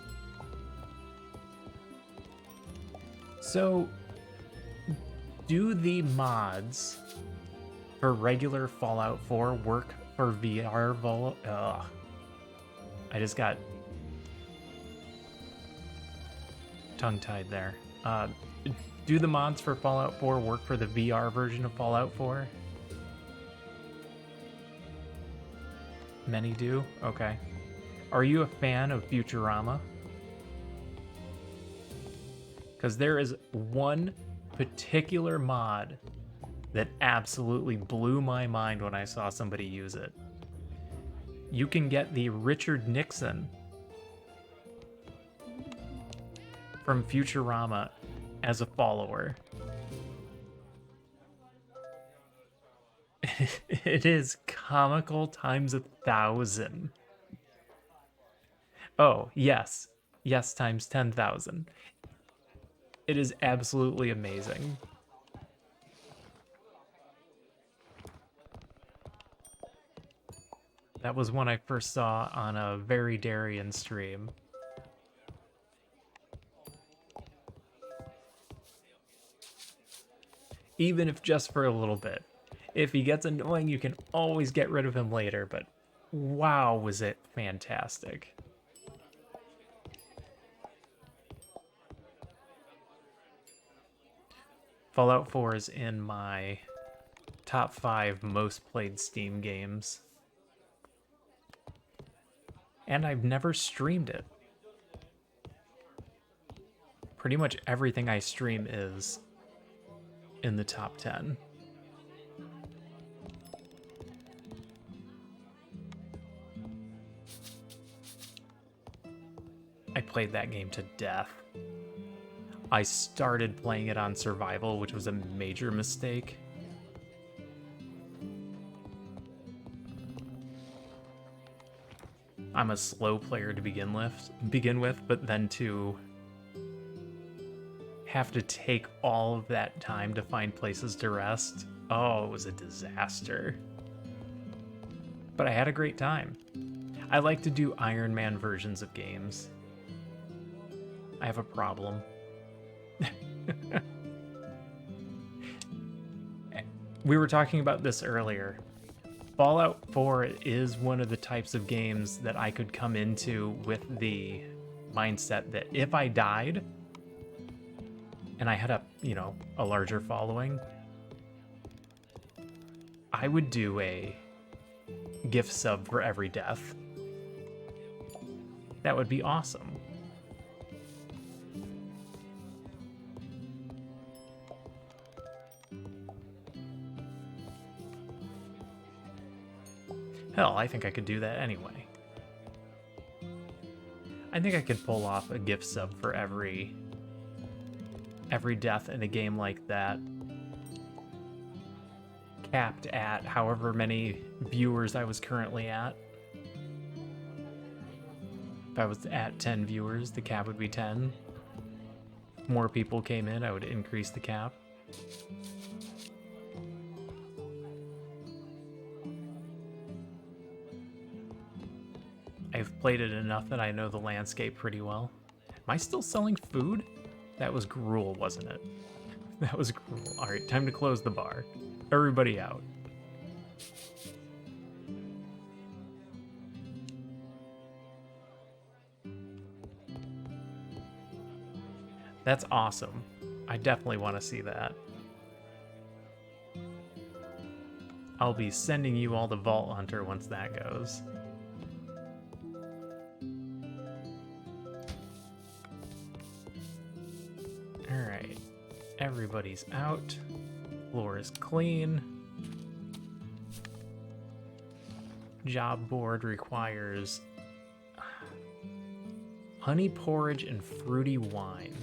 So, Do the mods for regular Fallout 4 work for VR vol? Ugh. I just got tongue-tied there. Do the mods for Fallout 4 work for the VR version of Fallout 4? Many do? Okay. Are you a fan of Futurama? Because there is one particular mod that absolutely blew my mind when I saw somebody use it. You can get the Richard Nixon from Futurama as a follower. It is comical times 1,000. Oh, yes. Yes, times 10,000. It is absolutely amazing. That was one I first saw on a Very Darian stream. Even if just for a little bit. If he gets annoying, you can always get rid of him later, but wow, was it fantastic. Fallout 4 is in my top 5 most played Steam games. And I've never streamed it. Pretty much everything I stream is in the top 10. I played that game to death. I started playing it on survival, which was a major mistake. I'm a slow player to begin with, but then to have to take all of that time to find places to rest. Oh, it was a disaster. But I had a great time. I like to do Iron Man versions of games. I have a problem. We were talking about this earlier. Fallout 4 is one of the types of games that I could come into with the mindset that if I died and I had a larger following, I would do a gift sub for every death. That would be awesome. Hell, I think I could do that anyway. I think I could pull off a gift sub for every death in a game like that. Capped at however many viewers I was currently at. If I was at 10 viewers, the cap would be 10. If more people came in, I would increase the cap. I've played it enough that I know the landscape pretty well. Am I still selling food? That was gruel, wasn't it? That was gruel. All right, time to close the bar. Everybody out. That's awesome. I definitely want to see that. I'll be sending you all the Vault Hunter once that goes. Alright. Everybody's out. Floor is clean. Job board requires honey porridge and fruity wine.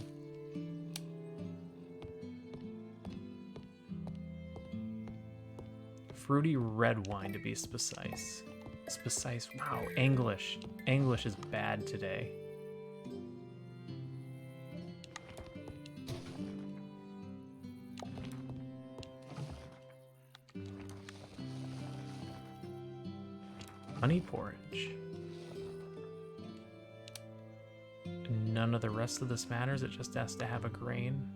Fruity red wine to be precise. Wow, English. English is bad today. Honey porridge. None of the rest of this matters, it just has to have a grain.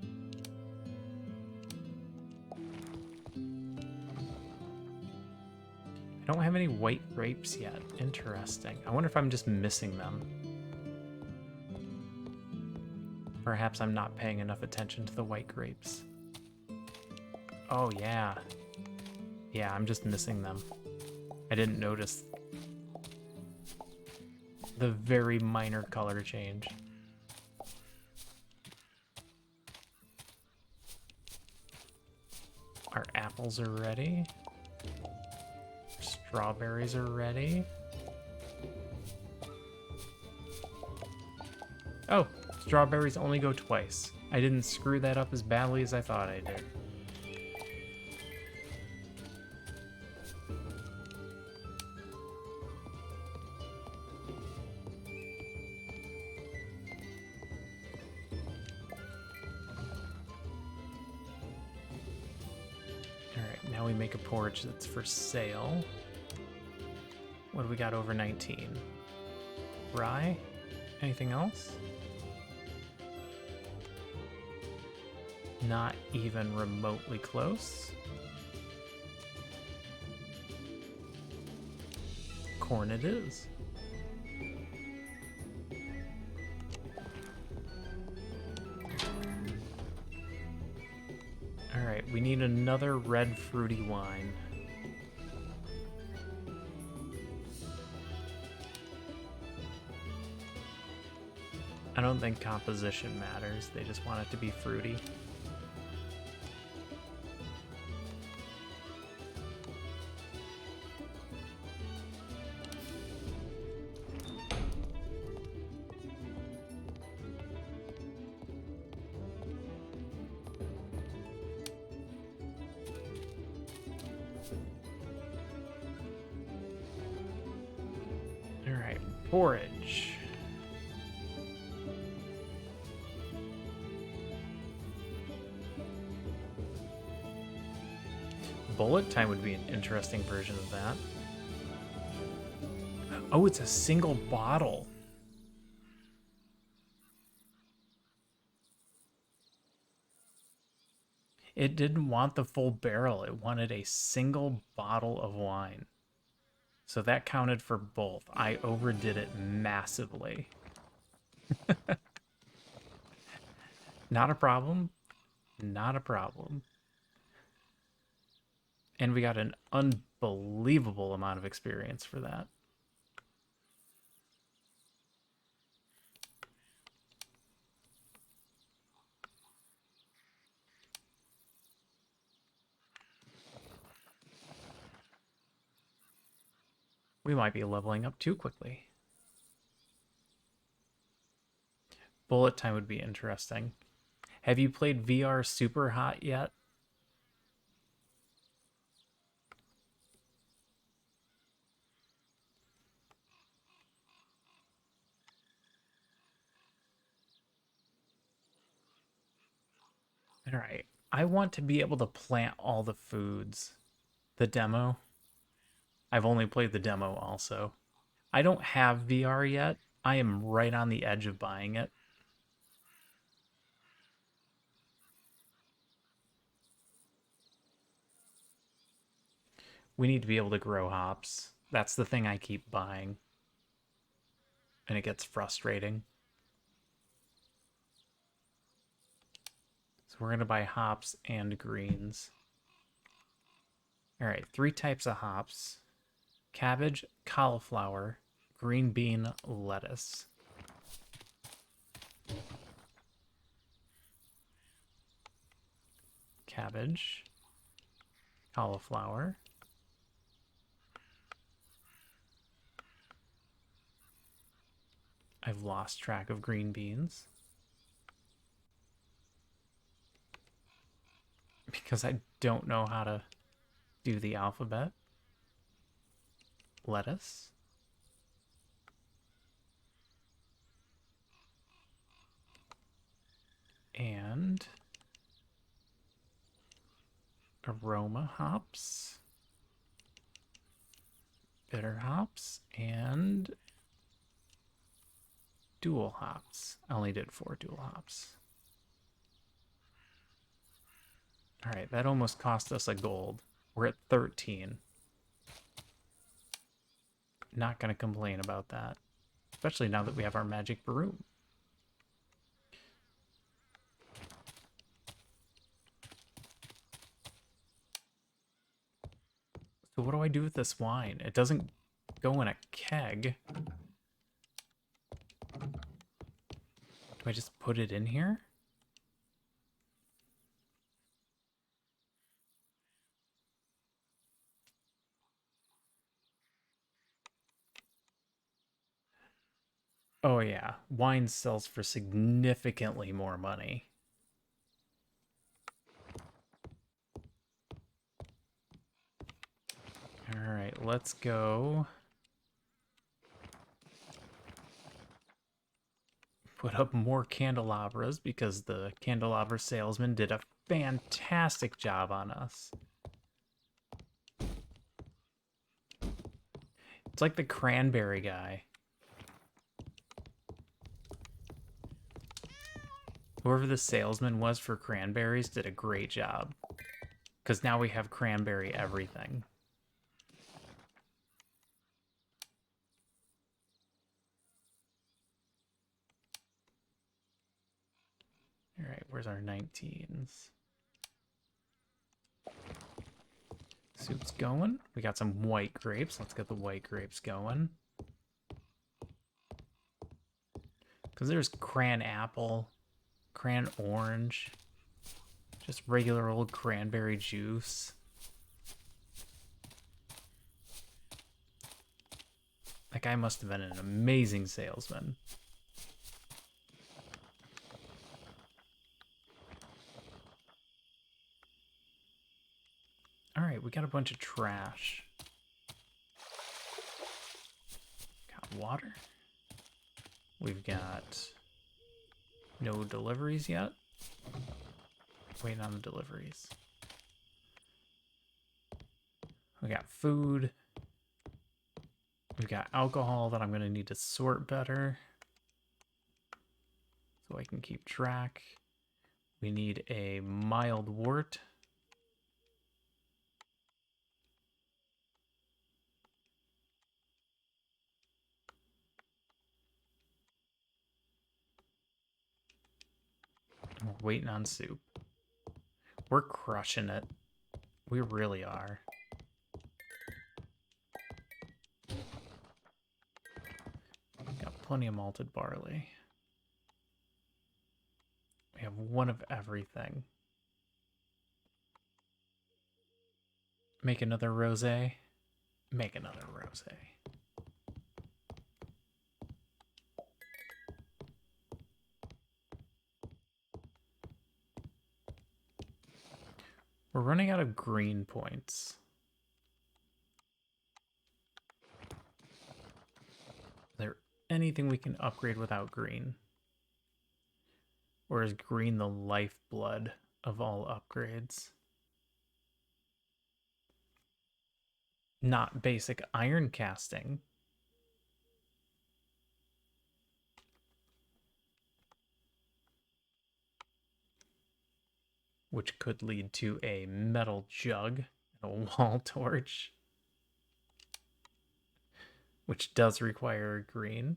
I don't have any white grapes yet. Interesting. I wonder if I'm just missing them. Perhaps I'm not paying enough attention to the white grapes. Oh, yeah. Yeah, I'm just missing them. I didn't notice the very minor color change. Our apples are ready. Strawberries are ready. Oh, strawberries only go twice. I didn't screw that up as badly as I thought I did. Alright, now we make a porridge that's for sale. What do we got over 19? Rye? Anything else? Not even remotely close. Corn it is. Alright, we need another red fruity wine. I don't think composition matters, they just want it to be fruity. Alright, porridge. Bullet time would be an interesting version of that. Oh, it's a single bottle. It didn't want the full barrel. It wanted a single bottle of wine. So that counted for both. I overdid it massively. Not a problem. Not a problem. And we got an unbelievable amount of experience for that. We might be leveling up too quickly. Bullet time would be interesting. Have you played VR Super Hot yet? All right. I want to be able to plant all the foods. The demo. I've only played the demo also. I don't have VR yet. I am right on the edge of buying it. We need to be able to grow hops. That's the thing I keep buying. And it gets frustrating. So we're going to buy hops and greens. All right, 3 types of hops. Cabbage, cauliflower, green bean, lettuce. Cabbage, cauliflower. I've lost track of green beans. Because I don't know how to do the alphabet. Lettuce. And aroma hops. Bitter hops. And dual hops. I only did 4 dual hops. All right, that almost cost us a gold. We're at 13. Not gonna complain about that. Especially now that we have our magic broom. So what do I do with this wine? It doesn't go in a keg. Do I just put it in here? Oh yeah, wine sells for significantly more money. All right, let's go put up more candelabras because the candelabra salesman did a fantastic job on us. It's like the cranberry guy. Whoever the salesman was for cranberries did a great job. Because now we have cranberry everything. All right, where's our 19s? Soup's going. We got some white grapes. Let's get the white grapes going. Because there's cran apple, cran orange, just regular old cranberry juice. That guy must have been an amazing salesman. All right, we got a bunch of trash. Got water. We've got no deliveries yet. Waiting on the deliveries. We got food. We've got alcohol that I'm going to need to sort better so I can keep track. We need a mild wort. We're waiting on soup. We're crushing it. We really are. Got plenty of malted barley. We have one of everything. Make another rosé. Make another rosé. We're running out of green points. Is there anything we can upgrade without green? Or is green the lifeblood of all upgrades? Not basic iron casting. Which could lead to a metal jug and a wall torch. Which does require green.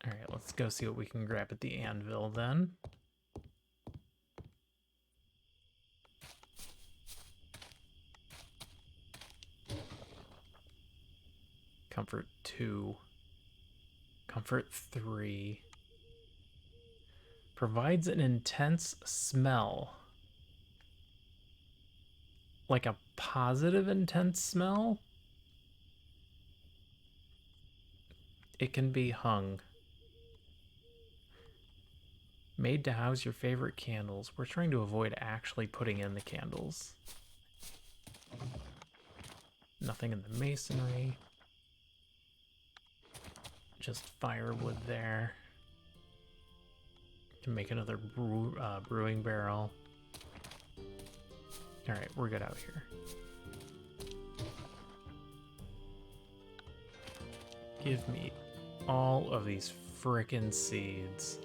Alright, let's go see what we can grab at the anvil then. Comfort 2. Comfort 3. Provides an intense smell. Like a positive intense smell? It can be hung. Made to house your favorite candles. We're trying to avoid actually putting in the candles. Nothing in the masonry. Just firewood there. Can make another brewing barrel. Alright, we're good out here. Give me all of these frickin' seeds.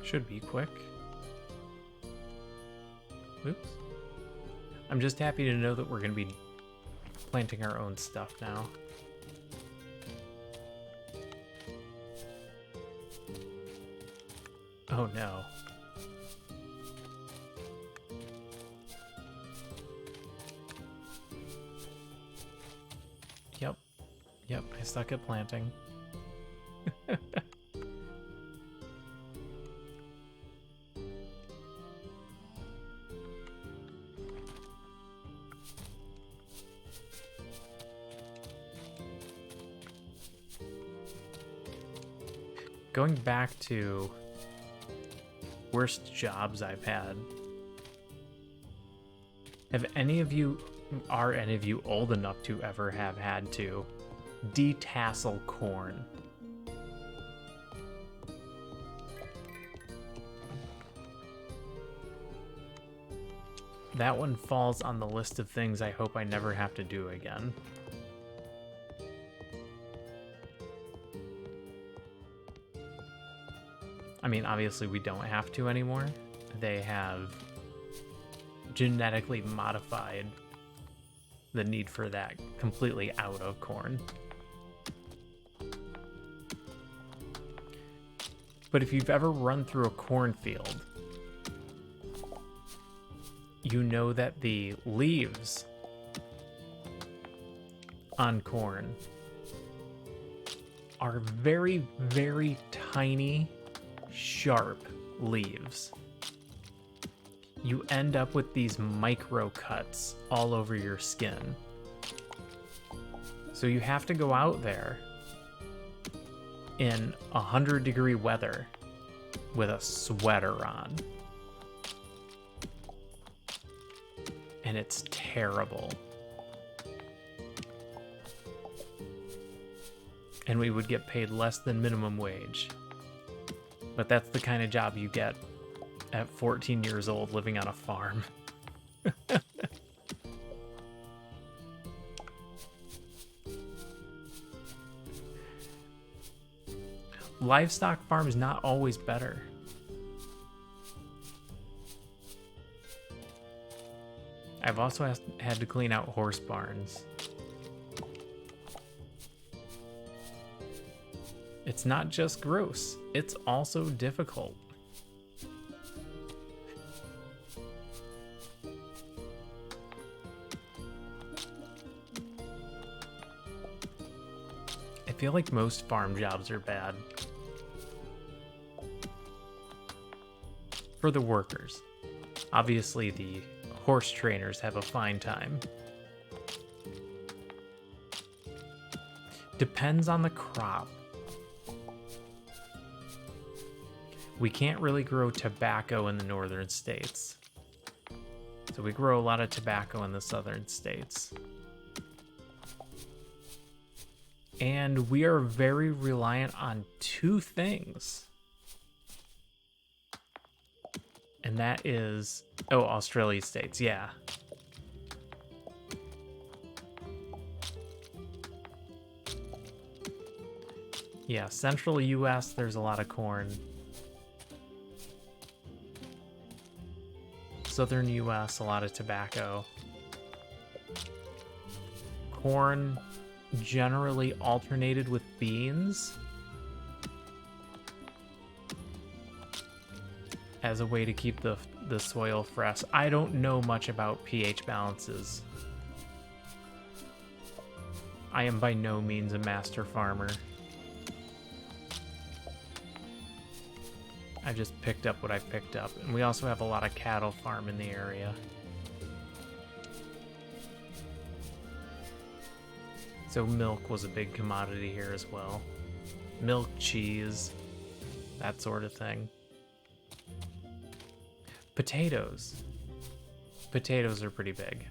Should be quick. Oops. I'm just happy to know that we're going to be planting our own stuff now. Oh no. Yep, I suck at planting. Going back to worst jobs I've had. Are any of you old enough to ever have had to detassel corn? That one falls on the list of things I hope I never have to do again. I mean, obviously we don't have to anymore. They have genetically modified the need for that completely out of corn. But if you've ever run through a cornfield, you know that the leaves on corn are very, very tiny, sharp leaves. You end up with these micro cuts all over your skin. So you have to go out there in 100-degree weather with a sweater on. And it's terrible. And we would get paid less than minimum wage. But that's the kind of job you get at 14 years old living on a farm. Livestock farm is not always better. I've also had to clean out horse barns. It's not just gross, it's also difficult. I feel like most farm jobs are bad. For the workers. Obviously, the horse trainers have a fine time. Depends on the crop. We can't really grow tobacco in the northern states. So we grow a lot of tobacco in the southern states. And we are very reliant on two things. And that is, Australia states, yeah. Yeah, central US, there's a lot of corn. Southern US, a lot of tobacco. Corn generally alternated with beans as a way to keep the soil fresh. I don't know much about pH balances. I am by no means a master farmer. I just picked up what I picked up. And we also have a lot of cattle farm in the area. So milk was a big commodity here as well. Milk, cheese, that sort of thing. Potatoes. Potatoes are pretty big.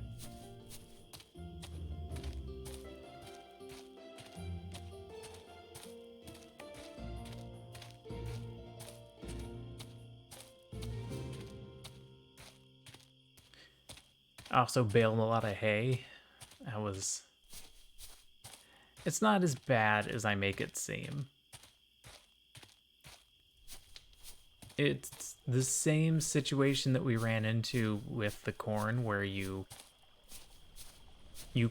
I also baled a lot of hay. It's not as bad as I make it seem. It's the same situation that we ran into with the corn, where you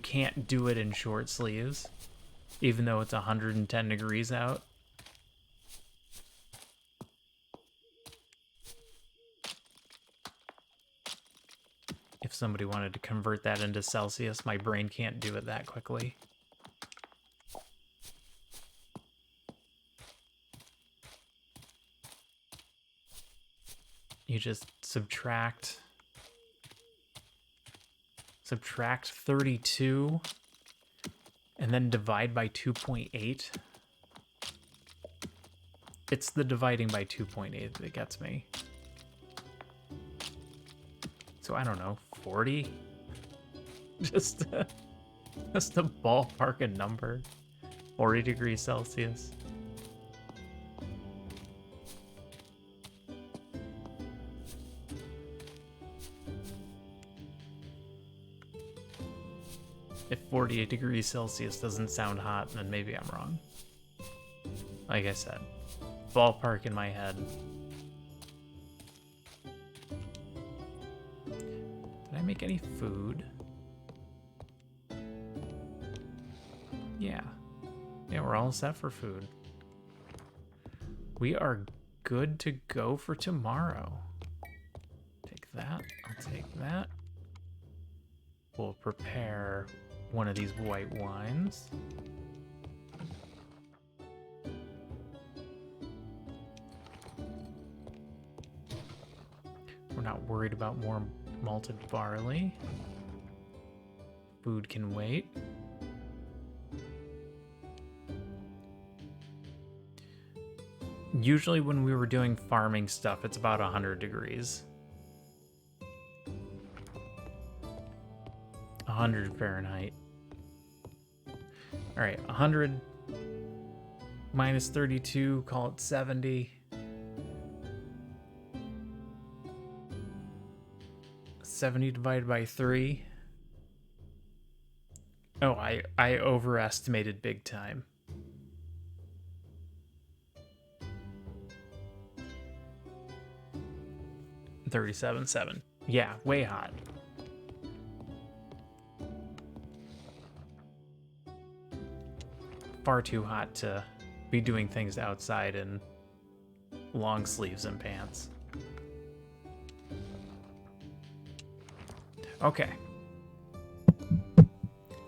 can't do it in short sleeves, even though it's 110 degrees out. If somebody wanted to convert that into Celsius, my brain can't do it that quickly. You just subtract 32 and then divide by 2.8. It's the dividing by 2.8 that gets me. So I don't know, 40? Just a ballpark a number. 40 degrees Celsius. If 48 degrees Celsius doesn't sound hot, then maybe I'm wrong. Like I said, ballpark in my head. Did I make any food? Yeah. Yeah, we're all set for food. We are good to go for tomorrow. Take that. I'll take that. We'll prepare one of these white wines. We're not worried about more malted barley. Food can wait. Usually when we were doing farming stuff, it's about 100 degrees. 100 Fahrenheit. All right, 100 minus 32, call it 70. 70 divided by 3. Oh, I overestimated big time. $37.7. Yeah, way hot. Far too hot to be doing things outside in long sleeves and pants. Okay.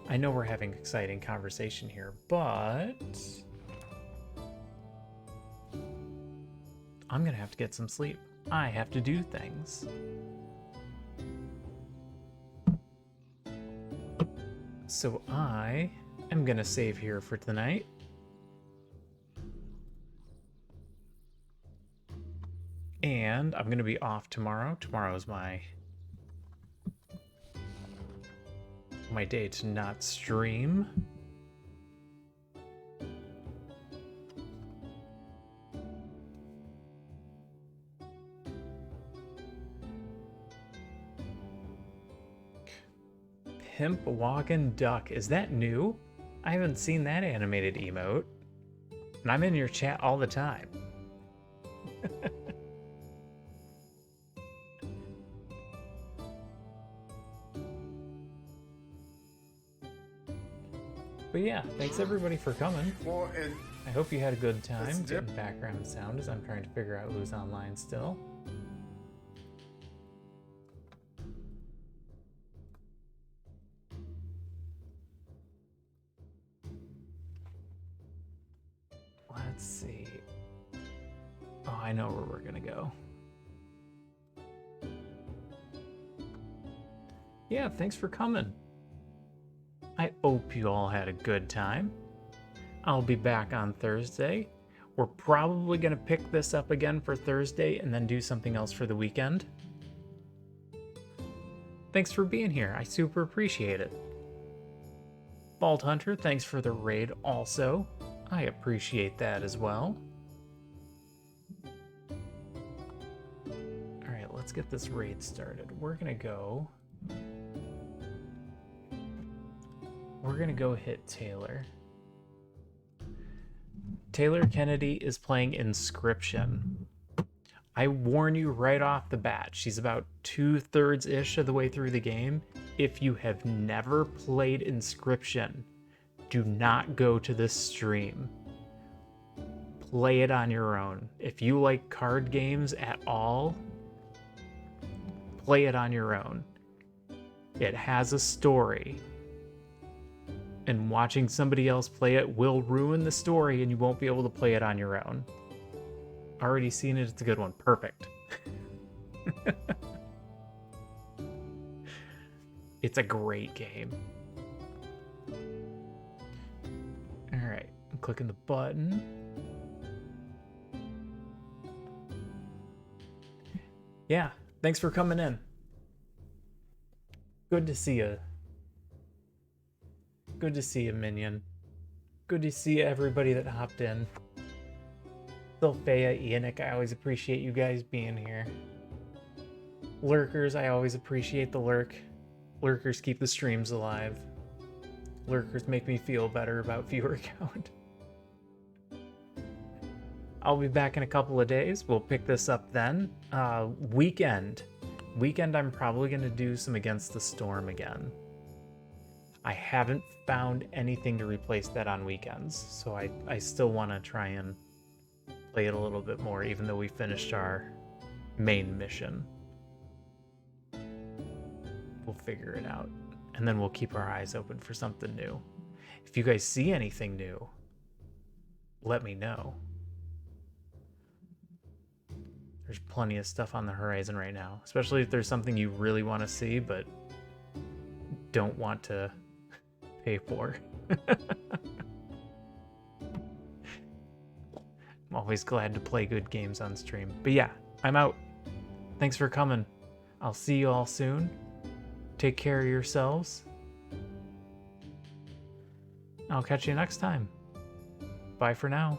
I know we're having exciting conversation here, but I'm gonna have to get some sleep. I have to do things. So I am gonna save here for tonight. And I'm gonna be off tomorrow. Tomorrow's my day to not stream. Pimp Walkin' Duck. Is that new? I haven't seen that animated emote. And I'm in your chat all the time. But yeah, thanks everybody for coming. I hope you had a good time getting background sound as I'm trying to figure out who's online still. Let's see. Oh, I know where we're gonna go. Yeah, thanks for coming. I hope you all had a good time. I'll be back on Thursday. We're probably gonna pick this up again for Thursday and then do something else for the weekend. Thanks for being here. I super appreciate it. Vault Hunter, thanks for the raid also. I appreciate that as well. Alright, let's get this raid started. We're gonna go hit Taylor. Taylor Kennedy is playing Inscription. I warn you right off the bat, she's about 2/3-ish of the way through the game. If you have never played Inscription, do not go to this stream. Play it on your own. If you like card games at all, play it on your own. It has a story. And watching somebody else play it will ruin the story and you won't be able to play it on your own. Already seen it, it's a good one. Perfect. It's a great game. Alright, I'm clicking the button. Yeah, thanks for coming in. Good to see you. Good to see you, Minion. Good to see everybody that hopped in. Sylphea, Ianic, I always appreciate you guys being here. Lurkers, I always appreciate the lurk. Lurkers keep the streams alive. Lurkers make me feel better about viewer count. I'll be back in a couple of days. We'll pick this up then. Weekend, I'm probably going to do some Against the Storm again. I haven't found anything to replace that on weekends, so I still want to try and play it a little bit more, even though we finished our main mission. We'll figure it out, and then we'll keep our eyes open for something new. If you guys see anything new, let me know. There's plenty of stuff on the horizon right now, especially if there's something you really want to see but don't want to pay for. I'm always glad to play good games on stream. But yeah, I'm out. Thanks for coming. I'll see you all soon. Take care of yourselves. I'll catch you next time. Bye for now.